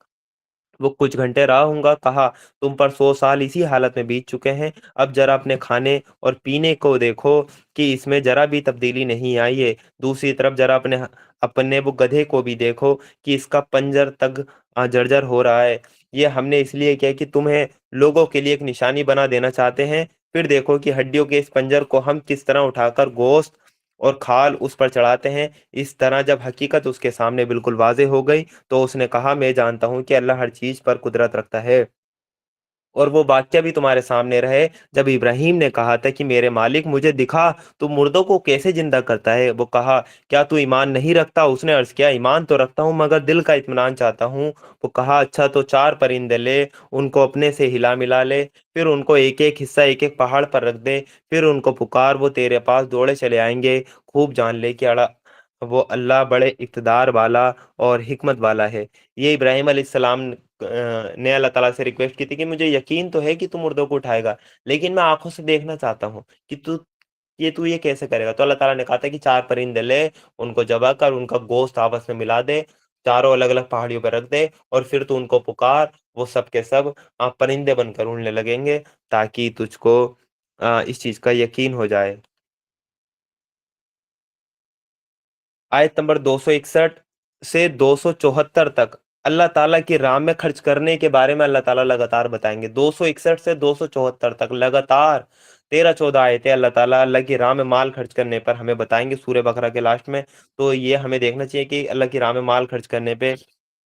वो कुछ घंटे रहा हूँगा। कहा तुम पर 100 साल इसी हालत में बीत चुके हैं। अब जरा अपने खाने और पीने को देखो कि इसमें जरा भी तब्दीली नहीं आई है। दूसरी तरफ जरा अपने अपने वो गधे को भी देखो कि इसका पंजर तक जर्जर हो रहा है। ये हमने इसलिए किया कि तुम्हें लोगों के लिए एक निशानी बना देना चाहते हैं। फिर देखो कि हड्डियों के इस पंजर को हम किस तरह उठाकर गोश्त और खाल उस पर चढ़ाते हैं। इस तरह जब हकीकत उसके सामने बिल्कुल वाज़ेह हो गई, तो उसने कहा मैं जानता हूँ कि अल्लाह हर चीज़ पर कुदरत रखता है। और वो वाक़या भी तुम्हारे सामने रहे जब इब्राहीम ने कहा था कि मेरे मालिक मुझे दिखा, तू मुर्दों को कैसे ज़िंदा करता है? वो कहा क्या तू ईमान नहीं रखता? उसने अर्ज़ किया ईमान तो रखता हूँ मगर दिल का इत्मीनान चाहता हूँ। वो कहा अच्छा तो 4 परिंदे ले, उनको अपने से हिला-मिला ले, फिर उनको एक-एक हिस्सा एक-एक पहाड़ पर रख दे, फिर उनको पुकार वो तेरे पास दौड़े चले आएँगे। खूब जान ले कि वो अल्लाह बड़े इक़्तिदार वाला और हिकमत वाला है। ये इब्राहीम अलैहिस्सलाम ने अल्लाह ताला से रिक्वेस्ट की थी कि मुझे यकीन तो है कि तू मुर्दों को उठाएगा, लेकिन मैं आँखों से देखना चाहता हूँ कि तू ये कैसे करेगा? तो अल्लाह ताला ने कहा था कि 4 परिंदे ले, उनको ज़बह कर, उनका गोश्त आपस में मिला दे, चारों अलग-अलग पहाड़ियों पे रख दे और फिर तू उनको पुकार, वो सब के सब परिंदे बनकर उड़ने लगेंगे, ताकि तुझको इस चीज़ का यकीन हो जाए। आयत नंबर 261 से 274 तक अल्लाह ताला की राह में खर्च करने के बारे में अल्लाह ताला लगातार बताएंगे। 261 से 274 तक लगातार 13-14 आयतें अल्लाह ताला अल्लाह की राह में माल खर्च करने पर हमें बताएंगे सूरह बकरा के लास्ट में। तो ये हमें देखना चाहिए कि अल्लाह की राह में माल खर्च करने पे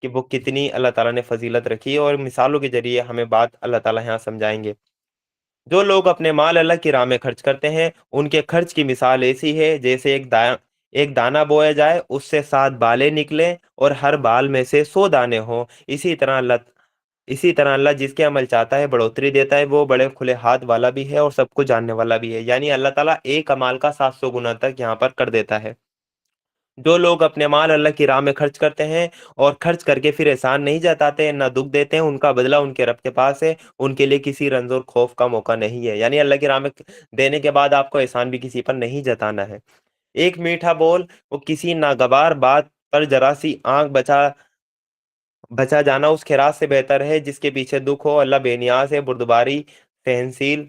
کہ وہ کتنی اللہ تعالیٰ نے فضیلت رکھی ہے، اور مثالوں کے ذریعے ہمیں بات اللہ تعالیٰ یہاں سمجھائیں گے۔ جو لوگ اپنے مال اللہ کی راہ میں خرچ کرتے ہیں، ان کے خرچ کی مثال ایسی ہے جیسے ایک دانہ بویا جائے، اس سے 7 بالیں نکلیں اور ہر بال میں سے 100 دانے ہوں۔ اسی طرح اللہ جس کے عمل چاہتا ہے بڑھوتری دیتا ہے، وہ بڑے کھلے ہاتھ والا بھی ہے اور سب کو جاننے والا بھی ہے، یعنی اللہ تعالیٰ ایک عمال کا 700 گنا تک یہاں پر کر دیتا ہے۔ جو لوگ اپنے مال اللہ کی راہ میں خرچ کرتے ہیں اور خرچ کر کے پھر احسان نہیں جتاتے، نہ دکھ دیتے ہیں، ان کا بدلہ ان کے رب کے پاس ہے، ان کے لیے کسی رنج اور خوف کا موقع نہیں ہے۔ یعنی اللہ کی راہ میں دینے کے بعد آپ کو احسان بھی کسی پر نہیں جتانا ہے۔ ایک میٹھا بول وہ کسی ناگوار بات پر ذرا سی آنکھ بچا جانا اس خراج سے بہتر ہے جس کے پیچھے دکھ ہو۔ اللہ بے نیاز ہے، بردباری، سہنشیل،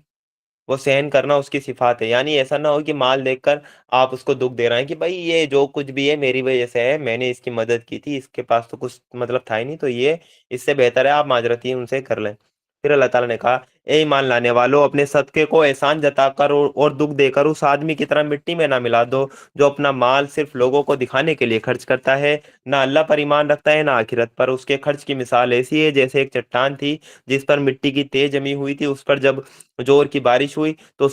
وہ سہن کرنا اس کی صفات ہے۔ یعنی ایسا نہ ہو کہ مال دیکھ کر آپ اس کو دکھ دے رہے ہیں کہ بھائی یہ جو کچھ بھی ہے میری وجہ سے ہے، میں نے اس کی مدد کی تھی، اس کے پاس تو کچھ مطلب تھا ہی نہیں، تو یہ اس سے بہتر ہے آپ معذرتی ان سے کر لیں۔ پھر اللہ تعالیٰ نے کہا، اے ایمان لانے والو، اپنے صدقے کو احسان جتا کر اور دکھ دے کر اس آدمی کی طرح مٹی میں نہ ملا دو جو اپنا مال صرف لوگوں کو دکھانے کے لیے خرچ کرتا ہے، نہ اللہ پر ایمان رکھتا ہے نہ آخرت پر۔ اس کے خرچ کی مثال ایسی ہے جیسے ایک چٹان تھی جس پر مٹی کی تہ جمی ہوئی تھی، اس پر جب زور کی بارش ہوئی تو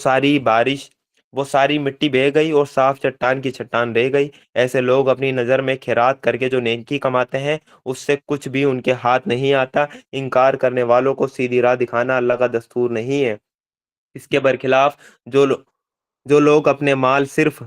وہ ساری مٹی بہہ گئی اور صاف چٹان کی چٹان رہ گئی۔ ایسے لوگ اپنی نظر میں خیرات کر کے جو نیکی کماتے ہیں اس سے کچھ بھی ان کے ہاتھ نہیں آتا۔ انکار کرنے والوں کو سیدھی راہ دکھانا اللہ کا دستور نہیں ہے۔ اس کے برخلاف جو لوگ اپنے مال صرف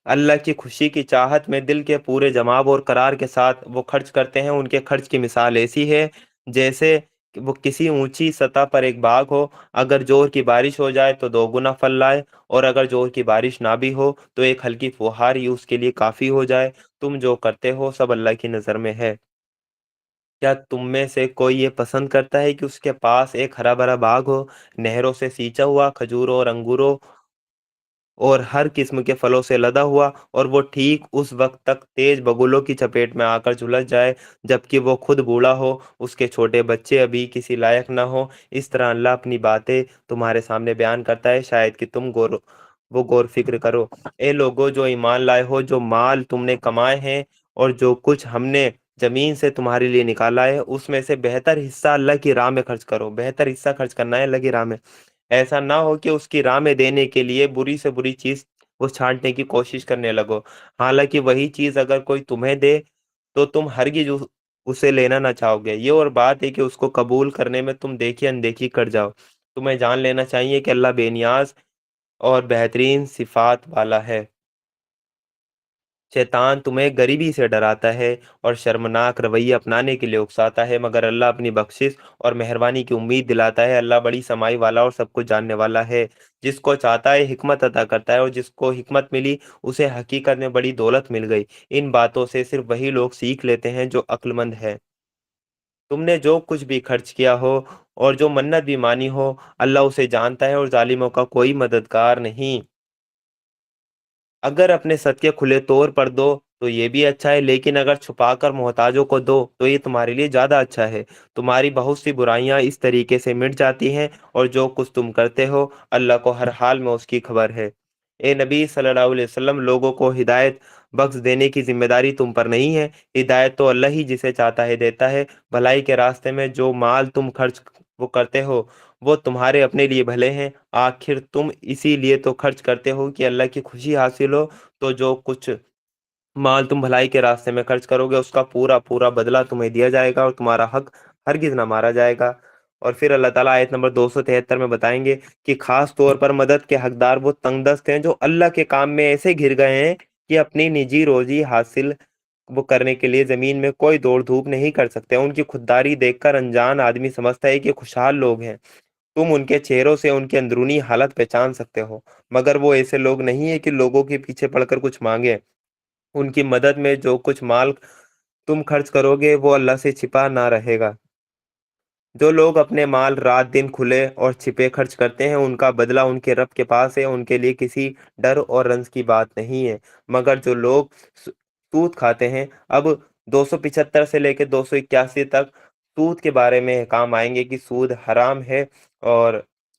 اللہ کی خوشی کی چاہت میں دل کے پورے جماو اور قرار کے ساتھ وہ خرچ کرتے ہیں، ان کے خرچ کی مثال ایسی ہے جیسے کہ وہ کسی اونچی سطح پر ایک باغ ہو، اگر زور کی بارش ہو جائے تو 2 گنا پھل لائے، اور اگر زور کی بارش نہ بھی ہو تو ایک ہلکی فوہار ہی اس کے لیے کافی ہو جائے۔ تم جو کرتے ہو سب اللہ کی نظر میں ہے۔ کیا تم میں سے کوئی یہ پسند کرتا ہے کہ اس کے پاس ایک ہرا بھرا باغ ہو، نہروں سے سینچا ہوا، کھجوروں اور انگوروں اور ہر قسم کے پھلوں سے لدا ہوا، اور وہ ٹھیک اس وقت تک تیز بگولوں کی چپیٹ میں آ کر جھلس جائے جبکہ وہ خود بوڑھا ہو، اس کے چھوٹے بچے ابھی کسی لائق نہ ہو؟ اس طرح اللہ اپنی باتیں تمہارے سامنے بیان کرتا ہے، شاید کہ تم غور فکر کرو۔ اے لوگو جو ایمان لائے ہو، جو مال تم نے کمائے ہیں اور جو کچھ ہم نے زمین سے تمہارے لیے نکالا ہے، اس میں سے بہتر حصہ اللہ کی راہ میں خرچ کرو۔ بہتر حصہ خرچ کرنا ہے اللہ کی راہ میں۔ ایسا نہ ہو کہ اس کی راہ میں دینے کے لیے بری سے بری چیز وہ چھانٹنے کی کوشش کرنے لگو، حالانکہ وہی چیز اگر کوئی تمہیں دے تو تم ہرگز اسے لینا نہ چاہو گے۔ یہ اور بات ہے کہ اس کو قبول کرنے میں تم دیکھی اندیکھی کر جاؤ۔ تمہیں جان لینا چاہیے کہ اللہ بے نیاز اور بہترین صفات والا ہے۔ شیطان تمہیں غریبی سے ڈراتا ہے اور شرمناک رویہ اپنانے کے لیے اکساتا ہے، مگر اللہ اپنی بخشش اور مہربانی کی امید دلاتا ہے۔ اللہ بڑی سمائی والا اور سب کچھ جاننے والا ہے۔ جس کو چاہتا ہے حکمت عطا کرتا ہے، اور جس کو حکمت ملی اسے حقیقت میں بڑی دولت مل گئی۔ ان باتوں سے صرف وہی لوگ سیکھ لیتے ہیں جو عقل مند ہے۔ تم نے جو کچھ بھی خرچ کیا ہو اور جو منت بھی مانی ہو، اللہ اسے جانتا ہے، اور ظالموں کا کوئی مددگار نہیں۔ اگر اپنے صدقے کھلے طور پر دو تو یہ بھی اچھا ہے، لیکن اگر چھپا کر محتاجوں کو دو تو یہ تمہارے لیے زیادہ اچھا ہے۔ تمہاری بہت سی برائیاں اس طریقے سے مٹ جاتی ہیں، اور جو کچھ تم کرتے ہو اللہ کو ہر حال میں اس کی خبر ہے۔ اے نبی صلی اللہ علیہ وسلم، لوگوں کو ہدایت بخش دینے کی ذمہ داری تم پر نہیں ہے۔ ہدایت تو اللہ ہی جسے چاہتا ہے دیتا ہے۔ بھلائی کے راستے میں جو مال تم خرچ وہ کرتے ہو وہ تمہارے اپنے لیے بھلے ہیں، آخر تم اسی لیے تو خرچ کرتے ہو کہ اللہ کی خوشی حاصل ہو۔ تو جو کچھ مال تم بھلائی کے راستے میں خرچ کرو گے اس کا پورا پورا بدلہ تمہیں دیا جائے گا، اور تمہارا حق ہرگز نہ مارا جائے گا۔ اور پھر اللہ تعالیٰ آیت نمبر 273 میں بتائیں گے کہ خاص طور پر مدد کے حقدار وہ تنگ دست ہیں جو اللہ کے کام میں ایسے گھر گئے ہیں کہ اپنی نجی روزی حاصل وہ کرنے کے لیے زمین میں کوئی دوڑ دھوپ نہیں کر سکتے۔ ان کی خودداری دیکھ کر انجان آدمی سمجھتا ہے کہ خوشحال لوگ ہیں۔ تم ان کے چہروں سے ان کی اندرونی حالت پہچان سکتے ہو، مگر وہ ایسے لوگ نہیں ہیں کہ لوگوں کے پیچھے پڑ کر کچھ مانگے۔ ان کی مدد میں جو کچھ مال تم خرچ کرو گے وہ اللہ سے چھپا نہ رہے گا۔ جو لوگ اپنے مال رات دن کھلے اور چھپے خرچ کرتے ہیں ان کا بدلہ ان کے رب کے پاس ہے، ان کے لیے کسی ڈر اور رنج کی بات نہیں ہے۔ مگر جو لوگ سود کھاتے ہیں، اب 275 سے لے کے 281 تک سود کے بارے میں احکام آئیں گے کہ سود حرام ہے، اور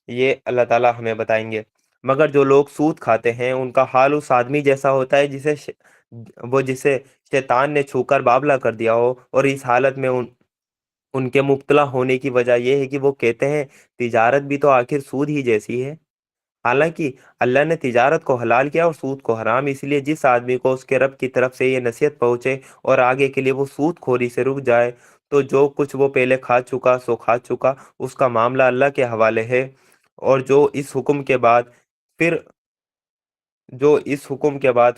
یہ اللہ تعالیٰ ہمیں بتائیں گے۔ مگر جو لوگ سود کھاتے ہیں ان کا حال اس آدمی جیسا ہوتا ہے جسے شیطان نے چھو کر بابلا کر دیا ہو، اور اس حالت میں ان کے مبتلا ہونے کی وجہ یہ ہے کہ وہ کہتے ہیں تجارت بھی تو آخر سود ہی جیسی ہے۔ حالانکہ اللہ نے تجارت کو حلال کیا اور سود کو حرام، اس لیے جس آدمی کو اس کے رب کی طرف سے یہ نصیحت پہنچے اور آگے کے لیے وہ سود خوری سے رک جائے، تو جو کچھ وہ پہلے کھا چکا سو کھا چکا، اس کا معاملہ اللہ کے حوالے ہے۔ اور پھر جو اس حکم کے بعد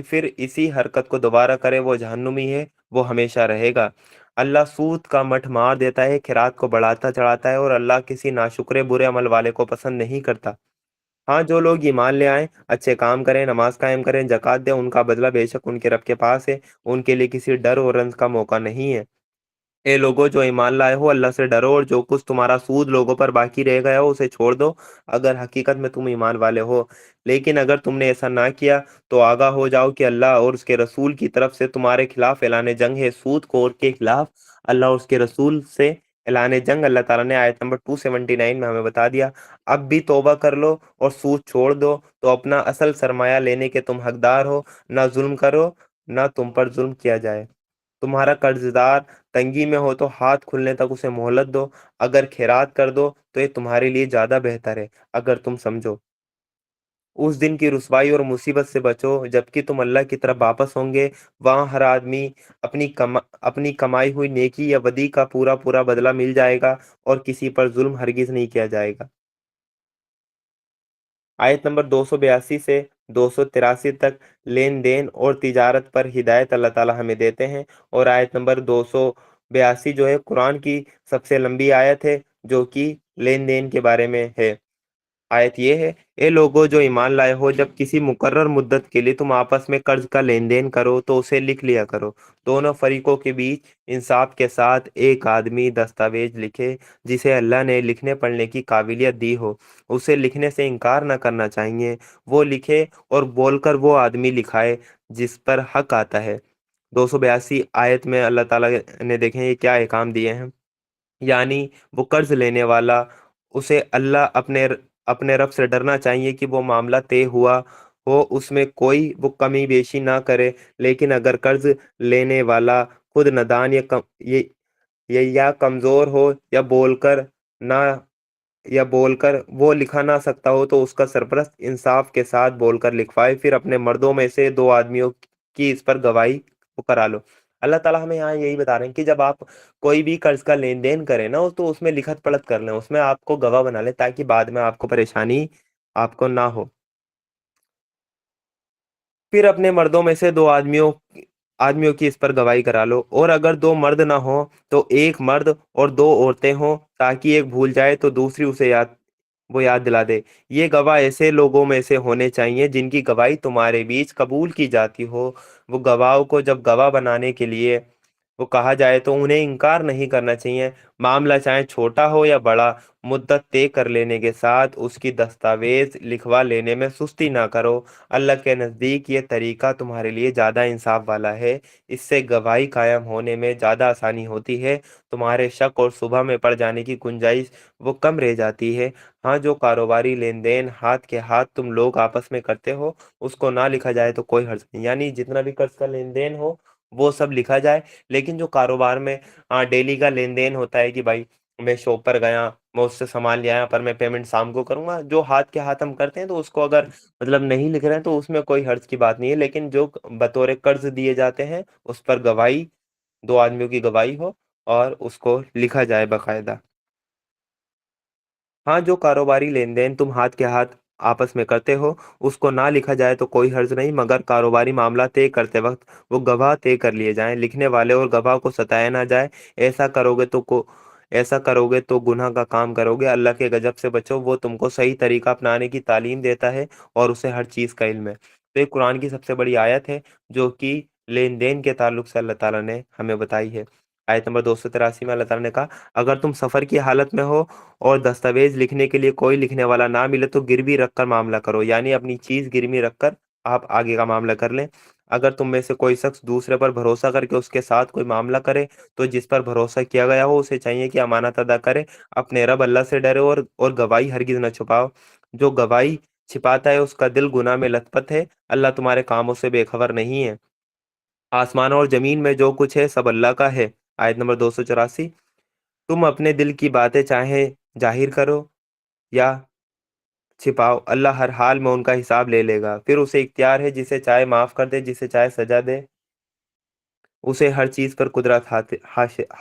پھر اسی حرکت کو دوبارہ کرے وہ جہنمی ہے، وہ ہمیشہ رہے گا۔ اللہ سود کا مٹھ مار دیتا ہے، خیرات کو بڑھاتا چڑھاتا ہے، اور اللہ کسی ناشکرے برے عمل والے کو پسند نہیں کرتا۔ ہاں، جو لوگ ایمان لے آئیں، اچھے کام کریں، نماز قائم کریں، زکوٰۃ دیں، ان کا بدلہ بے شک ان کے رب کے پاس ہے، ان کے لیے کسی ڈر اور رنج کا موقع نہیں ہے۔ اے لوگوں جو ایمان لائے ہو، اللہ سے ڈرو، اور جو کچھ تمہارا سود لوگوں پر باقی رہ گیا ہو اسے چھوڑ دو، اگر حقیقت میں تم ایمان والے ہو۔ لیکن اگر تم نے ایسا نہ کیا تو آگاہ ہو جاؤ کہ اللہ اور اس کے رسول کی طرف سے تمہارے خلاف اعلان جنگ ہے۔ سود خور کے خلاف اللہ اور اس کے رسول سے اعلان جنگ اللہ تعالیٰ نے آیت نمبر 279 میں ہمیں بتا دیا۔ اب بھی توبہ کر لو اور سود چھوڑ دو تو اپنا اصل سرمایہ لینے کے تم حقدار ہو، نہ ظلم کرو، نہ تم پر ظلم کیا جائے۔ تمہارا قرض دار تنگی میں ہو تو ہاتھ کھلنے تک اسے مہلت دو، اگر خیرات کر دو تو یہ تمہارے لیے زیادہ بہتر ہے، اگر تم سمجھو۔ اس دن کی رسوائی اور مصیبت سے بچو جبکہ تم اللہ کی طرف واپس ہوں گے، وہاں ہر آدمی اپنی کمائی ہوئی نیکی یا بدی کا پورا پورا بدلہ مل جائے گا، اور کسی پر ظلم ہرگز نہیں کیا جائے گا۔ آیت نمبر 282 سے 283 تک لین دین اور تجارت پر ہدایت اللہ تعالیٰ ہمیں دیتے ہیں، اور آیت نمبر 282 جو ہے قرآن کی سب سے لمبی آیت ہے جو کہ لین دین کے بارے میں ہے۔ آیت یہ ہے: اے لوگو جو ایمان لائے ہو، جب کسی مقرر مدت کے لیے تم آپس میں قرض کا لین دین کرو تو اسے لکھ لیا کرو۔ دونوں فریقوں کے بیچ انصاف کے ساتھ ایک آدمی دستاویز لکھے جسے اللہ نے لکھنے پڑھنے کی قابلیت دی ہو، اسے لکھنے سے انکار نہ کرنا چاہیے۔ وہ لکھے اور بول کر وہ آدمی لکھائے جس پر حق آتا ہے۔ 282 آیت میں اللہ تعالیٰ نے دیکھیں یہ کیا احکام دیے ہیں، یعنی وہ قرض لینے والا، اسے اپنے رب سے ڈرنا چاہیے کہ وہ معاملہ طے ہوا ہو، اس میں کوئی وہ کمی بیشی نہ کرے۔ لیکن اگر قرض لینے والا خود نادان یا کمزور ہو یا بول کر وہ لکھا نہ سکتا ہو تو اس کا سرپرست انصاف کے ساتھ بول کر لکھوائے، پھر اپنے مردوں میں سے 2 آدمیوں کی اس پر گواہی کرا لو۔ اللہ تعالیٰ ہمیں یہاں یہی بتا رہے ہیں کہ جب آپ کوئی بھی قرض کا لین دین کریں نا تو اس میں لکھت پڑھت کر لیں، اس میں آپ کو گواہ بنا لیں تاکہ بعد میں آپ کو پریشانی آپ کو نہ ہو۔ پھر اپنے مردوں میں سے 2 آدمیوں کی اس پر گواہی کرا لو، اور اگر 2 مرد نہ ہوں تو 1 مرد اور 2 عورتیں ہوں، تاکہ ایک بھول جائے تو دوسری اسے یاد دلا دے۔ یہ گواہ ایسے لوگوں میں سے ہونے چاہیے جن کی گواہی تمہارے بیچ قبول کی جاتی ہو۔ وہ گواہوں کو جب گواہ بنانے کے لیے وہ کہا جائے تو انہیں انکار نہیں کرنا چاہیے، معاملہ چاہے چھوٹا ہو یا بڑا۔ مدت طے کر لینے کے ساتھ اس کی دستاویز لکھوا لینے میں سستی نہ کرو، اللہ کے نزدیک یہ طریقہ تمہارے لیے زیادہ انصاف والا ہے، اس سے گواہی قائم ہونے میں زیادہ آسانی ہوتی ہے، تمہارے شک اور شبہ میں پڑ جانے کی گنجائش وہ کم رہ جاتی ہے۔ ہاں، جو کاروباری لین دین ہاتھ کے ہاتھ تم لوگ آپس میں کرتے ہو اس کو نہ لکھا جائے تو کوئی حرج نہیں، یعنی جتنا بھی قرض کا لین دین ہو وہ سب لکھا جائے۔ لیکن جو کاروبار میں ڈیلی کا لین دین ہوتا ہے کہ بھائی میں شاپ پر گیا، میں اس سے سامان لے آیا، پر میں پیمنٹ شام کو کروں گا، جو ہاتھ کے ہاتھ ہم کرتے ہیں تو اس کو اگر مطلب نہیں لکھ رہے ہیں تو اس میں کوئی حرج کی بات نہیں ہے۔ لیکن جو بطور قرض دیے جاتے ہیں اس پر گواہی 2 آدمیوں کی گواہی ہو اور اس کو لکھا جائے باقاعدہ۔ ہاں، جو کاروباری لین دین تم ہاتھ کے ہاتھ آپس میں کرتے ہو اس کو نہ لکھا جائے تو کوئی حرج نہیں، مگر کاروباری معاملہ طے کرتے وقت وہ گواہ طے کر لیے جائیں، لکھنے والے اور گواہ کو ستایا نہ جائے۔ ایسا کرو گے تو گناہ کا کام کرو گے۔ اللہ کے غضب سے بچو، وہ تم کو صحیح طریقہ اپنانے کی تعلیم دیتا ہے اور اسے ہر چیز کا علم ہے۔ تو یہ قرآن کی سب سے بڑی آیت ہے جو کہ لین دین کے تعلق سے اللہ تعالیٰ نے ہمیں بتائی ہے۔ آیت نمبر 283 میں اللہ تعالیٰ نے کہا: اگر تم سفر کی حالت میں ہو اور دستاویز لکھنے کے لیے کوئی لکھنے والا نہ ملے تو گروی رکھ کر معاملہ کرو، یعنی اپنی چیز گروی رکھ کر آپ آگے کا معاملہ کر لیں۔ اگر تم میں سے کوئی شخص دوسرے پر بھروسہ کر کے اس کے ساتھ کوئی معاملہ کرے تو جس پر بھروسہ کیا گیا ہو اسے چاہیے کہ امانت ادا کرے، اپنے رب اللہ سے ڈرے اور گواہی ہرگز نہ چھپاؤ۔ جو گواہی چھپاتا ہے اس کا دل گناہ میں لت پت ہے، اللہ تمہارے کاموں سے بے خبر نہیں ہے۔ آسمان اور زمین میں جو کچھ ہے سب اللہ کا ہے۔ آیت نمبر 284۔ تم اپنے دل کی باتیں چاہے ظاہر کرو یا چھپاؤ، اللہ ہر حال میں ان کا حساب لے لے گا۔ پھر اسے اختیار ہے، جسے چاہے معاف کر دے، جسے چاہے سزا دے، اسے ہر چیز پر قدرت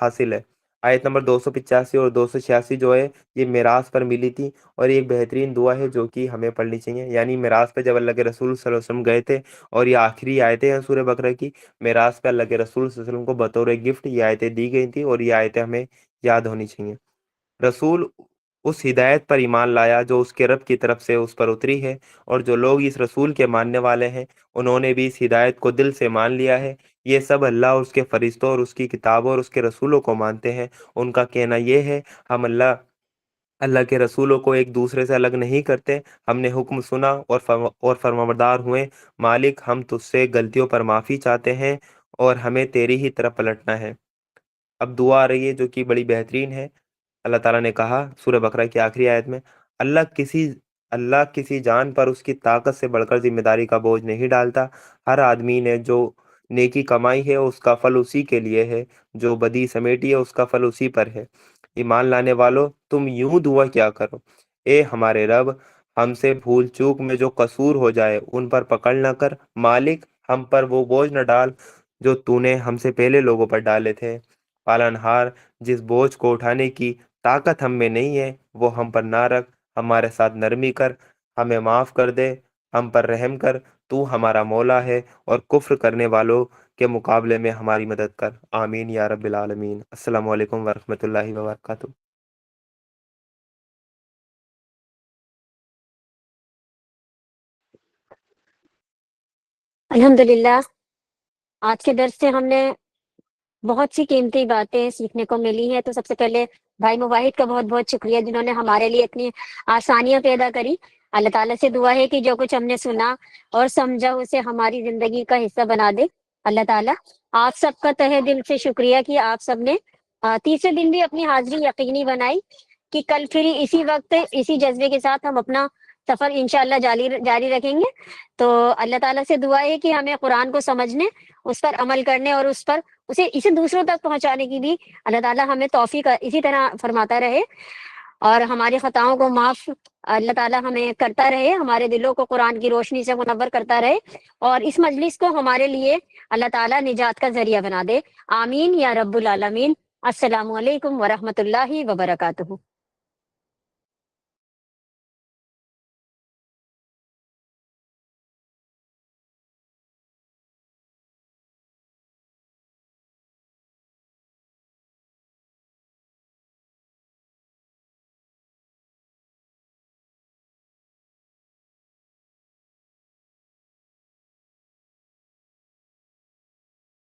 حاصل ہے۔ آیت نمبر 285 اور 286 جو ہے یہ میراث پر ملی تھی، اور یہ ایک بہترین دعا ہے جو کہ ہمیں پڑھنی چاہیے۔ یعنی میراث پہ جب اللہ کے رسول صلی اللہ علیہ وسلم گئے تھے، اور یہ آخری آیتیں ہیں سورہ بقرہ کی، میراث پہ اللہ کے رسول صلی اللہ علیہ وسلم کو بطور گفٹ یہ آیتیں دی گئی تھی، اور یہ آیتیں ہمیں یاد ہونی چاہیے۔ رسول اس ہدایت پر ایمان لایا جو اس کے رب کی طرف سے اس پر اتری ہے، اور جو لوگ اس رسول کے ماننے والے ہیں انہوں نے بھی اس ہدایت کو دل سے مان لیا ہے۔ یہ سب اللہ اور اس کے فرشتوں اور اس کی کتابوں اور اس کے رسولوں کو مانتے ہیں۔ ان کا کہنا یہ ہے، ہم اللہ کے رسولوں کو ایک دوسرے سے الگ نہیں کرتے، ہم نے حکم سنا اور فرمانبردار ہوئے۔ مالک، ہم تجھ سے غلطیوں پر معافی چاہتے ہیں اور ہمیں تیری ہی طرف پلٹنا ہے۔ اب دعا آ رہی ہے جو کہ بڑی بہترین ہے۔ اللہ تعالیٰ نے کہا سورہ بقرہ کی آخری آیت میں، اللہ کسی جان پر اس کی طاقت سے بڑھ کر ذمہ داری کا بوجھ نہیں ڈالتا۔ ہر آدمی نے جو نیکی کمائی ہے اس کا پھل اسی کے لیے ہے، جو بدی سمیٹی ہے اس کا پھل اسی پر ہے۔ ایمان لانے والوں، تم یوں دعا کیا کرو، اے ہمارے رب، ہم سے بھول چوک میں جو قصور ہو جائے ان پر پکڑ نہ کر۔ مالک، ہم پر وہ بوجھ نہ ڈال جو تو نے ہم سے پہلے لوگوں پر ڈالے تھے۔ پالنہار، جس بوجھ کو اٹھانے کی طاقت ہم میں نہیں ہے وہ ہم پر نہ رکھ، ہمارے ساتھ نرمی کر، ہمیں معاف کر دے، ہم پر رحم کر، تو ہمارا مولا ہے، اور کفر کرنے والوں کے مقابلے میں ہماری مدد کر۔ آمین یا رب العالمین۔ السلام علیکم ورحمۃ اللہ وبرکاتہ۔ الحمدللہ، آج کے درس سے ہم نے بہت سی قیمتی باتیں سیکھنے کو ملی ہے۔ تو سب سے پہلے بھائی مواحد کا بہت بہت شکریہ جنہوں نے ہمارے لیے اتنی آسانیاں پیدا کری۔ اللہ تعالیٰ سے دعا ہے کہ جو کچھ ہم نے سنا اور سمجھا اسے ہماری زندگی کا حصہ بنا دے۔ اللہ تعالیٰ آپ سب کا تہہ دل سے شکریہ کہ آپ سب نے تیسرے دن بھی اپنی حاضری یقینی بنائی کہ کل پھر اسی وقت اسی جذبے کے ساتھ ہم اپنا سفر انشاءاللہ جاری رکھیں گے۔ تو اللہ تعالیٰ سے دعا ہے کہ ہمیں قرآن کو سمجھنے، اس پر عمل کرنے اور اسے دوسروں تک پہنچانے کی بھی اللہ تعالیٰ ہمیں توفیق اسی طرح فرماتا رہے، اور ہماری خطاؤں کو معاف اللہ تعالیٰ ہمیں کرتا رہے، ہمارے دلوں کو قرآن کی روشنی سے منور کرتا رہے، اور اس مجلس کو ہمارے لیے اللہ تعالیٰ نجات کا ذریعہ بنا دے۔ آمین یا رب العالمین۔ السلام علیکم ورحمۃ اللہ وبرکاتہ۔